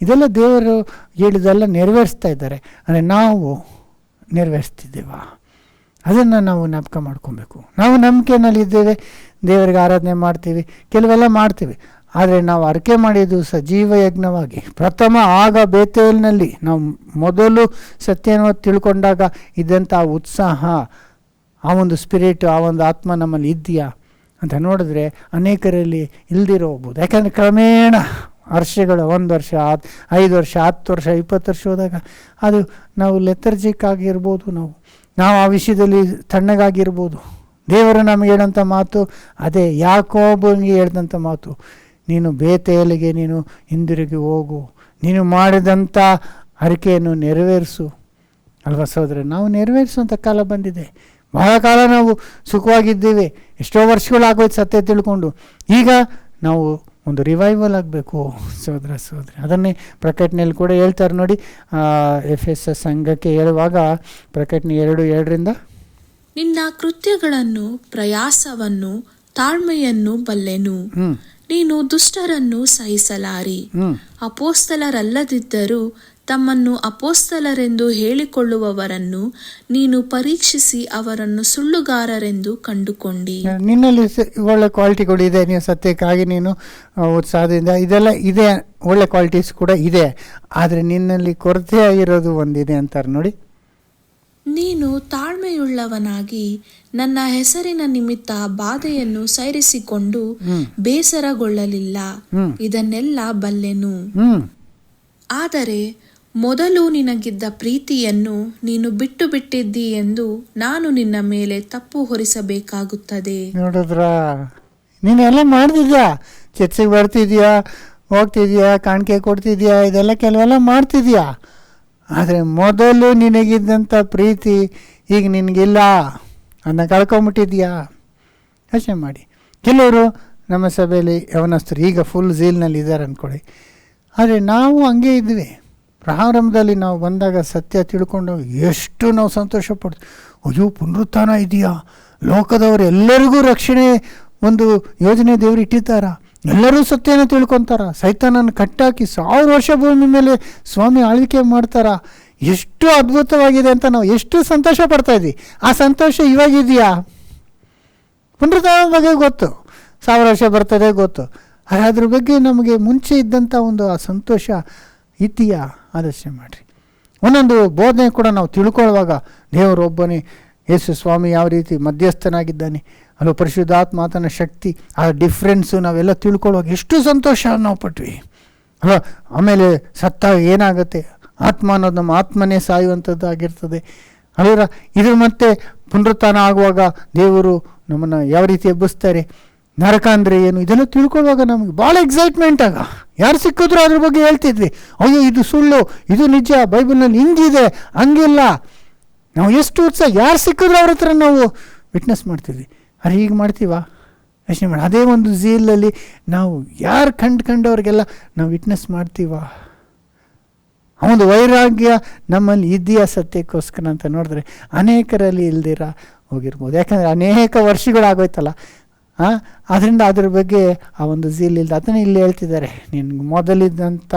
ಇದೆಲ್ಲ ದೇವರು ಹೇಳಿದೆಲ್ಲ ನೆರವೇರಿಸ್ತಾ ಇದ್ದಾರೆ. ಅಂದರೆ ನಾವು ನೆರವೇರಿಸ್ತಿದ್ದೇವ? ಅದನ್ನು ನಾವು ಜ್ಞಾಪಕ ಮಾಡ್ಕೊಬೇಕು. ನಾವು ನಂಬಿಕೆಯಲ್ಲಿದ್ದೇವೆ, ದೇವರಿಗೆ ಆರಾಧನೆ ಮಾಡ್ತೀವಿ, ಕೆಲವೆಲ್ಲ ಮಾಡ್ತೀವಿ. ಆದರೆ ನಾವು ಅರ್ಕೆ ಮಾಡಿದ್ದು ಸಜೀವ ಯಜ್ಞವಾಗಿ. ಪ್ರಥಮ ಆಗ ಬೇತೇಲಿನಲ್ಲಿ ನಾವು ಮೊದಲು ಸತ್ಯವನ್ನು ತಿಳ್ಕೊಂಡಾಗ ಇದ್ದಂಥ ಉತ್ಸಾಹ, ಆ ಒಂದು ಸ್ಪಿರಿಟ್, ಆ ಒಂದು ಆತ್ಮ ನಮ್ಮಲ್ಲಿ ಇದೆಯಾ ಅಂತ ನೋಡಿದ್ರೆ ಅನೇಕರಲ್ಲಿ ಇಲ್ದಿರೋ ಹೋಗ್ಬೋದು. ಯಾಕಂದರೆ ಕ್ರಮೇಣ ವರ್ಷಗಳು 1 ವರ್ಷ 5 ವರ್ಷ 10 ವರ್ಷ 20 ವರ್ಷ ಹೋದಾಗ ಅದು ನಾವು ಲೆಥರ್ಜಿಕ್ ಆಗಿರ್ಬೋದು, ನಾವು ಆ ವಿಷಯದಲ್ಲಿ ತಣ್ಣಗಾಗಿರ್ಬೋದು. ದೇವರು ನಮಗೆ ಹೇಳೋಂಥ ಮಾತು ಅದೇ, ಯಾಕೋಬನಿಗೆ ಹೇಳಿದಂಥ ಮಾತು, ನೀನು ಬೇತೇಲಿಗೆ ನೀನು ಹಿಂದಿರುಗಿ ಹೋಗು, ನೀನು ಮಾಡಿದಂಥ ಅರಿಕೆಯನ್ನು ನೆರವೇರಿಸು ಅಲ್ವಾ ಸಹೋದರ. ನಾವು ನೆರವೇರಿಸುವಂಥ ಕಾಲ ಬಂದಿದೆ. ಬಹಳ ಕಾಲ ನಾವು ಸುಖವಾಗಿದ್ದೀವಿ, ಎಷ್ಟೋ ವರ್ಷಗಳಾಗೋಯ್ತು ಸತ್ಯ ತಿಳ್ಕೊಂಡು. ಈಗ ನಾವು ಒಂದು ರಿವೈವಲ್ ಆಗಬೇಕು ಸಹೋದರ ಸಹೋದರಿ. ಅದನ್ನೇ ಪ್ರಕಟಣೆಯಲ್ಲಿ ಕೂಡ ಹೇಳ್ತಾರೆ ನೋಡಿ. ಎಫೆಸ ಸಂಘಕ್ಕೆ ಹೇಳುವಾಗ ಪ್ರಕಟಣೆ 2:7 ನಿನ್ನ ಕೃತ್ಯಗಳನ್ನು, ಪ್ರಯಾಸವನ್ನು, ತಾಳ್ಮೆಯನ್ನು ಬಲ್ಲೆನು. ನೀನು ದುಷ್ಟರನ್ನು ಸಹಿಸಲಾರಿ. ಅಪೋಸ್ತಲರಲ್ಲದಿದ್ದರೂ ತಮ್ಮನ್ನು ಅಪೋಸ್ತಲರೆಂದು ಹೇಳಿಕೊಳ್ಳುವವರನ್ನು ನೀನು ಪರೀಕ್ಷಿಸಿ ಅವರನ್ನು ಸುಳ್ಳುಗಾರರೆಂದು ಕಂಡುಕೊಂಡಿ. ನಿನ್ನಲ್ಲಿ ಒಳ್ಳೆ ಕ್ವಾಲಿಟಿಗಳು ಇದೆ, ನೀವು ಸತ್ಯಕ್ಕಾಗಿ ನೀನು ಉತ್ಸಾಹದಿಂದ ಇದೆಲ್ಲ ಇದೆ, ಒಳ್ಳೆ ಕ್ವಾಲಿಟೀಸ್ ಕೂಡ ಇದೆ. ಆದರೆ ನಿನ್ನಲ್ಲಿ ಕೊರತೆ ಆಗಿರೋದು ಒಂದಿದೆ ಅಂತಾರೆ ನೋಡಿ. ನೀನು ತಾಳ್ಮೆಯುಳ್ಳವನಾಗಿ ನನ್ನ ಹೆಸರಿನ ನಿಮಿತ್ತ ಬಾಧೆಯನ್ನು ಸೈರಿಸಿಕೊಂಡು ಬೇಸರಗೊಳ್ಳಲಿಲ್ಲ. ಇದನ್ನೆಲ್ಲ ಬಲ್ಲೆನು. ಆದರೆ ಮೊದಲು ನಿನಗಿದ್ದ ಪ್ರೀತಿಯನ್ನು ನೀನು ಬಿಟ್ಟು ಬಿಟ್ಟಿದ್ದಿ ಎಂದು ನಾನು ನಿನ್ನ ಮೇಲೆ ತಪ್ಪು ಹೊರಿಸಬೇಕಾಗುತ್ತದೆ. ನೋಡಿದ್ರ, ನೀನು ಎಲ್ಲ ಮಾಡ್ತಿದ್ಯಾ, ಚರ್ಚೆಗೆ ಬರ್ತಿದ್ಯಾ, ಹೋಗ್ತಿದ್ಯಾ, ಕಾಣಿಕೆ ಕೊಡ್ತಿದ್ಯಾ, ಇದೆಲ್ಲ ಕೆಲವೆಲ್ಲ ಮಾಡ್ತಿದ್ಯಾ. ಆದರೆ ಮೊದಲು ನಿನಗಿದ್ದಂಥ ಪ್ರೀತಿ ಈಗ ನಿನಗಿಲ್ಲ, ಅದನ್ನ ಕಳ್ಕೊಂಬಿಟ್ಟಿದ್ಯಾ. ಯೋಚನೆ ಮಾಡಿ. ಕೆಲವರು ನಮ್ಮ ಸಭೆಯಲ್ಲಿ ಯವನಸ್ಥರು ಈಗ ಫುಲ್ ಝೀಲ್ನಲ್ಲಿ ಇದ್ದಾರೆ ಅಂದ್ಕೊಳ್ಳಿ. ಆದರೆ ನಾವು ಹಂಗೆ ಇದ್ವಿ. ಪ್ರಾರಂಭದಲ್ಲಿ ನಾವು ಬಂದಾಗ ಸತ್ಯ ತಿಳ್ಕೊಂಡಾಗ ಎಷ್ಟು ನಾವು ಸಂತೋಷ ಪಡ್ತೀವಿ. ಅಯ್ಯೋ ಪುನರುತ್ಥಾನ ಇದೆಯಾ, ಲೋಕದವರು ಎಲ್ಲರಿಗೂ ರಕ್ಷಣೆ ಒಂದು ಯೋಜನೆ ದೇವರು ಇಟ್ಟಿದ್ದಾರ, ಎಲ್ಲರೂ ಸತ್ಯನ ತಿಳ್ಕೊತಾರ, ಸೈತಾನನ್ನು ಕಟ್ಟಾಕಿ 1000 ವರ್ಷ ಭೂಮಿ ಮೇಲೆ ಸ್ವಾಮಿ ಆಳ್ವಿಕೆ ಮಾಡ್ತಾರ, ಎಷ್ಟು ಅದ್ಭುತವಾಗಿದೆ ಅಂತ ನಾವು ಎಷ್ಟು ಸಂತೋಷ ಪಡ್ತಾ ಇದ್ವಿ. ಆ ಸಂತೋಷ ಇವಾಗಿದೆಯಾ? ಪುನರುತ್ಥಾನದ ಬಗ್ಗೆ ಗೊತ್ತು, 1000 ವರ್ಷ ಬರ್ತದೆ ಗೊತ್ತು, ಅದ್ರ ಬಗ್ಗೆ ನಮಗೆ ಮುಂಚೆ ಇದ್ದಂಥ ಒಂದು ಆ ಸಂತೋಷ ಇದೆಯಾ? ಆಲೋಚನೆ ಮಾಡಿರಿ. ಒಂದೊಂದು ಬೋಧನೆ ಕೂಡ ನಾವು ತಿಳ್ಕೊಳ್ಳುವಾಗ ದೇವರೊಬ್ಬನೇ, ಯೇಸು ಸ್ವಾಮಿ ಯಾವ ರೀತಿ ಮಧ್ಯಸ್ಥನಾಗಿದ್ದಾನೆ, ಅಲ್ಲೋ ಪರಿಶುದ್ಧಾತ್ಮ ಆತನ ಶಕ್ತಿ, ಆ ಡಿಫ್ರೆನ್ಸು ನಾವೆಲ್ಲ ತಿಳ್ಕೊಳ್ಳುವಾಗ ಎಷ್ಟು ಸಂತೋಷ ನಾವು ಪಟ್ವಿ ಅಲ್ವ. ಆಮೇಲೆ ಸತ್ತಾಗ ಏನಾಗುತ್ತೆ, ಆತ್ಮ ಅನ್ನೋದು ನಮ್ಮ ಆತ್ಮನೇ ಸಾಯುವಂಥದ್ದು ಆಗಿರ್ತದೆ ಅಲ್ವರ. ಇದ್ರ ಮತ್ತೆ ಪುನರುತ್ಥಾನ ಆಗುವಾಗ ದೇವರು ನಮ್ಮನ್ನು ಯಾವ ರೀತಿ ಎಬ್ಬಿಸ್ತಾರೆ, ನರಕ ಅಂದರೆ ಏನು, ಇದೆಲ್ಲ ತಿಳ್ಕೊಳ್ಳುವಾಗ ನಮಗೆ ಭಾಳ ಎಕ್ಸೈಟ್ಮೆಂಟ್ ಆಗ. ಯಾರು ಸಿಕ್ಕಿದ್ರು ಅದ್ರ ಬಗ್ಗೆ ಹೇಳ್ತಿದ್ವಿ, ಅಯ್ಯೋ ಇದು ಸುಳ್ಳು, ಇದು ನಿಜ, ಬೈಬಲ್ನಲ್ಲಿ ಹಿಂಗಿದೆ, ಹಂಗಿಲ್ಲ. ನಾವು ಎಷ್ಟು ಉತ್ಸಾಹ, ಯಾರು ಸಿಕ್ಕಿದ್ರು ಅವ್ರ ಹತ್ರ ನಾವು ವಿಟ್ನೆಸ್ ಮಾಡ್ತಿದ್ವಿ. ಅರೆ ಈಗ ಮಾಡ್ತೀವಾ? ಯೋಚನೆ ಮಾಡಿ. ಅದೇ ಒಂದು ಝೀಲಲ್ಲಿ ನಾವು ಯಾರು ಕಂಡವ್ರಿಗೆಲ್ಲ ನಾವು ವಿಟ್ನೆಸ್ ಮಾಡ್ತೀವಾ? ಆ ಒಂದು ವೈರಾಗ್ಯ ನಮ್ಮಲ್ಲಿ ಇದೆಯಾ ಸತ್ಯಕ್ಕೋಸ್ಕರ ಅಂತ ನೋಡಿದ್ರೆ ಅನೇಕರಲ್ಲಿ ಇಲ್ದಿರ ಹೋಗಿರ್ಬೋದು. ಯಾಕಂದರೆ ಅನೇಕ ವರ್ಷಗಳಾಗೋಯ್ತಲ್ಲ. ಅದರಿಂದ ಅದ್ರ ಬಗ್ಗೆ ಆ ಒಂದು ಝೀಲ್ ಇಲ್ಲದೆ, ಅದನ್ನೇ ಇಲ್ಲಿ ಹೇಳ್ತಿದ್ದಾರೆ, ನಿನ್ಗೆ ಮೊದಲಿದ್ದಂಥ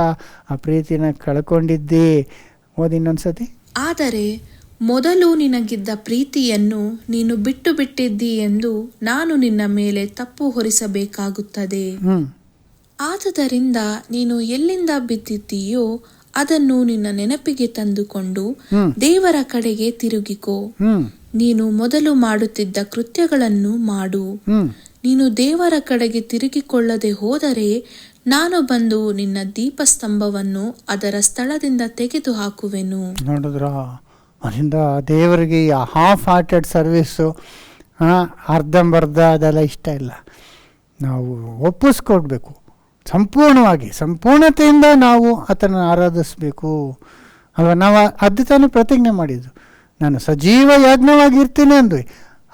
ಆ ಪ್ರೀತಿನ ಕಳ್ಕೊಂಡಿದ್ದೇ. ಓದಿ ಇನ್ನೊಂದು ಸತಿ. ಆದರೆ ಮೊದಲು ನಿನಗಿದ್ದ ಪ್ರೀತಿಯನ್ನು ನೀನು ಬಿಟ್ಟು ಬಿಟ್ಟಿದ್ದಿ ಎಂದು ನಾನು ನಿನ್ನ ಮೇಲೆ ತಪ್ಪು ಹೊರಿಸಬೇಕಾಗುತ್ತದೆ. ಆದುದರಿಂದ ನೀನು ಎಲ್ಲಿಂದ ಬಿದ್ದಿದ್ದೀಯೋ ಅದನ್ನು ನಿನ್ನ ನೆನಪಿಗೆ ತಂದುಕೊಂಡು ದೇವರ ಕಡೆಗೆ ತಿರುಗಿಕೋ. ನೀನು ಮೊದಲು ಮಾಡುತ್ತಿದ್ದ ಕೃತ್ಯಗಳನ್ನು ಮಾಡು. ನೀನು ದೇವರ ಕಡೆಗೆ ತಿರುಗಿಕೊಳ್ಳದೆ ಹೋದರೆ ನಾನು ಬಂದು ನಿನ್ನ ದೀಪಸ್ತಂಭವನ್ನು ಅದರ ಸ್ಥಳದಿಂದ ತೆಗೆದು ಹಾಕುವೆನು. ನೋಡಿದ್ರ, ಅದರಿಂದ ದೇವರಿಗೆ ಹಾಫ್ ಹಾರ್ಟೆಡ್ ಸರ್ವೀಸು, ಅರ್ಧಂಬರ್ಧ ಅದೆಲ್ಲ ಇಷ್ಟ ಇಲ್ಲ. ನಾವು ಒಪ್ಪಿಸ್ಕೊಡ್ಬೇಕು, ಸಂಪೂರ್ಣವಾಗಿ ಸಂಪೂರ್ಣತೆಯಿಂದ ನಾವು ಆತನ ಆರಾಧಿಸ್ಬೇಕು ಅಲ್ವಾ. ನಾವು ಅದು ತಾನೇ ಪ್ರತಿಜ್ಞೆ ಮಾಡಿದ್ದು, ನಾನು ಸಜೀವ ಯಜ್ಞವಾಗಿರ್ತೀನಿ ಅಂದ್ವಿ.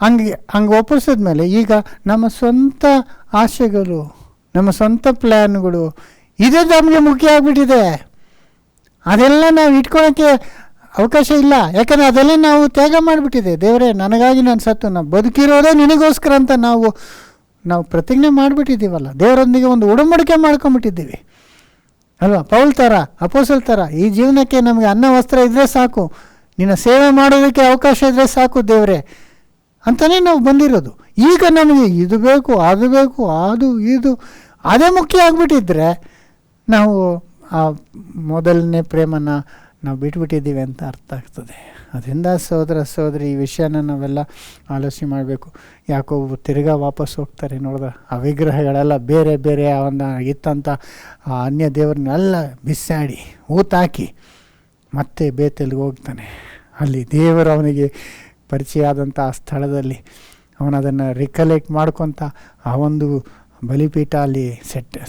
ಹಂಗೆ ಒಪ್ಪಿಸಿದ್ಮೇಲೆ ಈಗ ನಮ್ಮ ಸ್ವಂತ ಆಸೆಗಳು, ನಮ್ಮ ಸ್ವಂತ ಪ್ಲ್ಯಾನ್ಗಳು ಇದೇ ನಮಗೆ ಮುಖ್ಯ ಆಗಿಬಿಟ್ಟಿದೆ. ಅದೆಲ್ಲ ನಾವು ಇಟ್ಕೊಳ್ಳೋಕ್ಕೆ ಅವಕಾಶ ಇಲ್ಲ. ಯಾಕಂದರೆ ಅದೆಲ್ಲ ನಾವು ತ್ಯಾಗ ಮಾಡಿಬಿಟ್ಟಿದೆ. ದೇವರೇ ನನಗಾಗಿ ನಾನು ಸತ್ತು, ನಾವು ಬದುಕಿರೋದೇ ನಿನಗೋಸ್ಕರ ಅಂತ ನಾವು ಪ್ರತಿಜ್ಞೆ ಮಾಡಿಬಿಟ್ಟಿದ್ದೀವಲ್ಲ. ದೇವರೊಂದಿಗೆ ಒಂದು ಉಡಂಬಡಿಕೆ ಮಾಡ್ಕೊಂಬಿಟ್ಟಿದ್ದೀವಿ ಅಲ್ವಾ. ಪೌಲ್ ಥರ, ಅಪೋಸ್ತಲ ಥರ ಈ ಜೀವನಕ್ಕೆ ನಮಗೆ ಅನ್ನ ವಸ್ತ್ರ ಇದ್ದರೆ ಸಾಕು, ನಿನ್ನ ಸೇವೆ ಮಾಡೋದಕ್ಕೆ ಅವಕಾಶ ಇದ್ದರೆ ಸಾಕು ದೇವರೇ ಅಂತಲೇ ನಾವು ಬಂದಿರೋದು. ಈಗ ನಮಗೆ ಇದು ಬೇಕು, ಅದು ಬೇಕು, ಅದು ಇದು ಅದೇ ಮುಖ್ಯ ಆಗಿಬಿಟ್ಟಿದ್ರೆ ನಾವು ಆ ಮೊದಲನೇ ಪ್ರೇಮನ ನಾವು ಬಿಟ್ಬಿಟ್ಟಿದ್ದೀವಿ ಅಂತ ಅರ್ಥ ಆಗ್ತದೆ. ಅದರಿಂದ ಸಹೋದರ ಸಹೋದರಿ, ಈ ವಿಷಯನ ನಾವೆಲ್ಲ ಆಲೋಚನೆ ಮಾಡಬೇಕು. ಯಾಕೋ ತಿರ್ಗಾ ವಾಪಸ್ ಹೋಗ್ತಾರೆ ನೋಡಿದ್ರೆ, ಆ ವಿಗ್ರಹಗಳೆಲ್ಲ ಬೇರೆ ಬೇರೆ ಒಂದು ಇತ್ತಂತ ಆ ಅನ್ಯ ದೇವ್ರನ್ನೆಲ್ಲ ಬಿಸಾಡಿ ಊತಾಕಿ ಮತ್ತೆ ಬೇತೇಲಿಗೆ ಹೋಗ್ತಾನೆ. ಅಲ್ಲಿ ದೇವರು ಅವನಿಗೆ ಪರಿಚಯ ಆದಂಥ ಆ ಸ್ಥಳದಲ್ಲಿ ಅವನದನ್ನು ರಿಕಲೆಕ್ಟ್ ಮಾಡ್ಕೊತ ಆ ಒಂದು ಬಲಿಪೀಠ ಅಲ್ಲಿ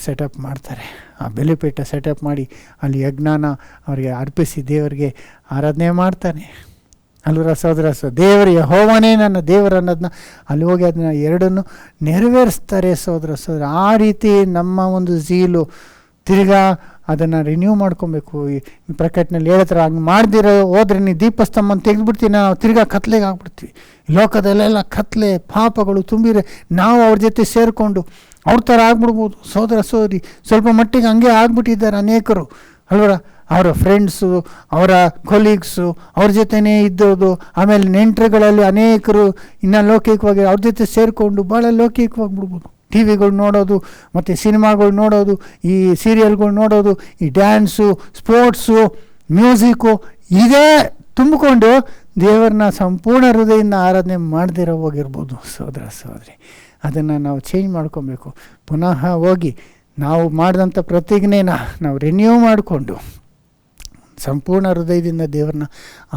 ಸೆಟಪ್ ಮಾಡ್ತಾರೆ. ಆ ಬಲಿಪೀಠ ಸೆಟಪ್ ಮಾಡಿ ಅಲ್ಲಿ ಯಜ್ಞಾನ ಅವರಿಗೆ ಅರ್ಪಿಸಿ ದೇವರಿಗೆ ಆರಾಧನೆ ಮಾಡ್ತಾನೆ ಅಲ್ವರ ಸಹೋದರ. ದೇವರು ಯೆಹೋವನೇ ನನ್ನ ದೇವರು ಅನ್ನೋದನ್ನ ಅಲ್ಲಿ ಹೋಗಿ ಅದನ್ನ ಎರಡನ್ನು ನೆರವೇರಿಸ್ತಾರೆ ಸಹೋದರ ಸಹೋದರ. ಆ ರೀತಿ ನಮ್ಮ ಒಂದು ಝೀಲು ತಿರ್ಗಾ ಅದನ್ನು ರಿನ್ಯೂ ಮಾಡ್ಕೊಬೇಕು. ಈ ಪ್ರಕಟಣೆಯಲ್ಲಿ ಹೇಳ್ತಾರೆ, ಹಂಗೆ ಮಾಡ್ದಿರೋ ಹೋದ್ರೆ ನೀವು ದೀಪಸ್ತಂಭನ ತೆಗೆದುಬಿಡ್ತೀವಿ, ನಾವು ತಿರ್ಗಾ ಕತ್ಲೆಗೆ ಆಗ್ಬಿಡ್ತೀವಿ. ಲೋಕದಲ್ಲೆಲ್ಲ ಕತ್ಲೆ ಪಾಪಗಳು ತುಂಬಿರೆ ನಾವು ಅವ್ರ ಜೊತೆ ಸೇರಿಕೊಂಡು ಅವ್ರ ಥರ ಆಗ್ಬಿಡ್ಬೋದು ಸಹೋದರ ಸಹೋದರಿ. ಸ್ವಲ್ಪ ಮಟ್ಟಿಗೆ ಹಂಗೆ ಆಗ್ಬಿಟ್ಟಿದ್ದಾರೆ ಅನೇಕರು ಅಲ್ವರ. ಅವರ ಫ್ರೆಂಡ್ಸು, ಅವರ ಕೊಲೀಗ್ಸು, ಅವ್ರ ಜೊತೆನೇ ಇದ್ದೋದು. ಆಮೇಲೆ ನೆಂಟರುಗಳಲ್ಲಿ ಅನೇಕರು ಇನ್ನು ಲೌಕಿಕವಾಗಿ ಅವ್ರ ಜೊತೆ ಸೇರಿಕೊಂಡು ಭಾಳ ಲೌಕಿಕವಾಗಿ ಬಿಡ್ಬೋದು. ಟಿ ವಿಗಳು ನೋಡೋದು, ಮತ್ತು ಸಿನಿಮಾಗಳು ನೋಡೋದು, ಈ ಸೀರಿಯಲ್ಗಳು ನೋಡೋದು, ಈ ಡ್ಯಾನ್ಸು, ಸ್ಪೋರ್ಟ್ಸು, ಮ್ಯೂಸಿಕ್ಕು ಇದೇ ತುಂಬಿಕೊಂಡು ದೇವರನ್ನ ಸಂಪೂರ್ಣ ಹೃದಯದಿಂದ ಆರಾಧನೆ ಮಾಡದಿರೋ ಹೋಗಿರ್ಬೋದು ಸಹೋದರ ಸಹೋದರಿ. ಅದನ್ನು ನಾವು ಚೇಂಜ್ ಮಾಡ್ಕೊಬೇಕು. ಪುನಃ ಹೋಗಿ ನಾವು ಮಾಡಿದಂಥ ಪ್ರತಿಜ್ಞೆನ ನಾವು ರಿನ್ಯೂ ಮಾಡಿಕೊಂಡು ಸಂಪೂರ್ಣ ಹೃದಯದಿಂದ ದೇವ್ರನ್ನ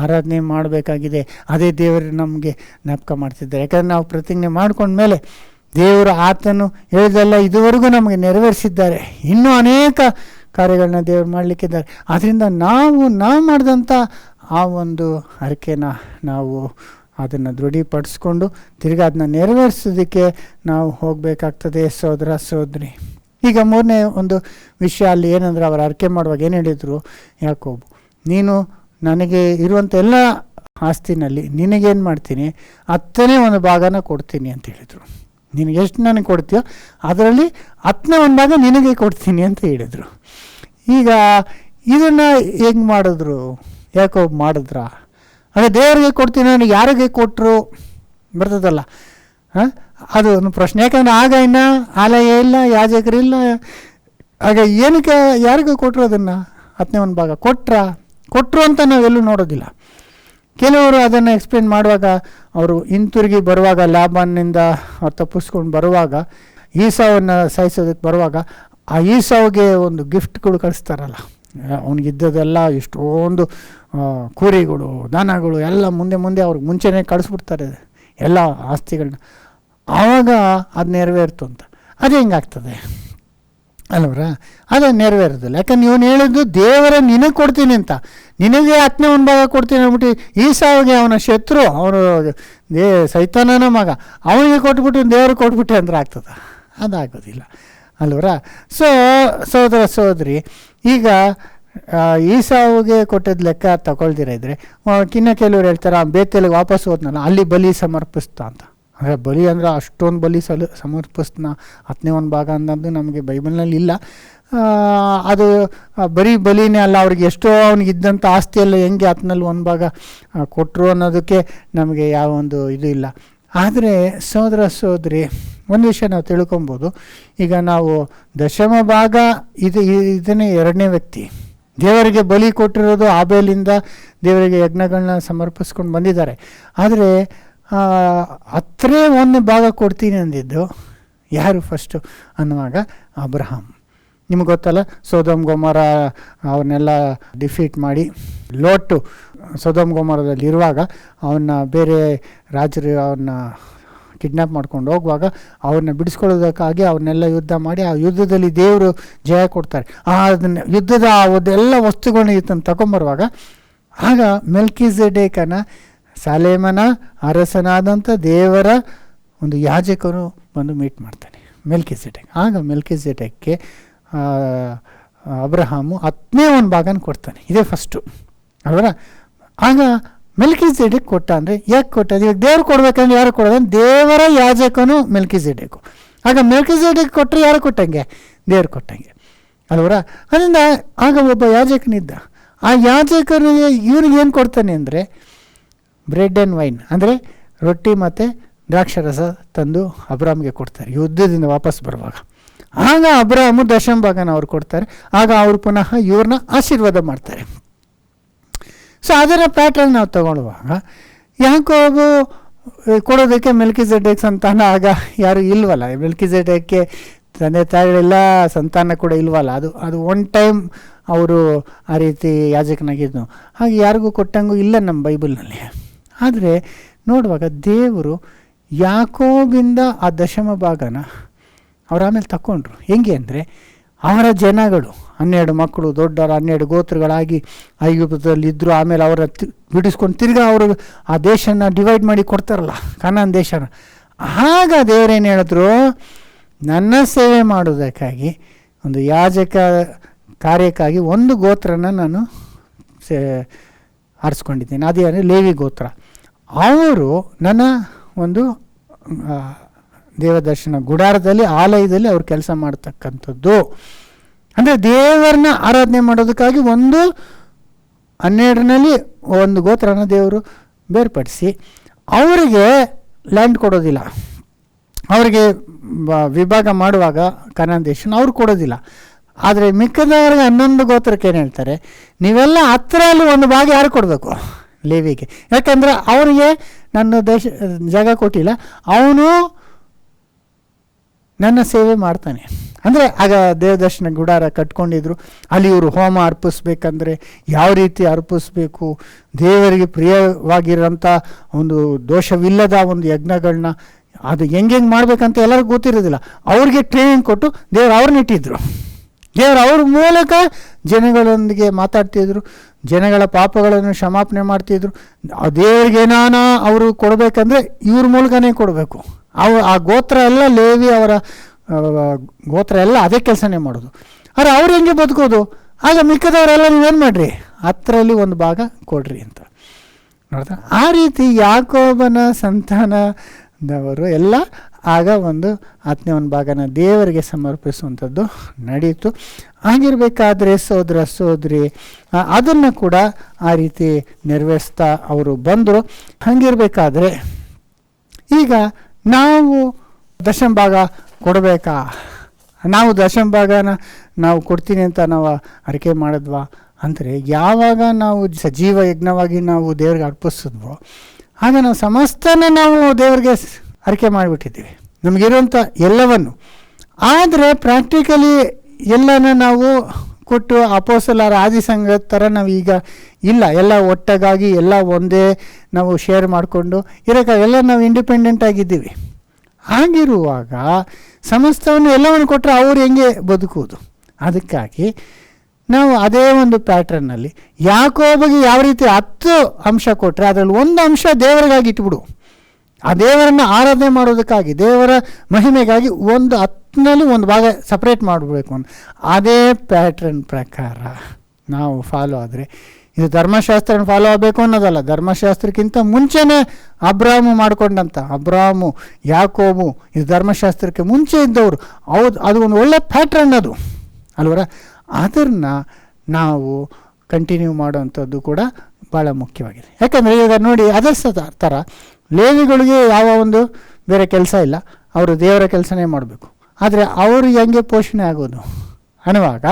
ಆರಾಧನೆ ಮಾಡಬೇಕಾಗಿದೆ. ಅದೇ ದೇವರು ನಮಗೆ ಜ್ಞಾಪಕ ಮಾಡ್ತಿದ್ದಾರೆ. ಯಾಕಂದರೆ ನಾವು ಪ್ರತಿಜ್ಞೆ ಮಾಡ್ಕೊಂಡ್ಮೇಲೆ ದೇವರು ಆತನು ಹೇಳಿದೆಲ್ಲ ಇದುವರೆಗೂ ನಮಗೆ ನೆರವೇರಿಸಿದ್ದಾರೆ. ಇನ್ನೂ ಅನೇಕ ಕಾರ್ಯಗಳನ್ನ ದೇವರು ಮಾಡಲಿಕ್ಕಿದ್ದಾರೆ. ಆದ್ದರಿಂದ ನಾವು ಮಾಡಿದಂಥ ಆ ಒಂದು ಅರಿಕೆನ ನಾವು ಅದನ್ನು ದೃಢೀಪಡಿಸ್ಕೊಂಡು ತಿರ್ಗಿ ಅದನ್ನ ನೆರವೇರಿಸೋದಕ್ಕೆ ನಾವು ಹೋಗಬೇಕಾಗ್ತದೆ ಸಹೋದರ ಸಹೋದರಿ. ಈಗ ಮೂರನೇ ಒಂದು ವಿಷಯ ಅಲ್ಲಿ ಏನಂದರೆ, ಅವರು ಅರಿಕೆ ಮಾಡುವಾಗ ಏನು ಹೇಳಿದರು, ಯಾಕೋಬು, ನೀನು ನನಗೆ ಇರುವಂಥ ಎಲ್ಲ ಆಸ್ತಿನಲ್ಲಿ ನಿನಗೇನು ಮಾಡ್ತೀನಿ, 10ನೇ ಒಂದು ಭಾಗನ ಕೊಡ್ತೀನಿ ಅಂತ ಹೇಳಿದರು. ನಿನಗೆ ಎಷ್ಟು ನನಗೆ ಕೊಡ್ತೀಯೋ ಅದರಲ್ಲಿ 10ನೇ ಒಂದು ಭಾಗ ನಿನಗೆ ಕೊಡ್ತೀನಿ ಅಂತ ಹೇಳಿದರು. ಈಗ ಇದನ್ನು ಹೆಂಗೆ ಮಾಡಿದ್ರು, ಯಾಕೋಬು ಮಾಡಿದ್ರ? ಅದೇ ದೇವರಿಗೆ ಕೊಡ್ತೀನಿ ನನಗೆ ಯಾರಿಗೆ ಕೊಟ್ಟರು ಬರ್ತದಲ್ಲ, ಅದು ಒಂದು ಪ್ರಶ್ನೆ. ಯಾಕಂದರೆ ಆಗ ಇನ್ನು ಆಲಯ ಇಲ್ಲ, ಯಾಜಕರಿಲ್ಲ. ಆಗ ಏನಕ್ಕೆ ಯಾರಿಗೆ ಕೊಟ್ಟರು ಅದನ್ನು 10ನೇ ಒಂದು ಭಾಗ ಕೊಟ್ಟರು ಅಂತ ನಾವೆಲ್ಲೂ ನೋಡೋದಿಲ್ಲ. ಕೆಲವರು ಅದನ್ನು ಎಕ್ಸ್ಪ್ಲೇನ್ ಮಾಡುವಾಗ, ಅವರು ಹಿಂತಿರುಗಿ ಬರುವಾಗ, ಲಾಬಾನಿಂದ ಅವ್ರು ತಪ್ಪಿಸ್ಕೊಂಡು ಬರುವಾಗ, ಈಸಾವನ್ನು ಸಾಯಿಸೋದಕ್ಕೆ ಬರುವಾಗ, ಆ ಈಸಾವಿಗೆ ಒಂದು ಗಿಫ್ಟ್ಗಳು ಕಳಿಸ್ತಾರಲ್ಲ, ಅವನಿಗಿದ್ದದೆಲ್ಲ ಎಷ್ಟೊಂದು ಕುರಿಗಳು, ದನಗಳು ಎಲ್ಲ ಮುಂದೆ ಅವ್ರಿಗೆ ಮುಂಚೆನೇ ಕಳಿಸ್ಬಿಡ್ತಾರೆ ಎಲ್ಲ ಆಸ್ತಿಗಳನ್ನ. ಆವಾಗ ಅದು ನೆರವೇರ್ತು ಅಂತ. ಅದು ಹೆಂಗಾಗ್ತದೆ ಅಲ್ವರ? ಅದು ನೆರವೇರೋದಿಲ್ಲ. ಯಾಕಂದ್ರೆ ಇವನು ಹೇಳಿದ್ದು ದೇವರ ನಿನಗೆ ಕೊಡ್ತೀನಿ ಅಂತ, ನಿನಗೆ 10ನೇ ಒಂದು ಭಾಗ ಕೊಡ್ತೀನಿ ಅಂದ್ಬಿಟ್ಟು ಈಸಾವಿಗೆ ಅವನ ಶತ್ರು, ಅವನು ಸೈತಾನನ ಮಗ, ಅವನಿಗೆ ಕೊಟ್ಬಿಟ್ಟು ದೇವ್ರಿಗೆ ಕೊಟ್ಬಿಟ್ಟೆ ಅಂದ್ರೆ ಆಗ್ತದೆ? ಅದಾಗೋದಿಲ್ಲ ಅಲ್ವರ? ಸಹೋದರ ಸಹೋದರಿ, ಈಗ ಈಸಾವಿಗೆ ಕೊಟ್ಟಿದ್ದ ಲೆಕ್ಕ ತಗೊಳ್ದಿರ ಇದ್ರೆ, ಇನ್ನು ಕೆಲವ್ರು ಹೇಳ್ತಾರೆ ಬೇತೇಲಿಗೆ ವಾಪಸ್ ಹೋದ್ನಲ್ಲ ಅಲ್ಲಿ ಬಲಿ ಸಮರ್ಪಿಸ್ತಾ ಅಂತ. ಅಂದರೆ ಬಲಿ ಅಂದರೆ ಅಷ್ಟೊಂದು ಬಲಿ ಸಮರ್ಪಿಸ್ತಾನ 10ನೇ ಒಂದು ಭಾಗ ಅನ್ನೋದು ನಮಗೆ ಬೈಬಲ್ನಲ್ಲಿ ಇಲ್ಲ. ಅದು ಬರೀ ಬಲಿನೇ ಅಲ್ಲ, ಅವ್ರಿಗೆ ಎಷ್ಟೋ ಅವನಿಗಿದ್ದಂಥ ಆಸ್ತಿ ಎಲ್ಲ ಹೆಂಗೆ 10ನಲ್ಲಿ ಒಂದು ಭಾಗ ಕೊಟ್ಟರು ಅನ್ನೋದಕ್ಕೆ ನಮಗೆ ಯಾವ ಒಂದು ಇದು ಇಲ್ಲ. ಆದರೆ ಸಹೋದರ ಸಹೋದರಿ, ಒಂದು ವಿಷಯ ನಾವು ತಿಳ್ಕೊಬೋದು. ಈಗ ನಾವು ದಶಮ ಭಾಗ ಇದನ್ನೇ 2ನೇ ವ್ಯಕ್ತಿ ದೇವರಿಗೆ ಬಲಿ ಕೊಟ್ಟಿರೋದು. ಆಬೇಲಿಂದ ದೇವರಿಗೆ ಯಜ್ಞಗಳನ್ನ ಸಮರ್ಪಿಸ್ಕೊಂಡು ಬಂದಿದ್ದಾರೆ. ಆದರೆ 10ನೇ ಒಂದು ಭಾಗ ಕೊಡ್ತೀನಿ ಅಂದಿದ್ದು ಯಾರು ಫಸ್ಟು ಅನ್ನುವಾಗ ಅಬ್ರಹಾಮ್. ನಿಮ್ಗೆ ಗೊತ್ತಲ್ಲ, ಸೊದೋಮ್ ಗೊಮೋರ ಅವನ್ನೆಲ್ಲ ಡಿಫೀಟ್ ಮಾಡಿ, ಲೋಟು ಸೊದೋಮ್ ಗೊಮೋರದಲ್ಲಿ ಇರುವಾಗ ಅವನ್ನ ಬೇರೆ ರಾಜರು ಅವನ್ನ ಕಿಡ್ನ್ಯಾಪ್ ಮಾಡ್ಕೊಂಡು ಹೋಗುವಾಗ ಅವ್ರನ್ನ ಬಿಡಿಸ್ಕೊಳ್ಳೋದಕ್ಕಾಗಿ ಅವ್ರನ್ನೆಲ್ಲ ಯುದ್ಧ ಮಾಡಿ, ಆ ಯುದ್ಧದಲ್ಲಿ ದೇವರು ಜಯ ಕೊಡ್ತಾರೆ. ಅದನ್ನ ಯುದ್ಧದ ಅದೆಲ್ಲ ವಸ್ತುಗಳನ್ನ ಈತನ ತಗೊಂಬರುವಾಗ, ಆಗ ಮೆಲ್ಕಿಜೆಡೆಕನ, ಸಾಲೇಮನ ಅರಸನಾದಂಥ ದೇವರ ಒಂದು ಯಾಜಕನು ಬಂದು ಮೀಟ್ ಮಾಡ್ತಾನೆ ಮೆಲ್ಕಿಜೆಡೆಕ್. ಆಗ ಮೆಲ್ಕಿಜೆಡೆಕ್ಗೆ ಅಬ್ರಹಾಮು 10ನೇ ಒಂದು ಭಾಗನ ಕೊಡ್ತಾನೆ. ಇದೇ ಫಸ್ಟು ಅಲ್ವರ? ಆಗ ಮೆಲ್ಕಿಜೆಡೆಕ್ ಕೊಟ್ಟ ಅಂದರೆ ಯಾಕೆ ಕೊಟ್ಟದ್ದು? ಇವಾಗ ದೇವ್ರು ಕೊಡ್ಬೇಕಂದ್ರೆ ಯಾರು ಕೊಡೋದು? ದೇವರ ಯಾಜಕನು ಮೆಲ್ಕಿಜೆಡೆಕು. ಆಗ ಮೆಲ್ಕಿಜೆಡೆಕ್ ಕೊಟ್ಟರೆ ಯಾರು ಕೊಟ್ಟಂಗೆ? ದೇವ್ರು ಕೊಟ್ಟಂಗೆ ಅಲ್ವರ? ಅದರಿಂದ ಆಗ ಒಬ್ಬ ಯಾಜಕನಿದ್ದ. ಆ ಯಾಜಕನಿಗೆ ಇವ್ರಿಗೆ ಏನು ಕೊಡ್ತಾನೆ ಅಂದರೆ ಬ್ರೆಡ್ ಆ್ಯಂಡ್ ವೈನ್, ಅಂದರೆ ರೊಟ್ಟಿ ಮತ್ತು ದ್ರಾಕ್ಷರಸ ತಂದು ಅಬ್ರಾಮ್ಗೆ ಕೊಡ್ತಾರೆ ಯುದ್ಧದಿಂದ ವಾಪಸ್ ಬರುವಾಗ. ಆಗ ಅಬ್ರಾಮು ದಶಮ ಭಾಗನ ಅವ್ರು ಕೊಡ್ತಾರೆ. ಆಗ ಅವರು ಪುನಃ ಇವ್ರನ್ನ ಆಶೀರ್ವಾದ ಮಾಡ್ತಾರೆ. ಸೊ ಅದರ ಪ್ಯಾಟ್ರನ್ ನಾವು ತಗೊಳ್ಳುವಾಗ ಯಾಕೋಬು ಕೊಡೋದಕ್ಕೆ ಮೆಲ್ಕಿಜೆಡೆಕ್ ಸಂತಾನ ಆಗ ಯಾರು ಇಲ್ವಲ್ಲ. ಮೆಲ್ಕಿಜೆಡೆಕ್ಗೆ ತಂದೆ ತಾಯಿಗಳೆಲ್ಲ ಸಂತಾನ ಕೂಡ ಇಲ್ವಲ್ಲ. ಅದು ಒನ್ ಟೈಮ್ ಅವರು ಆ ರೀತಿ ಯಾಜಕನಾಗಿದ್ದು, ಹಾಗೆ ಯಾರಿಗೂ ಕೊಟ್ಟಂಗೂ ಇಲ್ಲ ನಮ್ಮ ಬೈಬಲ್ನಲ್ಲಿ. ಆದರೆ ನೋಡುವಾಗ ದೇವರು ಯಾಕೋಬಿಂದ ಆ ದಶಮ ಭಾಗನ ಅವ್ರು ಆಮೇಲೆ ತಗೊಂಡ್ರು. ಹೆಂಗೆ ಅಂದರೆ, ಅವರ ಜನಗಳು 12 ಮಕ್ಕಳು ದೊಡ್ಡವರು 12 ಗೋತ್ರಗಳಾಗಿ ಐಗುಪ್ತದಲ್ಲಿದ್ದರು. ಆಮೇಲೆ ಅವರ ಬಿಡಿಸ್ಕೊಂಡು ತಿರ್ಗಾ ಅವರು ಆ ದೇಶನ ಡಿವೈಡ್ ಮಾಡಿ ಕೊಡ್ತಾರಲ್ಲ, ಕಾನಾನ್ ದೇಶನ. ಆಗ ದೇವರೇನು ಹೇಳಿದ್ರು, ನನ್ನ ಸೇವೆ ಮಾಡೋದಕ್ಕಾಗಿ ಒಂದು ಯಾಜಕ ಕಾರ್ಯಕ್ಕಾಗಿ ಒಂದು ಗೋತ್ರನ ನಾನು ಆರಿಸ್ಕೊಂಡಿದ್ದೀನಿ. ಅದೇ ಅಂದರೆ ಲೇವಿ ಗೋತ್ರ. ಅವರು ನನ್ನ ಒಂದು ದೇವದರ್ಶನ ಗುಡಾರದಲ್ಲಿ, ಆಲಯದಲ್ಲಿ ಅವ್ರು ಕೆಲಸ ಮಾಡ್ತಕ್ಕಂಥದ್ದು. ಅಂದರೆ ದೇವರನ್ನ ಆರಾಧನೆ ಮಾಡೋದಕ್ಕಾಗಿ 12ರಲ್ಲಿ ಒಂದು ಗೋತ್ರನ ದೇವರು ಬೇರ್ಪಡಿಸಿ ಅವರಿಗೆ ಲ್ಯಾಂಡ್ ಕೊಡೋದಿಲ್ಲ. ಅವರಿಗೆ ವಿಭಾಗ ಮಾಡುವಾಗ ಕಾನಾನ್ ದೇಶನ ಅವ್ರು ಕೊಡೋದಿಲ್ಲ. ಆದರೆ ಮಿಕ್ಕದವರಿಗೆ 11 ಗೋತ್ರಕ್ಕೆ ಏನು ಹೇಳ್ತಾರೆ, ನೀವೆಲ್ಲ 10ರಲ್ಲಿ ಒಂದು ಭಾಗ ಯಾರು ಕೊಡಬೇಕು? ಲೇವಿಗೆ. ಯಾಕಂದರೆ ಅವರಿಗೆ ನನ್ನ ಜಾಗ ಕೊಟ್ಟಿಲ್ಲ, ಅವನು ನನ್ನ ಸೇವೆ ಮಾಡ್ತಾನೆ. ಅಂದರೆ ಆಗ ದೇವದರ್ಶನ ಗುಡಾರ ಕಟ್ಕೊಂಡಿದ್ರು. ಅಲ್ಲಿ ಇವರು ಹೋಮ ಅರ್ಪಿಸ್ಬೇಕಂದ್ರೆ ಯಾವ ರೀತಿ ಅರ್ಪಿಸ್ಬೇಕು, ದೇವರಿಗೆ ಪ್ರಿಯವಾಗಿರೋಂಥ ಒಂದು ದೋಷವಿಲ್ಲದ ಒಂದು ಯಜ್ಞಗಳನ್ನ ಅದು ಹೆಂಗೆ ಮಾಡ್ಬೇಕಂತ ಎಲ್ಲರಿಗೂ ಗೊತ್ತಿರೋದಿಲ್ಲ. ಅವ್ರಿಗೆ ಟ್ರೈನಿಂಗ್ ಕೊಟ್ಟು ದೇವ್ರು ಅವ್ರನ್ನ ಇಟ್ಟಿದ್ರು. ದೇವರು ಅವ್ರ ಮೂಲಕ ಜನಗಳೊಂದಿಗೆ ಮಾತಾಡ್ತಿದ್ರು, ಜನಗಳ ಪಾಪಗಳನ್ನು ಕ್ಷಮಾಪಣೆ ಮಾಡ್ತಿದ್ರು. ದೇವ್ರಿಗೇನಾನ ಅವರು ಕೊಡಬೇಕಂದ್ರೆ ಇವ್ರ ಮೂಲಕನೇ ಕೊಡಬೇಕು. ಆ ಗೋತ್ರ ಎಲ್ಲ, ಲೇವಿ ಅವರ ಗೋತ್ರ ಎಲ್ಲ ಅದೇ ಕೆಲಸನೇ ಮಾಡೋದು. ಆದರೆ ಅವ್ರು ಹೆಂಗೆ ಬದುಕೋದು? ಆಗ ಮಿಕ್ಕದವರೆಲ್ಲ ನೀವೇನು ಮಾಡಿರಿ, 10ರಲ್ಲಿ 1 ಭಾಗ ಕೊಡ್ರಿ ಅಂತ ನೋಡ್ತಾ. ಆ ರೀತಿ ಯಾಕೋಬನ ಸಂತಾನದವರು ಎಲ್ಲ ಆಗ 10ನೇ ಭಾಗನ ದೇವರಿಗೆ ಸಮರ್ಪಿಸುವಂಥದ್ದು ನಡೀತು. ಹಾಗಿರ್ಬೇಕಾದ್ರೆ ಸೋದರ ಸೋದರಿ ಅದನ್ನು ಕೂಡ ಆ ರೀತಿ ನೆರವೇರಿಸ್ತಾ ಅವರು ಬಂದರು. ಹಾಗಿರ್ಬೇಕಾದ್ರೆ ಈಗ ನಾವು ದಶಮಭಾಗ ಕೊಡಬೇಕಾ? ನಾವು ದಶಮಭಾಗನ ನಾವು ಕೊಡ್ತೀನಿ ಅಂತ ನಾವು ಅರಿಕೆ ಮಾಡಿದ್ವಾ ಅಂದರೆ, ಯಾವಾಗ ನಾವು ಸಜೀವ ಯಜ್ಞವಾಗಿ ನಾವು ದೇವ್ರಿಗೆ ಅರ್ಪಿಸಿದ್ವೋ ಆಗ ನಾವು ಸಮಸ್ತನೇ ನಾವು ದೇವರಿಗೆ ಅರಿಕೆ ಮಾಡಿಬಿಟ್ಟಿದ್ದೀವಿ, ನಮಗಿರುವಂಥ ಎಲ್ಲವನ್ನು. ಆದರೆ ಪ್ರಾಕ್ಟಿಕಲಿ ಎಲ್ಲನ ನಾವು ಕೊಟ್ಟು ಅಪೊಸ್ತಲರ ಆದಿಸಂಘದ ಥರ ನಾವು ಈಗ ಇಲ್ಲ. ಎಲ್ಲ ಒಟ್ಟಾಗಿ ಎಲ್ಲ ಒಂದೇ ನಾವು ಶೇರ್ ಮಾಡಿಕೊಂಡು ಇರೋಕೆ ಎಲ್ಲ ನಾವು ಇಂಡಿಪೆಂಡೆಂಟ್ ಆಗಿದ್ದೀವಿ. ಹಾಗಿರುವಾಗ ಸಮಸ್ತವನ್ನು ಎಲ್ಲವನ್ನು ಕೊಟ್ಟರೆ ಅವ್ರು ಹೆಂಗೆ ಬದುಕುವುದು? ಅದಕ್ಕಾಗಿ ನಾವು ಅದೇ ಒಂದು ಪ್ಯಾಟ್ರನ್ನಲ್ಲಿ ಯಾಕೋಬಗೆ ಯಾವ ರೀತಿ 10 ಅಂಶ ಕೊಟ್ಟರೆ ಅದರಲ್ಲಿ 1 ಅಂಶ ದೇವರಿಗಾಗಿ ಇಟ್ಬಿಡು. ಆ ದೇವರನ್ನು ಆರಾಧನೆ ಮಾಡೋದಕ್ಕಾಗಿ, ದೇವರ ಮಹಿಮೆಗಾಗಿ 10ನಲ್ಲಿ 1 ಭಾಗ ಸಪ್ರೇಟ್ ಮಾಡಬೇಕು ಅಂತ ಅದೇ ಪ್ಯಾಟ್ರನ್ ಪ್ರಕಾರ ನಾವು ಫಾಲೋ ಆದರೆ, ಇದು ಧರ್ಮಶಾಸ್ತ್ರನ ಫಾಲೋ ಆಗಬೇಕು ಅನ್ನೋದಲ್ಲ, ಧರ್ಮಶಾಸ್ತ್ರಕ್ಕಿಂತ ಮುಂಚೆನೇ ಅಬ್ರಾಮು ಮಾಡಿಕೊಂಡಂಥ, ಅಬ್ರಾಮು ಯಾಕೋಬು ಇದು ಧರ್ಮಶಾಸ್ತ್ರಕ್ಕೆ ಮುಂಚೆ ಇದ್ದವರು. ಅದು ಒಂದು ಒಳ್ಳೆ ಪ್ಯಾಟ್ರನ್ ಅದು ಅಲ್ವರ. ಅದನ್ನು ನಾವು ಕಂಟಿನ್ಯೂ ಮಾಡೋವಂಥದ್ದು ಕೂಡ ಭಾಳ ಮುಖ್ಯವಾಗಿದೆ. ಯಾಕಂದರೆ ಈಗ ನೋಡಿ, ಅದರ ಥರ ಲೇವಿಗಳಿಗೆ ಯಾವ ಒಂದು ಬೇರೆ ಕೆಲಸ ಇಲ್ಲ, ಅವರು ದೇವರ ಕೆಲಸನೇ ಮಾಡಬೇಕು. ಆದರೆ ಅವರು ಹೆಂಗೆ ಪೋಷಣೆ ಆಗೋದು ಅನ್ನುವಾಗ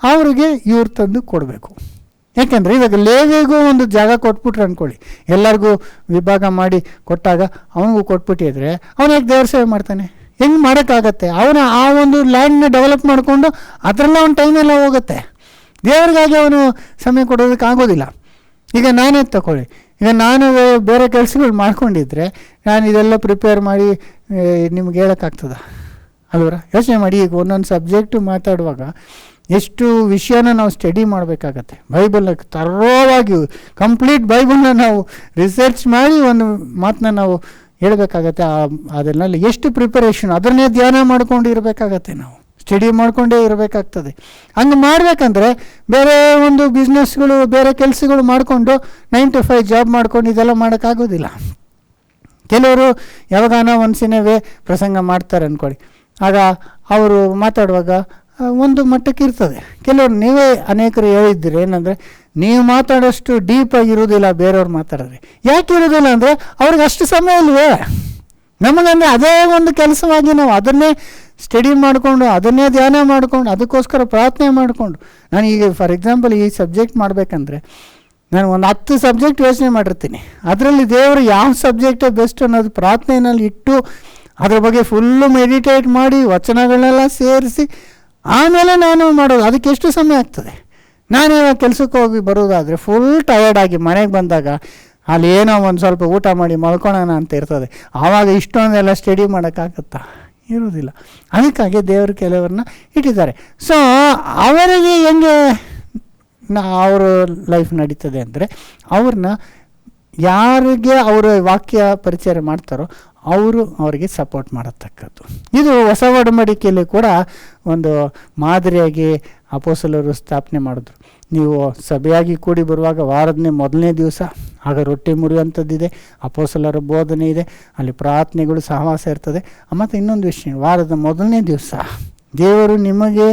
ಅವ್ರಿಗೆ ಇವ್ರು ತಂದು ಕೊಡಬೇಕು. ಯಾಕೆಂದರೆ ಇವಾಗ ಲೇವಿಗೂ ಒಂದು ಜಾಗ ಕೊಟ್ಬಿಟ್ರೆ ಅಂದ್ಕೊಳ್ಳಿ, ಎಲ್ಲರಿಗೂ ವಿಭಾಗ ಮಾಡಿ ಕೊಟ್ಟಾಗ ಅವನಿಗೂ ಕೊಟ್ಬಿಟ್ಟಿದ್ರೆ ಅವನು ಯಾಕೆ ದೇವ್ರ ಸೇವೆ ಮಾಡ್ತಾನೆ? ಹೆಂಗೆ ಮಾಡೋಕ್ಕಾಗತ್ತೆ? ಅವನ ಆ ಒಂದು ಲ್ಯಾಂಡ್ನ ಡೆವಲಪ್ ಮಾಡಿಕೊಂಡು ಅದರಲ್ಲ ಅವನ ಟೈಮೆಲ್ಲ ಹೋಗುತ್ತೆ. ದೇವ್ರಿಗಾಗಿ ಅವನು ಸಮಯ ಕೊಡೋದಕ್ಕೆ ಆಗೋದಿಲ್ಲ. ಈಗ ನಾನೇ ತಗೊಳ್ಳಿ, ಈಗ ನಾನು ಬೇರೆ ಕೆಲಸಗಳು ಮಾಡ್ಕೊಂಡಿದ್ರೆ ನಾನು ಇದೆಲ್ಲ ಪ್ರಿಪೇರ್ ಮಾಡಿ ನಿಮ್ಗೆ ಹೇಳೋಕ್ಕಾಗ್ತದ ಅಲ್ವರ? ಯೋಚನೆ ಮಾಡಿ. ಈಗ ಒಂದೊಂದು ಸಬ್ಜೆಕ್ಟು ಮಾತಾಡುವಾಗ ಎಷ್ಟು ವಿಷಯನ ನಾವು ಸ್ಟಡಿ ಮಾಡಬೇಕಾಗತ್ತೆ. ಬೈಬಲ್ನ ತರೋವಾಗಿ ಕಂಪ್ಲೀಟ್ ಬೈಬಲ್ನ ನಾವು ರಿಸರ್ಚ್ ಮಾಡಿ ಒಂದು ಮಾತನ್ನ ನಾವು ಹೇಳಬೇಕಾಗತ್ತೆ. ಅದನ್ನಲ್ಲಿ ಎಷ್ಟು ಪ್ರಿಪರೇಷನ್, ಅದನ್ನೇ ಧ್ಯಾನ ಮಾಡ್ಕೊಂಡು ಇರಬೇಕಾಗತ್ತೆ, ನಾವು ಸ್ಟಡಿ ಮಾಡಿಕೊಂಡೇ ಇರಬೇಕಾಗ್ತದೆ. ಹಂಗೆ ಮಾಡಬೇಕಂದ್ರೆ ಬೇರೆ ಒಂದು ಬಿಸ್ನೆಸ್ಗಳು, ಬೇರೆ ಕೆಲಸಗಳು ಮಾಡಿಕೊಂಡು 9 to 5 ಜಾಬ್ ಮಾಡ್ಕೊಂಡು ಇದೆಲ್ಲ ಮಾಡೋಕ್ಕಾಗೋದಿಲ್ಲ. ಕೆಲವರು ಯಾವಾಗಾನ ಒಂದ್ಸಿನವೇ ಪ್ರಸಂಗ ಮಾಡ್ತಾರೆ ಅಂದ್ಕೊಳ್ಳಿ, ಆಗ ಅವರು ಮಾತಾಡುವಾಗ ಒಂದು ಮಟ್ಟಕ್ಕೆ ಇರ್ತದೆ. ಕೆಲವರು ನೀವೇ ಅನೇಕರು ಹೇಳಿದ್ದೀರಿ ಏನಂದರೆ, ನೀವು ಮಾತಾಡೋಷ್ಟು ಡೀಪಾಗಿರೋದಿಲ್ಲ ಬೇರೆಯವ್ರು ಮಾತಾಡಿದ್ರೆ. ಯಾಕೆ ಇರೋದಿಲ್ಲ ಅಂದರೆ ಅವ್ರಿಗೆ ಅಷ್ಟು ಸಮಯ ಇಲ್ವೇ. ನಮಗಂದರೆ ಅದೇ ಒಂದು ಕೆಲಸವಾಗಿ ನಾವು ಅದನ್ನೇ ಸ್ಟಡಿ ಮಾಡಿಕೊಂಡು, ಅದನ್ನೇ ಧ್ಯಾನ ಮಾಡಿಕೊಂಡು, ಅದಕ್ಕೋಸ್ಕರ ಪ್ರಾರ್ಥನೆ ಮಾಡಿಕೊಂಡು. ನಾನು ಈಗ ಫಾರ್ ಎಕ್ಸಾಂಪಲ್ ಈ ಸಬ್ಜೆಕ್ಟ್ ಮಾಡಬೇಕಂದ್ರೆ ನಾನು ಒಂದು 10 ಸಬ್ಜೆಕ್ಟ್ ಯೋಚನೆ ಮಾಡಿರ್ತೀನಿ. ಅದರಲ್ಲಿ ದೇವರು ಯಾವ ಸಬ್ಜೆಕ್ಟೇ ಬೆಸ್ಟ್ ಅನ್ನೋದು ಪ್ರಾರ್ಥನೆಯಲ್ಲಿ ಇಟ್ಟು ಅದ್ರ ಬಗ್ಗೆ ಫುಲ್ಲು ಮೆಡಿಟೇಟ್ ಮಾಡಿ ವಚನಗಳನ್ನೆಲ್ಲ ಸೇರಿಸಿ ಆಮೇಲೆ ನಾನು ಮಾಡೋದು. ಅದಕ್ಕೆ ಎಷ್ಟು ಸಮಯ ಆಗ್ತದೆ? ನಾನೇ ಕೆಲಸಕ್ಕೆ ಹೋಗಿ ಬರೋದಾದರೆ ಫುಲ್ ಟಯರ್ಡಾಗಿ ಮನೆಗೆ ಬಂದಾಗ ಅಲ್ಲಿ ಏನೋ ಒಂದು ಸ್ವಲ್ಪ ಊಟ ಮಾಡಿ ಮಲ್ಕೊಳ್ಳೋಣ ಅಂತ ಇರ್ತದೆ. ಆವಾಗ ಇಷ್ಟೊಂದೆಲ್ಲ ಸ್ಟಡಿ ಮಾಡೋಕ್ಕಾಗತ್ತಾ? ಇರೋದಿಲ್ಲ. ಅದಕ್ಕಾಗಿ ದೇವರು ಕೆಲವ್ರನ್ನ ಇಟ್ಟಿದ್ದಾರೆ. ಸೊ ಅವರಿಗೆ ಹೆಂಗೆ ಅವರ ಲೈಫ್ ನಡೀತದೆ ಅಂದರೆ, ಅವ್ರನ್ನ ಯಾರಿಗೆ ಅವರು ವಾಕ್ಯ ಪರಿಚಯ ಮಾಡ್ತಾರೋ ಅವರಿಗೆ ಸಪೋರ್ಟ್ ಮಾಡತಕ್ಕದ್ದು. ಇದು ಹೊಸ ಒಡಂಬಡಿಕೆಯಲ್ಲಿ ಕೂಡ ಒಂದು ಮಾದರಿಯಾಗಿ ಅಪೊಸ್ತಲರು ಸ್ಥಾಪನೆ ಮಾಡಿದ್ರು. ನೀವು ಸಭೆಯಾಗಿ ಕೂಡಿ ಬರುವಾಗ ವಾರದ ಮೊದಲನೇ ದಿವಸ ಆಗ ರೊಟ್ಟಿ ಮುರಿಯುವಂಥದ್ದಿದೆ, ಅಪೊಸ್ತಲರ ಬೋಧನೆ ಇದೆ, ಅಲ್ಲಿ ಪ್ರಾರ್ಥನೆಗಳು ಸಹವಾಸ ಇರ್ತದೆ. ಮತ್ತು ಇನ್ನೊಂದು ವಿಷಯ, ವಾರದ ಮೊದಲನೇ ದಿವಸ ದೇವರು ನಿಮಗೆ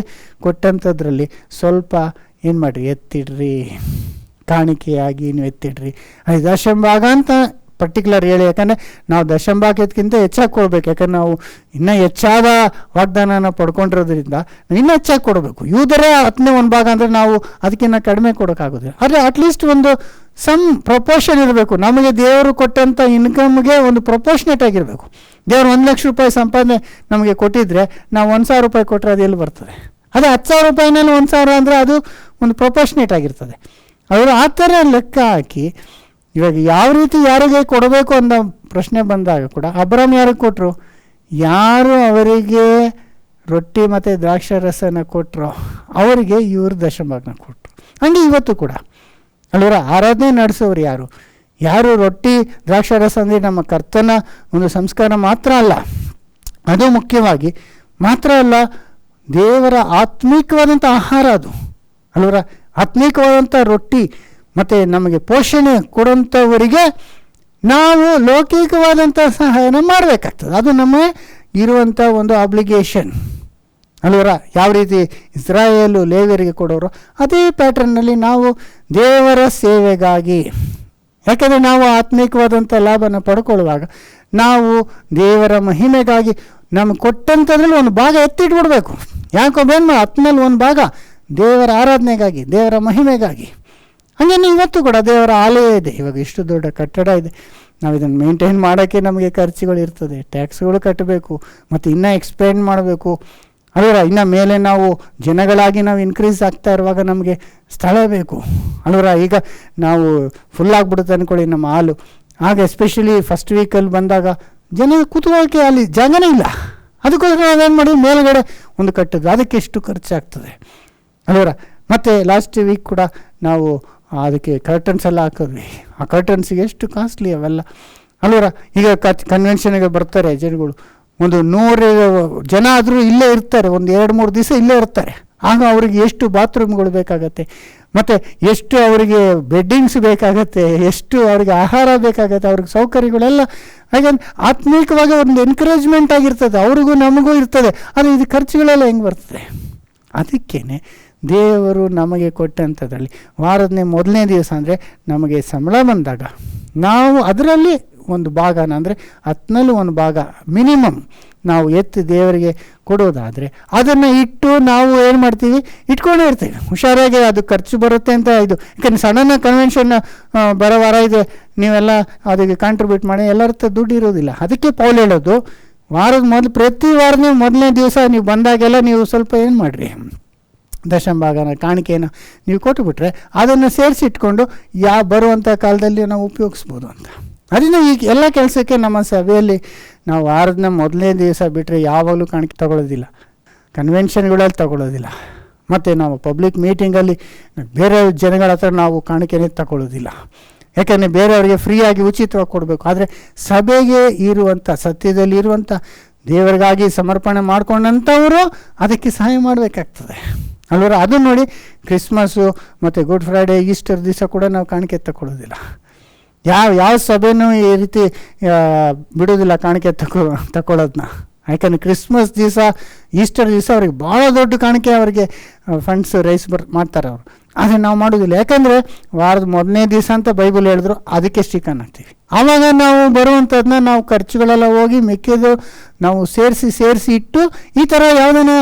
ಕೊಟ್ಟಂಥದ್ರಲ್ಲಿ ಸ್ವಲ್ಪ ಏನು ಮಾಡಿರಿ, ಎತ್ತಿಡ್ರಿ, ಕಾಣಿಕೆಯಾಗಿ ನೀವು ಎತ್ತಿಡ್ರಿ. ಅದು ದಶಮಭಾಗ ಅಂತ ಪರ್ಟಿಕ್ಯುಲರ್ ಹೇಳಿ. ಯಾಕಂದರೆ ನಾವು ದಶಮಭಾಗಕ್ಕಿಂತ ಹೆಚ್ಚಾಗಿ ಕೊಡಬೇಕು. ಯಾಕಂದ್ರೆ ನಾವು ಇನ್ನೂ ಹೆಚ್ಚಾದ ವಾಗ್ದಾನನ ಪಡ್ಕೊಂಡಿರೋದ್ರಿಂದ ಇನ್ನೂ ಹೆಚ್ಚಾಗಿ ಕೊಡಬೇಕು. ಯೂದರೇ 10ನೇ 1 ಭಾಗ ಅಂದರೆ ನಾವು ಅದಕ್ಕಿಂತ ಕಡಿಮೆ ಕೊಡೋಕ್ಕಾಗೋದಿಲ್ಲ. ಆದರೆ ಅಟ್ಲೀಸ್ಟ್ ಒಂದು ಸಮ್ ಪ್ರಪೋರ್ಷನ್ ಇರಬೇಕು. ನಮಗೆ ದೇವರು ಕೊಟ್ಟಂಥ ಇನ್ಕಮ್ಗೆ ಒಂದು ಪ್ರಪೋರ್ಷನೇಟ್ ಆಗಿರಬೇಕು. ದೇವರು 1 ಲಕ್ಷ ರೂಪಾಯಿ ಸಂಪಾದನೆ ನಮಗೆ ಕೊಟ್ಟಿದ್ರೆ ನಾವು 1,000 ರೂಪಾಯಿ ಕೊಟ್ಟರೆ ಅದು ಎಲ್ಲಿ ಬರ್ತದೆ? ಅದೇ 10,000 ರೂಪಾಯಿನಲ್ಲಿ 1,000 ಅಂದರೆ ಅದು ಒಂದು ಪ್ರಪೋರ್ಷನೇಟ್ ಆಗಿರ್ತದೆ. ಅವರು ಆ ಥರ ಲೆಕ್ಕ ಹಾಕಿ ಇವಾಗ ಯಾವ ರೀತಿ ಯಾರಿಗೆ ಕೊಡಬೇಕು ಅನ್ನೋ ಪ್ರಶ್ನೆ ಬಂದಾಗ ಕೂಡ ಅಬ್ರಾಮ್ ಯಾರಿಗೆ ಕೊಟ್ಟರು? ಯಾರು ಅವರಿಗೆ ರೊಟ್ಟಿ ಮತ್ತು ದ್ರಾಕ್ಷಾರಸನ ಕೊಟ್ಟರು ಅವರಿಗೆ ಇವರು ದಶಮಭಾಗನ ಕೊಟ್ಟರು. ಹಂಗೆ ಇವತ್ತು ಕೂಡ ಅಲ್ವರ ಆರಾಧನೆ ನಡೆಸೋರು ಯಾರು? ಯಾರು ರೊಟ್ಟಿ ದ್ರಾಕ್ಷಾರಸ ಅಂದರೆ ನಮ್ಮ ಕರ್ತನ ಒಂದು ಸಂಸ್ಕಾರ ಮಾತ್ರ ಅಲ್ಲ, ಅದು ಮುಖ್ಯವಾಗಿ ಮಾತ್ರ ಅಲ್ಲ, ದೇವರ ಆತ್ಮಿಕವಾದಂಥ ಆಹಾರ ಅದು ಅಲ್ವರ. ಆತ್ಮಿಕವಾದಂಥ ರೊಟ್ಟಿ ಮತ್ತು ನಮಗೆ ಪೋಷಣೆ ಕೊಡುವಂಥವರಿಗೆ ನಾವು ಲೌಕಿಕವಾದಂಥ ಸಹಾಯನ ಮಾಡಬೇಕಾಗ್ತದೆ. ಅದು ನಮ್ಮ ಇರುವಂಥ ಒಂದು ಆಬ್ಲಿಗೇಷನ್ ಅಲ್ವರ. ಯಾವ ರೀತಿ ಇಸ್ರಾಯೇಲು ಲೇವಿಯರಿಗೆ ಕೊಡೋರು ಅದೇ ಪ್ಯಾಟರ್ನಲ್ಲಿ ನಾವು ದೇವರ ಸೇವೆಗಾಗಿ, ಯಾಕೆಂದರೆ ನಾವು ಆತ್ಮಿಕವಾದಂಥ ಲಾಭನ ಪಡ್ಕೊಳ್ಳುವಾಗ ನಾವು ದೇವರ ಮಹಿಮೆಗಾಗಿ ನಮ್ಗೆ ಕೊಟ್ಟಂಥದ್ರಲ್ಲಿ ಒಂದು ಭಾಗ ಎತ್ತಿಟ್ಬಿಡ್ಬೇಕು. ಯಾಕೊಬ್ಬೇನು ಹತ್ತಿನಲ್ಲಿ ಒಂದು ಭಾಗ ದೇವರ ಆರಾಧನೆಗಾಗಿ, ದೇವರ ಮಹಿಮೆಗಾಗಿ. ಹಾಗೆ ಇವತ್ತು ಕೂಡ ದೇವರ ಆಲಯ ಇದೆ. ಇವಾಗ ಇಷ್ಟು ದೊಡ್ಡ ಕಟ್ಟಡ ಇದೆ, ನಾವು ಇದನ್ನು ಮೇಂಟೈನ್ ಮಾಡೋಕ್ಕೆ ನಮಗೆ ಖರ್ಚುಗಳು ಇರ್ತದೆ, ಟ್ಯಾಕ್ಸ್ಗಳು ಕಟ್ಟಬೇಕು, ಮತ್ತು ಇನ್ನೂ ಎಕ್ಸ್ಪೆಂಡ್ ಮಾಡಬೇಕು ಅಲ್ವರ. ಇನ್ನು ಮೇಲೆ ನಾವು ಜನಗಳಾಗಿ ನಾವು ಇನ್ಕ್ರೀಸ್ ಆಗ್ತಾ ಇರುವಾಗ ನಮಗೆ ಸ್ಥಳ ಬೇಕು ಅಲ್ವರ. ಈಗ ನಾವು ಫುಲ್ ಆಗಿಬಿಡುತ್ತೆ ಅಂದ್ಕೊಳ್ಳಿ ನಮ್ಮ ಹಾಲು, ಆಗ ಎಸ್ಪೆಷಲಿ ಫಸ್ಟ್ ವೀಕಲ್ಲಿ ಬಂದಾಗ ಜನ ಕೂತ್ಕೊಳ್ಳೋಕ್ಕೆ ಅಲ್ಲಿ ಜಾಗನೇ ಇಲ್ಲ. ಅದಕ್ಕೋಸ್ಕರ ನಾವೇನು ಮಾಡಿ ಮೇಲ್ಗಡೆ ಒಂದು ಕಟ್ಟಿದ್ದು, ಅದಕ್ಕೆ ಎಷ್ಟು ಖರ್ಚಾಗ್ತದೆ ಅಲ್ವರ. ಮತ್ತು ಲಾಸ್ಟ್ ವೀಕ್ ಕೂಡ ನಾವು ಅದಕ್ಕೆ ಕರ್ಟನ್ಸ್ ಎಲ್ಲ ಹಾಕಿದ್ವಿ. ಆ ಕರ್ಟನ್ಸಿಗೆ ಎಷ್ಟು ಕಾಸ್ಟ್ಲಿ ಅವೆಲ್ಲ ಅಲ್ವರ. ಈಗ ಕನ್ವೆನ್ಷನ್ಗೆ ಬರ್ತಾರೆ ಜನಗಳು, ಒಂದು 100 ಜನ ಆದರೂ ಇಲ್ಲೇ ಇರ್ತಾರೆ, ಒಂದು 2-3 ದಿವಸ ಇಲ್ಲೇ ಇರ್ತಾರೆ. ಆಗ ಅವರಿಗೆ ಎಷ್ಟು ಬಾತ್ರೂಮ್ಗಳು ಬೇಕಾಗತ್ತೆ, ಮತ್ತು ಎಷ್ಟು ಅವರಿಗೆ ಬೆಡ್ಡಿಂಗ್ಸ್ ಬೇಕಾಗತ್ತೆ, ಎಷ್ಟು ಅವರಿಗೆ ಆಹಾರ ಬೇಕಾಗತ್ತೆ, ಅವ್ರಿಗೆ ಸೌಕರ್ಯಗಳೆಲ್ಲ. ಹಾಗೆ ಆತ್ಮೀಕವಾಗಿ ಒಂದು ಎನ್ಕರೇಜ್ಮೆಂಟ್ ಆಗಿರ್ತದೆ, ಅವ್ರಿಗೂ ನಮಗೂ ಇರ್ತದೆ. ಆದರೆ ಇದು ಖರ್ಚುಗಳೆಲ್ಲ ಹೆಂಗೆ ಬರ್ತದೆ? ಅದಕ್ಕೇ ದೇವರು ನಮಗೆ ಕೊಟ್ಟಂಥದ್ರಲ್ಲಿ ವಾರದನೇ ಮೊದಲನೇ ದಿವಸ ಅಂದರೆ ನಮಗೆ ಸಂಬಳ ಬಂದಾಗ ನಾವು ಅದರಲ್ಲಿ ಒಂದು ಭಾಗನ ಅಂದರೆ 10ನಲ್ಲಿ ಒಂದು ಭಾಗ ಮಿನಿಮಮ್ ನಾವು ಎತ್ತಿ ದೇವರಿಗೆ ಕೊಡೋದಾದರೆ ಅದನ್ನು ಇಟ್ಟು ನಾವು ಏನು ಮಾಡ್ತೀವಿ, ಇಟ್ಕೊಂಡೇ ಇರ್ತೀವಿ ಹುಷಾರಾಗಿ. ಅದು ಖರ್ಚು ಬರುತ್ತೆ ಅಂತ ಇದು, ಯಾಕಂದರೆ ಸಡನ್ನ ಕನ್ವೆನ್ಷನ್ ಬರೋ ವಾರ ಇದೆ, ನೀವೆಲ್ಲ ಅದಕ್ಕೆ ಕಾಂಟ್ರಿಬ್ಯೂಟ್ ಮಾಡಿ, ಎಲ್ಲರ ದುಡ್ಡು ಇರೋದಿಲ್ಲ. ಅದಕ್ಕೆ ಪೌಲ್ ಹೇಳೋದು, ವಾರದ ಪ್ರತಿ ವಾರದ ಮೊದಲನೇ ದಿವಸ ನೀವು ಬಂದಾಗೆಲ್ಲ ನೀವು ಸ್ವಲ್ಪ ಏನು ಮಾಡಿರಿ, ದಶಮಭಾಗನ ಕಾಣಿಕೆಯನ್ನು ನೀವು ಕೊಟ್ಟುಬಿಟ್ರೆ ಅದನ್ನು ಸೇರಿಸಿಟ್ಕೊಂಡು ಬರುವಂಥ ಕಾಲದಲ್ಲಿ ನಾವು ಉಪಯೋಗಿಸ್ಬೋದು ಅಂತ. ಅದನ್ನು ಈಗ ಎಲ್ಲ ಕೆಲಸಕ್ಕೆ ನಮ್ಮ ಸಭೆಯಲ್ಲಿ ನಾವು ವಾರದ ಮೊದಲನೇ ದಿವಸ ಬಿಟ್ಟರೆ ಯಾವಾಗಲೂ ಕಾಣಿಕೆ ತಗೊಳ್ಳೋದಿಲ್ಲ, ಕನ್ವೆನ್ಷನ್ಗಳಲ್ಲಿ ತಗೊಳ್ಳೋದಿಲ್ಲ, ಮತ್ತು ನಾವು ಪಬ್ಲಿಕ್ ಮೀಟಿಂಗಲ್ಲಿ ಬೇರೆ ಜನಗಳ ಹತ್ರ ನಾವು ಕಾಣಿಕೆನೇ ತಗೊಳ್ಳೋದಿಲ್ಲ. ಯಾಕಂದರೆ ಬೇರೆಯವರಿಗೆ ಫ್ರೀಯಾಗಿ ಉಚಿತವಾಗಿ ಕೊಡಬೇಕು. ಆದರೆ ಸಭೆಗೆ ಇರುವಂಥ ಸತ್ಯದಲ್ಲಿ ಇರುವಂಥ ದೇವರಿಗಾಗಿ ಸಮರ್ಪಣೆ ಮಾಡ್ಕೊಂಡಂಥವರು ಅದಕ್ಕೆ ಸಹಾಯ ಮಾಡಬೇಕಾಗ್ತದೆ ಅಲ್ವರ. ಅದು ನೋಡಿ, ಕ್ರಿಸ್ಮಸ್ಸು ಮತ್ತು ಗುಡ್ ಫ್ರೈಡೇ, ಈಸ್ಟರ್ ದಿವಸ ಕೂಡ ನಾವು ಕಾಣಿಕೆ ತಗೊಳ್ಳೋದಿಲ್ಲ. ಯಾವ ಸಭೆನೂ ಈ ರೀತಿ ಬಿಡೋದಿಲ್ಲ ಕಾಣಿಕೆ ತಗೊಳ್ಳೋದನ್ನ. ಯಾಕಂದರೆ ಕ್ರಿಸ್ಮಸ್ ದಿವಸ, ಈಸ್ಟರ್ ದಿವಸ ಅವ್ರಿಗೆ ಭಾಳ ದೊಡ್ಡ ಕಾಣಿಕೆ, ಅವರಿಗೆ ಫಂಡ್ಸ್ ರೈಸ್ ಮಾಡ್ತಾರೆ ಅವರು. ಆದರೆ ನಾವು ಮಾಡೋದಿಲ್ಲ, ಯಾಕಂದರೆ ವಾರದ ಮೊದಲನೇ ದಿವಸ ಅಂತ ಬೈಬಲ್ ಹೇಳಿದ್ರು, ಅದಕ್ಕೆ ಸ್ಟಿಕನ್ ಆಗ್ತೀವಿ. ಆವಾಗ ನಾವು ಬರುವಂಥದ್ದನ್ನ ನಾವು ಖರ್ಚುಗಳೆಲ್ಲ ಹೋಗಿ ಮಿಕ್ಕಿದ್ದು ನಾವು ಸೇರಿಸಿ ಇಟ್ಟು ಈ ಥರ ಯಾವುದನ್ನ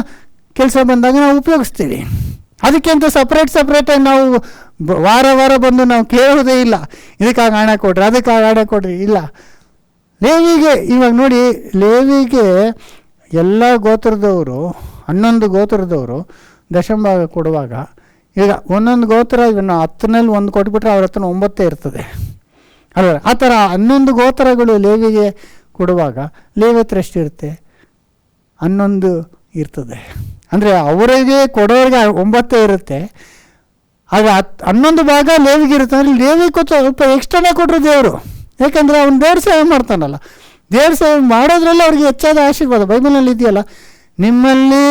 ಕೆಲಸ ಬಂದಾಗ ನಾವು ಉಪಯೋಗಿಸ್ತೀವಿ. ಅದಕ್ಕೆ ಅಂತ ಸಪ್ರೇಟಾಗಿ ನಾವು ವಾರ ಬಂದು ನಾವು ಕೇಳೋದೇ ಇಲ್ಲ, ಇದಕ್ಕಾಗಿ ಹಣ ಕೊಡ್ರಿ, ಅದಕ್ಕಾಗಿ ಹಣ ಕೊಡ್ರಿ, ಇಲ್ಲ. ಲೇವಿಗೆ ಇವಾಗ ನೋಡಿ, ಲೇವಿಗೆ ಎಲ್ಲ ಗೋತ್ರದವರು 11 ಗೋತ್ರದವರು ದಶಮಭಾಗ ಕೊಡುವಾಗ, ಈಗ ಒಂದೊಂದು ಗೋತ್ರ ಇವನ್ನ 10ನಲ್ಲಿ 1 ಕೊಟ್ಬಿಟ್ರೆ ಅವ್ರ ಹತ್ರ 9 ಇರ್ತದೆ ಅಲ್ವ. ಆ ಥರ 11 ಗೋತ್ರಗಳು ಲೇವಿಗೆ ಕೊಡುವಾಗ ಲೇವಿ ಹತ್ರ ಎಷ್ಟಿರುತ್ತೆ? 11 ಇರ್ತದೆ. ಅಂದರೆ ಅವರಿಗೆ ಕೊಡೋರಿಗೆ 9 ಇರುತ್ತೆ, ಆಗ 11 ಭಾಗ ಲೇವಿಗೆ ಇರುತ್ತೆ. ಅಂದರೆ ಲೇವಿ ಸ್ವಲ್ಪ ಎಕ್ಸ್ಟ್ರಾನೇ ಕೊಟ್ಟರು ದೇವರು, ಯಾಕಂದರೆ ಅವ್ನು ದೇವ್ರ ಸೇವೆ ಮಾಡ್ತಾನಲ್ಲ. ದೇವ್ರ ಸೇವೆ ಮಾಡೋದ್ರಲ್ಲಿ ಅವ್ರಿಗೆ ಹೆಚ್ಚಾದ ಆಶೀರ್ವಾದ. ಬೈಬಲ್ನಲ್ಲಿ ಇದೆಯಲ್ಲ, ನಿಮ್ಮಲ್ಲಿ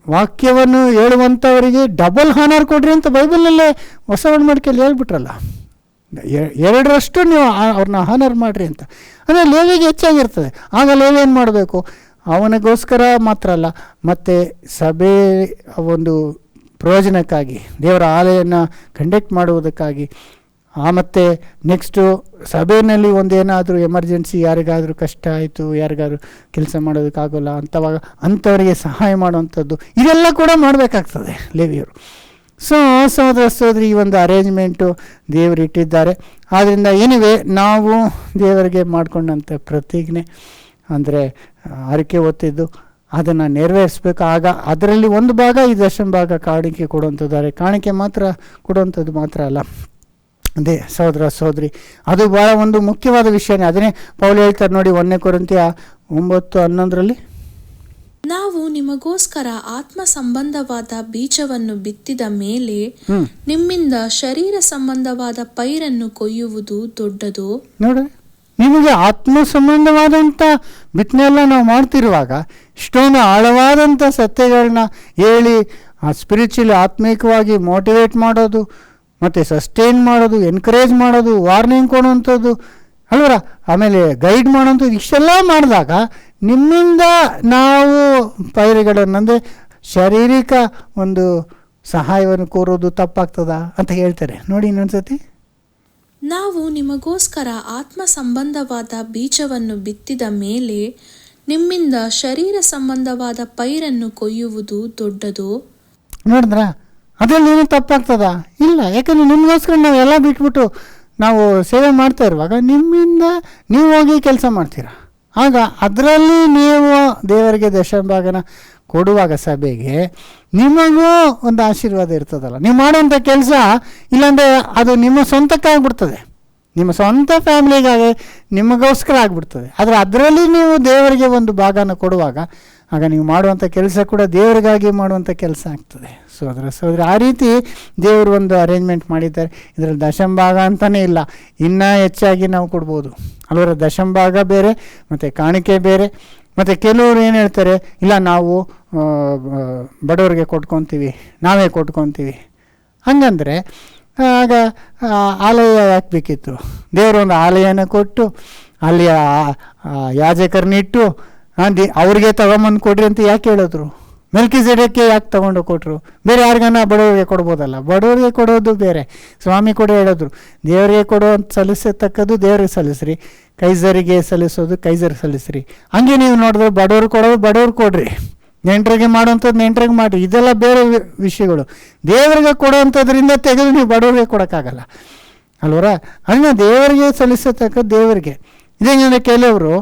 ವಾಕ್ಯವನ್ನು ಹೇಳುವಂಥವರಿಗೆ ಡಬಲ್ ಹಾನರ್ ಕೊಡ್ರಿ ಅಂತ ಬೈಬಲ್ನಲ್ಲೇ ಹೊಸ ಒಡಂಬಡಿಕೆಯಲ್ಲಿ ಹೇಳ್ಬಿಟ್ರಲ್ಲ. 2ರಷ್ಟು ನೀವು ಅವ್ರನ್ನ ಹಾನರ್ ಮಾಡಿರಿ ಅಂತ. ಅಂದರೆ ಲೇವಿಗೆ ಹೆಚ್ಚಾಗಿರ್ತದೆ. ಆಗ ಲೇವಿ ಏನು ಮಾಡಬೇಕು? ಅವನಿಗೋಸ್ಕರ ಮಾತ್ರ ಅಲ್ಲ, ಮತ್ತು ಸಭೆ ಒಂದು ಪ್ರಯೋಜನಕ್ಕಾಗಿ, ದೇವರ ಆಲಯನ ಕಂಡಕ್ಟ್ ಮಾಡುವುದಕ್ಕಾಗಿ, ಮತ್ತು ನೆಕ್ಸ್ಟು ಸಭೆಯಲ್ಲಿ ಒಂದೇನಾದರೂ ಎಮರ್ಜೆನ್ಸಿ, ಯಾರಿಗಾದರೂ ಕಷ್ಟ ಆಯಿತು, ಯಾರಿಗಾದ್ರೂ ಕೆಲಸ ಮಾಡೋದಕ್ಕಾಗೋಲ್ಲ ಅಂಥವರಿಗೆ ಸಹಾಯ ಮಾಡುವಂಥದ್ದು, ಇದೆಲ್ಲ ಕೂಡ ಮಾಡಬೇಕಾಗ್ತದೆ ಲೇವಿಯರು. ಸಹೋದರಿ ಈ ಒಂದು ಅರೇಂಜ್ಮೆಂಟು ದೇವರು ಇಟ್ಟಿದ್ದಾರೆ. ಆದ್ದರಿಂದ ಏನಿವೆ, ನಾವು ದೇವರಿಗೆ ಮಾಡಿಕೊಂಡಂಥ ಪ್ರತಿಜ್ಞೆ ಅಂದರೆ ಹರಕೆ ಹೊತ್ತಿದ್ದು ಅದನ್ನು ನೆರವೇರಿಸ್ಬೇಕು. ಆಗ ಅದರಲ್ಲಿ ಒಂದು ಭಾಗ ಈ ದಶಮಭಾಗ ಕಾಣಿಕೆ ಕೊಡುವಂಥದ್ದಾರೆ. ಕಾಣಿಕೆ ಮಾತ್ರ ಕೊಡುವಂಥದ್ದು ಮಾತ್ರ ಅಲ್ಲ, ಅದೇ ಸಹೋದರ ಸಹೋದರಿ, ಅದು ಭಾಳ ಒಂದು ಮುಖ್ಯವಾದ ವಿಷಯನೇ. ಅದನ್ನೇ ಪೌಲ್ ಹೇಳ್ತಾರೆ ನೋಡಿ 1 ಕೊರಿಂಥಿಯ 9:11 ನಾವು ನಿಮಗೋಸ್ಕರ ಆತ್ಮ ಸಂಬಂಧವಾದ ಬೀಜವನ್ನು ಬಿತ್ತಿದ ಮೇಲೆ ನಿಮ್ಮಿಂದ ಶರೀರ ಸಂಬಂಧವಾದ ಪೈರನ್ನು ಕೊಯ್ಯುವುದು ದೊಡ್ಡದು. ನೋಡ್ರಿ, ನಿಮಗೆ ಆತ್ಮ ಸಂಬಂಧವಾದಂಥ ಬಿತ್ತನೆ ಎಲ್ಲ ನಾವು ಮಾಡ್ತಿರುವಾಗ ಇಷ್ಟೊಂದು ಆಳವಾದಂಥ ಸತ್ಯಗಳನ್ನ ಹೇಳಿ ಸ್ಪಿರಿಚುಲಿ ಆತ್ಮಿಕವಾಗಿ ಮೋಟಿವೇಟ್ ಮಾಡೋದು, ಮತ್ತು ಸಸ್ಟೈನ್ ಮಾಡೋದು, ಎನ್ಕರೇಜ್ ಮಾಡೋದು, ವಾರ್ನಿಂಗ್ ಕೊಡುವಂಥದ್ದು ಅಲ್ವರ, ಆಮೇಲೆ ಗೈಡ್ ಮಾಡೋಂಥದ್ದು, ಇಷ್ಟೆಲ್ಲ ಮಾಡಿದಾಗ ನಿಮ್ಮಿಂದ ನಾವು ಪೈರುಗಳನ್ನಂದರೆ ಶಾರೀರಿಕ ಒಂದು ಸಹಾಯವನ್ನು ಕೋರೋದು ತಪ್ಪಾಗ್ತದ ಅಂತ ಹೇಳ್ತಾರೆ. ನೋಡಿ ಇನ್ನೊಂದ್ಸತಿ, ನಾವು ನಿಮಗೋಸ್ಕರ ಆತ್ಮ ಸಂಬಂಧವಾದ ಬೀಜವನ್ನು ಬಿತ್ತಿದ ಮೇಲೆ ನಿಮ್ಮಿಂದ ಶರೀರ ಸಂಬಂಧವಾದ ಪೈರನ್ನು ಕೊಯ್ಯುವುದು ದೊಡ್ಡದು. ನೋಡಿದ್ರ, ಅದರಲ್ಲಿ ಏನು ತಪ್ಪಾಗ್ತದ? ಇಲ್ಲ. ಯಾಕಂದರೆ ನಿಮಗೋಸ್ಕರ ನಾವು ಎಲ್ಲ ಬಿಟ್ಬಿಟ್ಟು ನಾವು ಸೇವೆ ಮಾಡ್ತಾ ಇರುವಾಗ ನಿಮ್ಮಿಂದ ನೀವು ಹೋಗಿ ಕೆಲಸ ಮಾಡ್ತೀರಾ. ಆಗ ಅದರಲ್ಲಿ ನೀವು ದೇವರಿಗೆ ದಶಮಭಾಗನ ಕೊಡುವಾಗ ಸಭೆಗೆ ನಿಮಗೂ ಒಂದು ಆಶೀರ್ವಾದ ಇರ್ತದಲ್ಲ. ನೀವು ಮಾಡೋಂಥ ಕೆಲಸ ಇಲ್ಲಾಂದರೆ ಅದು ನಿಮ್ಮ ಸ್ವಂತಕ್ಕಾಗ್ಬಿಡ್ತದೆ, ನಿಮ್ಮ ಸ್ವಂತ ಫ್ಯಾಮಿಲಿಗಾಗಿ ನಿಮಗೋಸ್ಕರ ಆಗಿಬಿಡ್ತದೆ. ಆದರೆ ಅದರಲ್ಲಿ ನೀವು ದೇವರಿಗೆ ಒಂದು ಭಾಗನ ಕೊಡುವಾಗ ಆಗ ನೀವು ಮಾಡುವಂಥ ಕೆಲಸ ಕೂಡ ದೇವರಿಗಾಗಿ ಮಾಡುವಂಥ ಕೆಲಸ ಆಗ್ತದೆ. ಸಹೋದರ, ಆ ರೀತಿ ದೇವರು ಒಂದು ಅರೇಂಜ್ಮೆಂಟ್ ಮಾಡಿದ್ದಾರೆ. ಇದರಲ್ಲಿ ದಶಮಭಾಗ ಅಂತಲೇ ಇಲ್ಲ, ಇನ್ನೂ ಹೆಚ್ಚಾಗಿ ನಾವು ಕೊಡ್ಬೋದು ಅಲ್ವರ. ದಶಮಭಾಗ ಬೇರೆ ಮತ್ತು ಕಾಣಿಕೆ ಬೇರೆ. ಮತ್ತು ಕೆಲವರು ಏನು ಹೇಳ್ತಾರೆ, ಇಲ್ಲ ನಾವು ಬಡವರಿಗೆ ಕೊಟ್ಕೊತೀವಿ, ನಾವೇ ಕೊಟ್ಕೊತೀವಿ. ಹಂಗಂದರೆ ಆಗ ಆಲಯ ಯಾಕೆ ಬೇಕಿತ್ತು? ದೇವರೊಂದು ಆಲಯನ ಕೊಟ್ಟು ಅಲ್ಲಿ ಯಾಜಕರನ್ನಿಟ್ಟು ಅವ್ರಿಗೆ ತಗೊಂಬಂದು ಕೊಡ್ರಿ ಅಂತ ಯಾಕೆ ಹೇಳಿದ್ರು? ಮೆಲ್ಕಿಜೆಡೆಕ್ಕೆ ಯಾಕೆ ತಗೊಂಡು ಕೊಟ್ಟರು? ಬೇರೆ ಯಾರಿಗಾನ ಬಡವರಿಗೆ ಕೊಡ್ಬೋದಲ್ಲ. ಬಡವರಿಗೆ ಕೊಡೋದು ಬೇರೆ. ಸ್ವಾಮಿ ಕೂಡ ಹೇಳಿದ್ರು, ದೇವರಿಗೆ ಕೊಡೋ ಸಲ್ಲಿಸತಕ್ಕದ್ದು ದೇವರಿಗೆ ಸಲ್ಲಿಸ್ರಿ, ಕೈಸರಿಗೆ ಸಲ್ಲಿಸೋದು ಕೈಸರಿಗೆ ಸಲ್ಲಿಸ್ರಿ. ಹಂಗೆ ನೀವು ನೋಡಿದ್ರೆ ಬಡವ್ರು ಕೊಡೋದು ಬಡವ್ರು ಕೊಡ್ರಿ, ನೆಂಟರಿಗೆ ಮಾಡೋವಂಥದ್ದು ನೆಂಟರಿಗೆ ಮಾಡಿರಿ. ಇದೆಲ್ಲ ಬೇರೆ ವಿಷಯಗಳು. ದೇವರಿಗೆ ಕೊಡೋವಂಥದ್ರಿಂದ ತೆಗೆದು ನೀವು ಬಡವರಿಗೆ ಕೊಡೋಕ್ಕಾಗಲ್ಲ ಅಲ್ವರ. ಅದನ್ನ ದೇವರಿಗೆ ಸಲ್ಲಿಸತಕ್ಕದ್ದು ದೇವರಿಗೆ. ಇದೇನಂದರೆ ಕೆಲವರು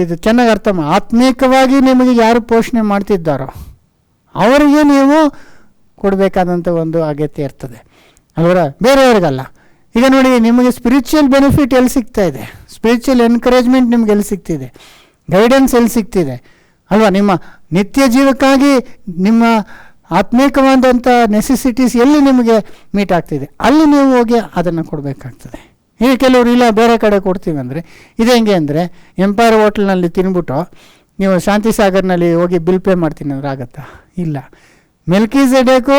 ಇದು ಚೆನ್ನಾಗಿ ಅರ್ಥ ಆತ್ಮೀಕವಾಗಿ ನಿಮಗೆ ಯಾರು ಪೋಷಣೆ ಮಾಡ್ತಿದ್ದಾರೋ ಅವರಿಗೆ ನೀವು ಕೊಡಬೇಕಾದಂಥ ಒಂದು ಅಗತ್ಯ ಇರ್ತದೆ ಅಲ್ವರ, ಬೇರೆಯವ್ರಿಗಲ್ಲ. ಈಗ ನೋಡಿ, ನಿಮಗೆ ಸ್ಪಿರಿಚುವಲ್ ಬೆನಿಫಿಟ್ ಎಲ್ಲಿ ಸಿಗ್ತಾ ಇದೆ? ಸ್ಪಿರಿಚುವಲ್ ಎನ್ಕರೇಜ್ಮೆಂಟ್ ನಿಮ್ಗೆ ಎಲ್ಲಿ ಸಿಗ್ತಿದೆ? ಗೈಡೆನ್ಸ್ ಎಲ್ಲಿ ಸಿಗ್ತಿದೆ ಅಲ್ವಾ? ನಿಮ್ಮ ನಿತ್ಯ ಜೀವಕ್ಕಾಗಿ ನಿಮ್ಮ ಆತ್ಮೀಕವಾದಂಥ ನೆಸೆಸಿಟೀಸ್ ಎಲ್ಲಿ ನಿಮಗೆ ಮೀಟ್ ಆಗ್ತಿದೆ ಅಲ್ಲಿ ನೀವು ಹೋಗಿ ಅದನ್ನು ಕೊಡಬೇಕಾಗ್ತದೆ. ಈಗ ಕೆಲವರು ಇಲ್ಲ ಬೇರೆ ಕಡೆ ಕೊಡ್ತೀವಿ ಅಂದರೆ ಇದು ಹೆಂಗೆ ಅಂದರೆ, ಎಂಪೈರ್ ಹೋಟ್ಲ್ನಲ್ಲಿ ತಿನ್ಬಿಟ್ಟು ನೀವು ಶಾಂತಿ ಸಾಗರ್ನಲ್ಲಿ ಹೋಗಿ ಬಿಲ್ ಪೇ ಮಾಡ್ತೀನಿ ಅಂದ್ರೆ ಆಗುತ್ತಾ? ಇಲ್ಲ. ಮೆಲ್ಕಿಜೆಡೆಕು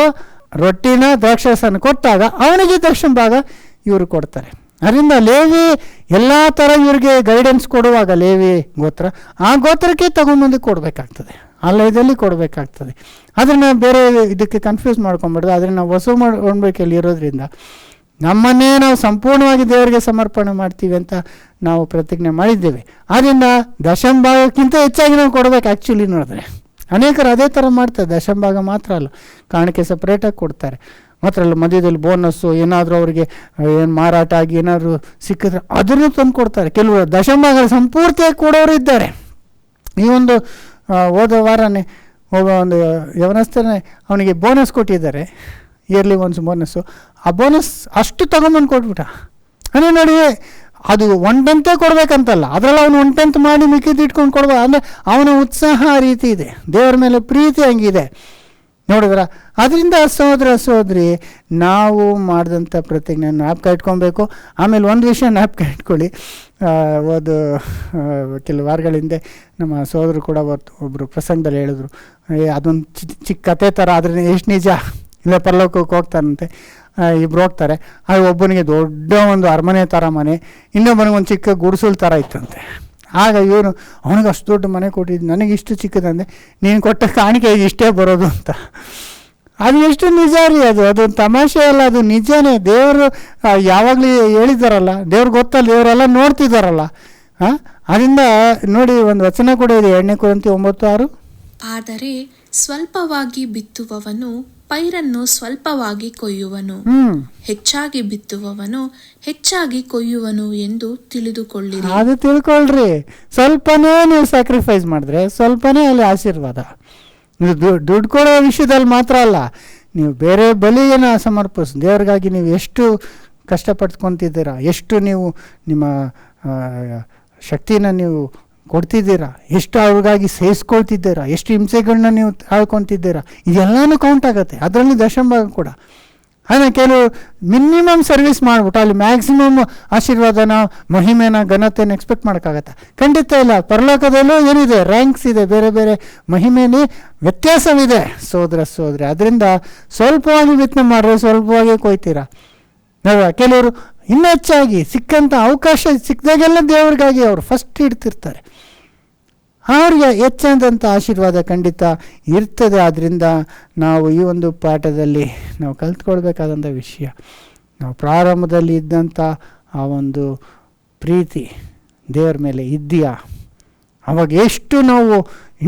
ರೊಟ್ಟಿನ ದ್ರಾಕ್ಷಾರಸನ ಕೊಟ್ಟಾಗ ಅವನಿಗೆ ದಶಮಭಾಗ ಇವರು ಕೊಡ್ತಾರೆ. ಅದರಿಂದ ಲೇವಿ ಎಲ್ಲ ಥರ ಇವ್ರಿಗೆ ಗೈಡೆನ್ಸ್ ಕೊಡುವಾಗ ಲೇವಿ ಗೋತ್ರ ಆ ಗೋತ್ರಕ್ಕೆ ತಗೊಂಬಂದು ಕೊಡಬೇಕಾಗ್ತದೆ, ಆಲಯದಲ್ಲಿ ಕೊಡಬೇಕಾಗ್ತದೆ. ಅದನ್ನು ಬೇರೆ ಇದಕ್ಕೆ ಕನ್ಫ್ಯೂಸ್ ಮಾಡ್ಕೊಂಬಿಡ್ದು. ಅದನ್ನು ನಾವು ವಸೂಲು ಮಾಡ್ಬೇಕಲ್ಲಿ ಇರೋದ್ರಿಂದ ನಮ್ಮನ್ನೇ ನಾವು ಸಂಪೂರ್ಣವಾಗಿ ದೇವರಿಗೆ ಸಮರ್ಪಣೆ ಮಾಡ್ತೀವಿ ಅಂತ ನಾವು ಪ್ರತಿಜ್ಞೆ ಮಾಡಿದ್ದೇವೆ. ಆದ್ದರಿಂದ ದಶಮಭಾಗಕ್ಕಿಂತ ಹೆಚ್ಚಾಗಿ ನಾವು ಕೊಡಬೇಕು. ಆ್ಯಕ್ಚುಲಿ ನೋಡಿದ್ರೆ ಅನೇಕರು ಅದೇ ಥರ ಮಾಡ್ತಾರೆ. ದಶಮಭಾಗ ಮಾತ್ರ ಅಲ್ಲ, ಕಾಣಿಕೆ ಸಪ್ರೇಟಾಗಿ ಕೊಡ್ತಾರೆ. ಮಾತ್ರ ಅಲ್ಲ, ಮಧ್ಯದಲ್ಲಿ ಬೋನಸ್ಸು ಏನಾದರೂ ಅವರಿಗೆ ಏನು ಮಾರಾಟ ಆಗಿ ಏನಾದರೂ ಸಿಕ್ಕಿದ್ರೆ ಅದನ್ನು ತಂದು ಕೊಡ್ತಾರೆ. ಕೆಲವರು ದಶಮಭಾಗ ಸಂಪೂರ್ತಿಯಾಗಿ ಕೊಡೋರು ಇದ್ದಾರೆ. ಈ ಒಂದು ಹೋದ ವಾರನೇ ಒಬ್ಬ ಒಂದು ಯವನಸ್ಥನೇ ಅವನಿಗೆ ಬೋನಸ್ ಕೊಟ್ಟಿದ್ದಾರೆ, ಇಯರ್ಲಿ ಒನ್ಸ್ ಬೋನಸ್ಸು. ಆ ಬೋನಸ್ ಅಷ್ಟು ತಗೊಂಬಂದು ಕೊಟ್ಬಿಟ್ಟ. ಅಂದರೆ ನೋಡಿ, ಅದು 1/10 ಕೊಡಬೇಕಂತಲ್ಲ, ಅದರಲ್ಲಿ ಅವನು 1/10 ಮಾಡಿ ಮಿಕ್ಕಿದ್ದು ಇಟ್ಕೊಂಡು ಕೊಡ್ಬೋದು. ಅಂದರೆ ಅವನ ಉತ್ಸಾಹ ಆ ರೀತಿ ಇದೆ, ದೇವರ ಮೇಲೆ ಪ್ರೀತಿ ಹಂಗಿದೆ ನೋಡಿದ್ರ. ಅದರಿಂದ ಸಹೋದರಿ, ನಾವು ಮಾಡಿದಂಥ ಪ್ರತಿಜ್ಞೆ ಜ್ಞಾಪಕ ಇಟ್ಕೊಬೇಕು. ಆಮೇಲೆ ಒಂದು ವಿಷಯ ಜ್ಞಾಪಕ ಇಟ್ಕೊಳ್ಳಿ. ಒಂದು ಕೆಲವು ವಾರಗಳ ಹಿಂದೆ ನಮ್ಮ ಸಹೋದರು ಕೂಡ ಒಬ್ಬರು ಪ್ರಸಂಗದಲ್ಲಿ ಹೇಳಿದ್ರು, ಅದೊಂದು ಚಿಕ್ಕ ಕತೆ ಥರ, ಅದರಿಂದ ಎಷ್ಟು ನಿಜ ಇಲ್ಲ. ಪರಲೋಕಕ್ಕೆ ಹೋಗ್ತಾರಂತೆ, ಇಬ್ಬರು ಹೋಗ್ತಾರೆ. ಆಗ ಒಬ್ಬನಿಗೆ ದೊಡ್ಡ ಒಂದು ಅರಮನೆ ಥರ ಮನೆ, ಇನ್ನೊಬ್ಬನಿಗೆ ಒಂದು ಚಿಕ್ಕ ಗುಡಿಸಲು ಥರ ಇತ್ತಂತೆ. ಆಗ ಇವನು ಅವನಿಗೆ ಅಷ್ಟು ದೊಡ್ಡ ಮನೆ ಕೊಟ್ಟಿದ್ದು, ನನಗೆ ಇಷ್ಟು ಚಿಕ್ಕದಂದೆ, ನೀನು ಕೊಟ್ಟ ಕಾಣಿಕೆ ಇಷ್ಟೇ ಬರೋದು ಅಂತ. ಅದು ಎಷ್ಟು ನಿಜ ರೀ, ಅದೊಂದು ತಮಾಷೆ ಅಲ್ಲ, ಅದು ನಿಜನೇ. ದೇವರು ಯಾವಾಗಲೂ ಹೇಳಿದಾರಲ್ಲ, ದೇವ್ರಿಗೆ ಗೊತ್ತಲ್ಲ, ದೇವರೆಲ್ಲ ನೋಡ್ತಿದ್ದಾರಲ್ಲ. ಅದರಿಂದ ನೋಡಿ, ಒಂದು ವಚನ ಕೂಡ ಇದೆ, 2 ಕೊರಿಂಥಿ 9:6. ಆದರೆ ಸ್ವಲ್ಪವಾಗಿ ಬಿತ್ತುವವನು ಪೈರನ್ನು ಸ್ವಲ್ಪವಾಗಿ ಕೊಯ್ಯುವನು, ಹೆಚ್ಚಾಗಿ ಬಿತ್ತುವವನು ಹೆಚ್ಚಾಗಿ ಕೊಯ್ಯುವನು ಎಂದು ತಿಳಿದುಕೊಳ್ಳಿರಿ. ಅದು ತಿಳ್ಕೊಳ್ರಿ. ಸ್ವಲ್ಪನೇ ನೀವು ಸ್ಯಾಕ್ರಿಫೈಸ್ ಮಾಡಿದ್ರೆ ಸ್ವಲ್ಪನೇ ಅಲ್ಲಿ ಆಶೀರ್ವಾದ. ದುಡ್ಡು ಕೊಡೋ ವಿಷಯದಲ್ಲಿ ಮಾತ್ರ ಅಲ್ಲ, ನೀವು ಬೇರೆ ಬಲಿಯನ್ನು ಸಮರ್ಪಿಸಿ ದೇವ್ರಿಗಾಗಿ ನೀವು ಎಷ್ಟು ಕಷ್ಟಪಡ್ಕೊತಿದ್ದೀರಾ, ಎಷ್ಟು ನೀವು ನಿಮ್ಮ ಶಕ್ತಿನ ನೀವು ಕೊಡ್ತಿದ್ದೀರಾ, ಎಷ್ಟು ಅವ್ರಿಗಾಗಿ ಸಹಿಸ್ಕೊಳ್ತಿದ್ದೀರಾ, ಎಷ್ಟು ಹಿಂಸೆಗಳನ್ನ ನೀವು ತಾಳ್ಕೊತಿದ್ದೀರಾ, ಇದೆಲ್ಲನೂ ಕೌಂಟ್ ಆಗುತ್ತೆ. ಅದರಲ್ಲಿ ದಶಮಭಾಗ ಕೂಡ. ಆದರೆ ಕೆಲವು ಮಿನಿಮಮ್ ಸರ್ವಿಸ್ ಮಾಡಿಬಿಟ್ಟು ಅಲ್ಲಿ ಮ್ಯಾಕ್ಸಿಮಮ್ ಆಶೀರ್ವಾದನ, ಮಹಿಮೆನ, ಘನತೆಯನ್ನು ಎಕ್ಸ್ಪೆಕ್ಟ್ ಮಾಡೋಕ್ಕಾಗತ್ತೆ? ಖಂಡಿತ ಇಲ್ಲ. ಪರಲೋಕದಲ್ಲೂ ಏನಿದೆ, ರ್ಯಾಂಕ್ಸ್ ಇದೆ, ಬೇರೆ ಬೇರೆ ಮಹಿಮೆಯಲ್ಲಿ ವ್ಯತ್ಯಾಸವಿದೆ ಸೋದರಿ. ಅದರಿಂದ ಸ್ವಲ್ಪವಾಗಿ ಯತ್ನ ಮಾಡಿದ್ರೆ ಸ್ವಲ್ಪವಾಗಿ ಕೊಯ್ತೀರಾ. ಕೆಲವರು ಇನ್ನೂ ಹೆಚ್ಚಾಗಿ ಸಿಕ್ಕಂಥ ಅವಕಾಶ ಸಿಕ್ಕಿದಾಗೆಲ್ಲ ದೇವ್ರಿಗಾಗಿ ಅವರು ಫಸ್ಟ್ ಇಡ್ತಿರ್ತಾರೆ. ಅವ್ರಿಗೆ ಹೆಚ್ಚಾದಂಥ ಆಶೀರ್ವಾದ ಖಂಡಿತ ಇರ್ತದೆ. ಆದ್ದರಿಂದ ನಾವು ಈ ಒಂದು ಪಾಠದಲ್ಲಿ ನಾವು ಕಲ್ತ್ಕೊಳ್ಬೇಕಾದಂಥ ವಿಷಯ, ನಾವು ಪ್ರಾರಂಭದಲ್ಲಿ ಇದ್ದಂಥ ಆ ಒಂದು ಪ್ರೀತಿ ದೇವರ ಮೇಲೆ ಇದೆಯಾ? ಅವಾಗ ಎಷ್ಟು ನಾವು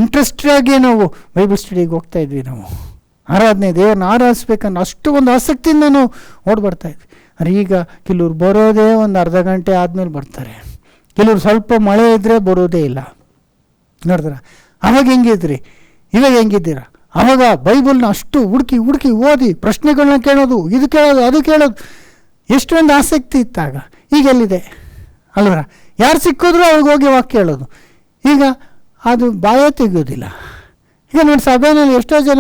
ಇಂಟ್ರೆಸ್ಟಾಗಿ ನಾವು ಬೈಬಲ್ ಸ್ಟಡಿಗೆ ಹೋಗ್ತಾಯಿದ್ವಿ, ನಾವು ಆರಾಧನೆ, ದೇವ್ರನ್ನ ಆರಾಧಿಸ್ಬೇಕನ್ನೋ ಅಷ್ಟು ಒಂದು ಆಸಕ್ತಿಯಿಂದ ನಾವು ಓಡ್ಬರ್ತಾಯಿದ್ವಿ. ಆದರೆ ಈಗ ಕೆಲವ್ರು ಬರೋದೇ ಒಂದು ಅರ್ಧ ಗಂಟೆ ಆದಮೇಲೆ ಬರ್ತಾರೆ, ಕೆಲವ್ರು ಸ್ವಲ್ಪ ಮಳೆ ಇದ್ದರೆ ಬರೋದೇ ಇಲ್ಲ. ನೋಡಿದ್ರ ಅವಾಗ ಹೆಂಗಿದ್ರಿ, ಇವಾಗ ಹೆಂಗಿದ್ದೀರ? ಅವಾಗ ಬೈಬಲ್ನ ಅಷ್ಟು ಹುಡುಕಿ ಓದಿ ಪ್ರಶ್ನೆಗಳನ್ನ ಕೇಳೋದು, ಇದು ಕೇಳೋದು, ಅದು ಕೇಳೋದು, ಎಷ್ಟೊಂದು ಆಸಕ್ತಿ ಇತ್ತಾಗ. ಈಗ ಎಲ್ಲಿದೆ ಅಲ್ವರ? ಯಾರು ಸಿಕ್ಕಿದ್ರು ಅವ್ರಿಗೆ ಹೋಗಿ ವಾಕ್ಯ ಕೇಳೋದು. ಈಗ ಅದು ಬಾಯೇ ತೆಗೆಯೋದಿಲ್ಲ. ಈಗ ನೋಡಿ, ಸಭೆಯಲ್ಲಿ ಎಷ್ಟೋ ಜನ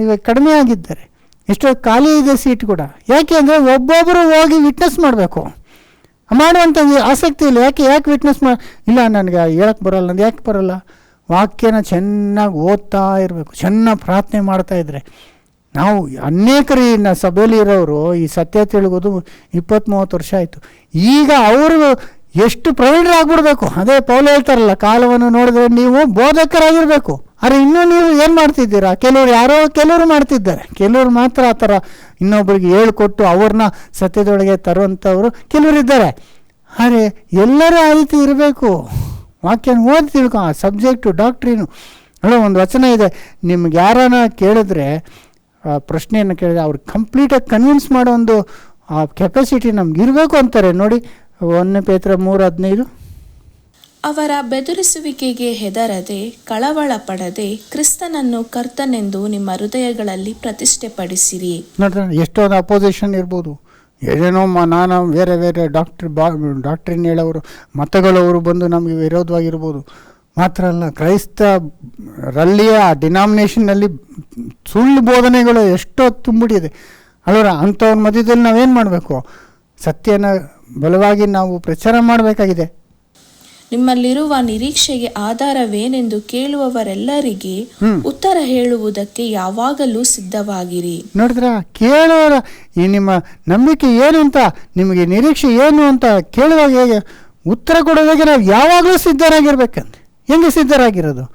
ಇವಾಗ ಕಡಿಮೆ ಆಗಿದ್ದಾರೆ, ಎಷ್ಟೋ ಖಾಲಿ ಇದೆ ಸೀಟ್ ಕೂಡ. ಯಾಕೆ ಅಂದರೆ ಒಬ್ಬೊಬ್ಬರು ಹೋಗಿ ವಿಟ್ನೆಸ್ ಮಾಡಬೇಕು, ಮಾಡುವಂಥ ಆಸಕ್ತಿ ಇಲ್ಲ. ಯಾಕೆ ವಿಟ್ನೆಸ್ ಇಲ್ಲ, ನನಗೆ ಹೇಳಕ್ಕೆ ಬರೋಲ್ಲ, ನಂದು ಯಾಕೆ ಬರೋಲ್ಲ? ವಾಕ್ಯನ ಚೆನ್ನಾಗಿ ಓದ್ತಾ ಇರಬೇಕು, ಚೆನ್ನಾಗಿ ಪ್ರಾರ್ಥನೆ ಮಾಡ್ತಾಯಿದ್ರೆ. ನಾವು ಅನೇಕರು ಸಭೆಯಲ್ಲಿ ಇರೋರು ಈ ಸತ್ಯ ತಿಳ್ಗೋದು 20-30 ವರ್ಷ ಆಯಿತು. ಈಗ ಅವರು ಎಷ್ಟು ಪ್ರವೀಣರಾಗ್ಬಿಡ್ಬೇಕು. ಅದೇ ಪೌಲ ಹೇಳ್ತಾರಲ್ಲ, ಕಾಲವನ್ನು ನೋಡಿದ್ರೆ ನೀವು ಬೋಧಕರಾಗಿರಬೇಕು. ಆದರೆ ಇನ್ನೂ ನೀವು ಏನು ಮಾಡ್ತಿದ್ದೀರಾ? ಕೆಲವರು ಮಾಡ್ತಿದ್ದಾರೆ, ಕೆಲವರು ಮಾತ್ರ ಆ ಥರ ಇನ್ನೊಬ್ಬರಿಗೆ ಹೇಳ್ಕೊಟ್ಟು ಅವ್ರನ್ನ ಸತ್ಯದೊಳಗೆ ತರುವಂಥವ್ರು ಕೆಲವರಿದ್ದಾರೆ. ಆದರೆ ಎಲ್ಲರೂ ಆ ರೀತಿ ಇರಬೇಕು. ವಾಕ್ಯನ ಓದಿ ತಿಳ್ಕೊ, ಆ ಸಬ್ಜೆಕ್ಟು, ಡಾಕ್ಟ್ರಿನು. ಅಲ್ಲ, ಒಂದು ವಚನ ಇದೆ, ನಿಮ್ಗೆ ಯಾರನ್ನ ಕೇಳಿದ್ರೆ, ಪ್ರಶ್ನೆಯನ್ನು ಕೇಳಿದ್ರೆ ಅವ್ರಿಗೆ ಕಂಪ್ಲೀಟಾಗಿ ಕನ್ವಿನ್ಸ್ ಮಾಡೋ ಒಂದು ಆ ಕೆಪಾಸಿಟಿ ನಮ್ಗೆ ಇರಬೇಕು ಅಂತಾರೆ. ನೋಡಿ, 1 ಪೇತ್ರ 3:15. ಅವರ ಬೆದರಿಸುವಿಕೆಗೆ ಹೆದರದೆ, ಕಳವಳ ಪಡದೆ, ಕ್ರಿಸ್ತನನ್ನು ಕರ್ತನೆಂದು ನಿಮ್ಮ ಹೃದಯಗಳಲ್ಲಿ ಪ್ರತಿಷ್ಠೆಪಡಿಸಿರಿ. ನೋಡ್ರಿ, ಎಷ್ಟೊಂದು ಅಪೋಸಿಷನ್ ಇರ್ಬೋದು, ಏನೇನೋ ನಾನು ಬೇರೆ ಡಾಕ್ಟ್ರಿನ್ ಹೇಳೋರು, ಮತಗಳವರು ಬಂದು ನಮಗೆ ವಿರೋಧವಾಗಿರ್ಬೋದು. ಮಾತ್ರ ಅಲ್ಲ, ಕ್ರೈಸ್ತರಲ್ಲಿಯೇ ಆ ಡಿನಾಮಿನೇಷನ್ನಲ್ಲಿ ಸುಳ್ಳು ಬೋಧನೆಗಳು ಎಷ್ಟೋ ತುಂಬಿಡಿದೆ ಅಲ್ವರ. ಅಂಥವ್ರ ಮಧ್ಯದಲ್ಲಿ ನಾವೇನು ಮಾಡಬೇಕು? ಸತ್ಯನ ಬಲವಾಗಿ ನಾವು ಪ್ರಚಾರ ಮಾಡಬೇಕಾಗಿದೆ. ನಿಮ್ಮಲ್ಲಿರುವ ನಿರೀಕ್ಷೆಗೆ ಆಧಾರವೇನೆಂದು ಕೇಳುವವರೆಲ್ಲರಿಗೆ ಉತ್ತರ ಹೇಳುವುದಕ್ಕೆ ಯಾವಾಗಲೂ ಸಿದ್ಧವಾಗಿರಿ. ನೋಡಿದ್ರ, ಕೇಳೋರ ಈ ನಿಮ್ಮ ನಂಬಿಕೆ ಏನು ಅಂತ, ನಿಮಗೆ ನಿರೀಕ್ಷೆ ಏನು ಅಂತ ಕೇಳುವಾಗ ಹೇಗೆ ಉತ್ತರ ಕೊಡೋದಾಗೆ ನಾವು ಯಾವಾಗಲೂ ಸಿದ್ಧರಾಗಿರ್ಬೇಕಂತ. ಹೆಂಗೆ ಸಿದ್ಧರಾಗಿರೋದು?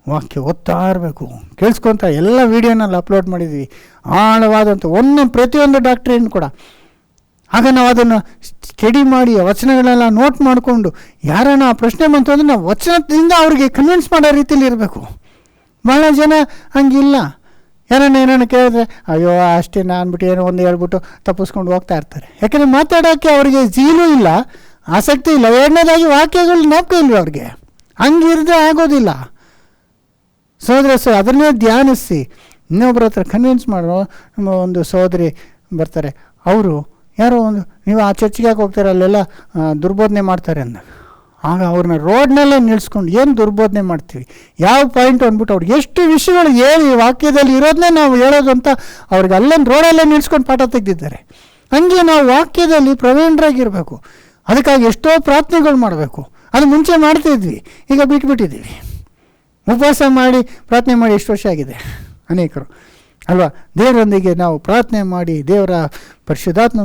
ವಾಕ್ಯ ಓದ್ತಾ ಇರಬೇಕು, ಕೇಳಿಸ್ಕೊತ. ಎಲ್ಲ ವೀಡಿಯೋನಲ್ಲಿ ಅಪ್ಲೋಡ್ ಮಾಡಿದ್ವಿ, ಆಳವಾದಂಥ ಪ್ರತಿಯೊಂದು ಡಾಕ್ಟ್ರಿನ್ ಕೂಡ. ಆಗ ನಾವು ಅದನ್ನು ಸ್ಟಡಿ ಮಾಡಿ ಆ ವಚನಗಳೆಲ್ಲ ನೋಟ್ ಮಾಡಿಕೊಂಡು, ಯಾರನ್ನ ಆ ಪ್ರಶ್ನೆ ಬಂತು ಅಂದರೆ ನಾವು ವಚನದಿಂದ ಅವ್ರಿಗೆ ಕನ್ವಿನ್ಸ್ ಮಾಡೋ ರೀತಿಯಲ್ಲಿ ಇರಬೇಕು. ಭಾಳ ಜನ ಹಂಗಿಲ್ಲ. ಏನಾನ ಕೇಳಿದ್ರೆ ಅಯ್ಯೋ ಅಷ್ಟೇ ಅಂದ್ಬಿಟ್ಟು ಏನೋ ಒಂದು ಹೇಳ್ಬಿಟ್ಟು ತಪ್ಪಿಸ್ಕೊಂಡು ಹೋಗ್ತಾ ಇರ್ತಾರೆ. ಯಾಕೆಂದರೆ ಮಾತಾಡೋಕ್ಕೆ ಅವರಿಗೆ ಜೀಲು ಇಲ್ಲ, ಆಸಕ್ತಿ ಇಲ್ಲ. ಎರಡನೇದಾಗಿ ವಾಕ್ಯಗಳು ಜ್ಞಾಪಕ ಇಲ್ಲ ಅವ್ರಿಗೆ. ಹಂಗಿರದೆ ಆಗೋದಿಲ್ಲ. ಅದನ್ನೇ ಧ್ಯಾನಿಸಿ ಇನ್ನೊಬ್ಬರ ಹತ್ರ ಕನ್ವಿನ್ಸ್ ಮಾಡೋ. ನಮ್ಮ ಒಂದು ಸಹೋದರಿ ಬರ್ತಾರೆ, ಅವರು ಯಾರೋ ಒಂದು, ನೀವು ಆ ಚರ್ಚಿಗೆ ಯಾಕೆ ಹೋಗ್ತಾರೆ, ಅಲ್ಲೆಲ್ಲ ದುರ್ಬೋಧನೆ ಮಾಡ್ತಾರೆ ಅಂದ. ಆಗ ಅವ್ರನ್ನ ರೋಡ್ನಲ್ಲೇ ನಿಲ್ಲಿಸ್ಕೊಂಡು ಏನು ದುರ್ಬೋಧನೆ ಮಾಡ್ತೀವಿ, ಯಾವ ಪಾಯಿಂಟ್ ಅಂದ್ಬಿಟ್ಟು ಅವ್ರಿಗೆ ಎಷ್ಟು ವಿಷಯಗಳು ಹೇಳಿ ವಾಕ್ಯದಲ್ಲಿ ಇರೋದನ್ನೇ ನಾವು ಹೇಳೋದು ಅಂತ ಅವ್ರಿಗೆ ಅಲ್ಲೊಂದು ರೋಡಲ್ಲೇ ನಿಲ್ಲಿಸ್ಕೊಂಡು ಪಾಠ ತೆಗೆದಿದ್ದಾರೆ. ಹಂಗೆ ನಾವು ವಾಕ್ಯದಲ್ಲಿ ಪ್ರವೀಣರಾಗಿರಬೇಕು. ಅದಕ್ಕಾಗಿ ಎಷ್ಟೋ ಪ್ರಾರ್ಥನೆಗಳು ಮಾಡಬೇಕು. ಅದು ಮುಂಚೆ ಮಾಡ್ತಿದ್ವಿ, ಈಗ ಬಿಟ್ಬಿಟ್ಟಿದ್ದೀವಿ. ಉಪವಾಸ ಮಾಡಿ ಪ್ರಾರ್ಥನೆ ಮಾಡಿ ಎಷ್ಟು ವರ್ಷ ಆಗಿದೆ ಅನೇಕರು ಅಲ್ವಾ? ದೇವರೊಂದಿಗೆ ನಾವು ಪ್ರಾರ್ಥನೆ ಮಾಡಿ ದೇವರ ಪರಿಶುದ್ಧಾತ್ಮ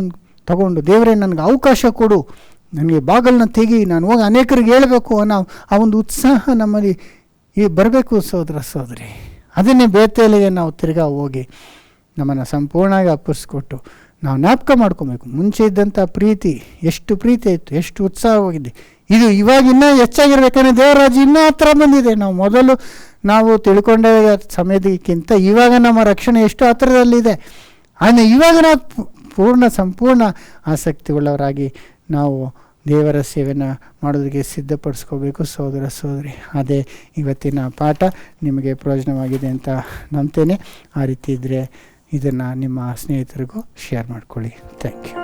ತಗೊಂಡು, ದೇವರೇ ನನಗೆ ಅವಕಾಶ ಕೊಡು, ನನಗೆ ಬಾಗಿಲನ್ನ ತೆಗಿ, ನಾನು ಹೋಗಿ ಅನೇಕರಿಗೆ ಹೇಳಬೇಕು ಅನ್ನೋ ಆ ಒಂದು ಉತ್ಸಾಹ ನಮ್ಮಲ್ಲಿ ಬರಬೇಕು ಸಹೋದರಿ. ಅದನ್ನೇ ಬೇತೇಲಿಗೆ ನಾವು ತಿರ್ಗಾ ಹೋಗಿ ನಮ್ಮನ್ನು ಸಂಪೂರ್ಣವಾಗಿ ಅಪ್ಪಿಸ್ಕೊಟ್ಟು ನಾವು ಜ್ಞಾಪಕ ಮಾಡ್ಕೊಬೇಕು. ಮುಂಚೆ ಇದ್ದಂಥ ಪ್ರೀತಿ, ಎಷ್ಟು ಪ್ರೀತಿ ಇತ್ತು, ಎಷ್ಟು ಉತ್ಸಾಹವಾಗಿದೆ. ಇದು ಇವಾಗ ಇನ್ನೂ ಹೆಚ್ಚಾಗಿರ್ಬೇಕಂದ್ರೆ ದೇವರ ರಾಜ್ಯ ಇನ್ನೂ ಹತ್ರ ಬಂದಿದೆ. ನಾವು ತಿಳ್ಕೊಂಡ ಸಮಯದಕ್ಕಿಂತ ಇವಾಗ ನಮ್ಮ ರಕ್ಷಣೆ ಎಷ್ಟು ಹತ್ತಿರದಲ್ಲಿದೆ. ಆದರೆ ಇವಾಗ ನಾವು ಸಂಪೂರ್ಣ ಆಸಕ್ತಿ ಉಳ್ಳವರಾಗಿ ನಾವು ದೇವರ ಸೇವೆನ ಮಾಡೋದಕ್ಕೆ ಸಿದ್ಧಪಡಿಸ್ಕೋಬೇಕು ಸಹೋದರಿ. ಅದೇ ಇವತ್ತಿನ ಪಾಠ ನಿಮಗೆ ಪ್ರಯೋಜನವಾಗಿದೆ ಅಂತ ನಂಬ್ತೇನೆ. ಆ ರೀತಿ ಇದ್ದರೆ ಇದನ್ನು ನಿಮ್ಮ ಸ್ನೇಹಿತರಿಗೂ ಶೇರ್ ಮಾಡ್ಕೊಳ್ಳಿ. Thank you.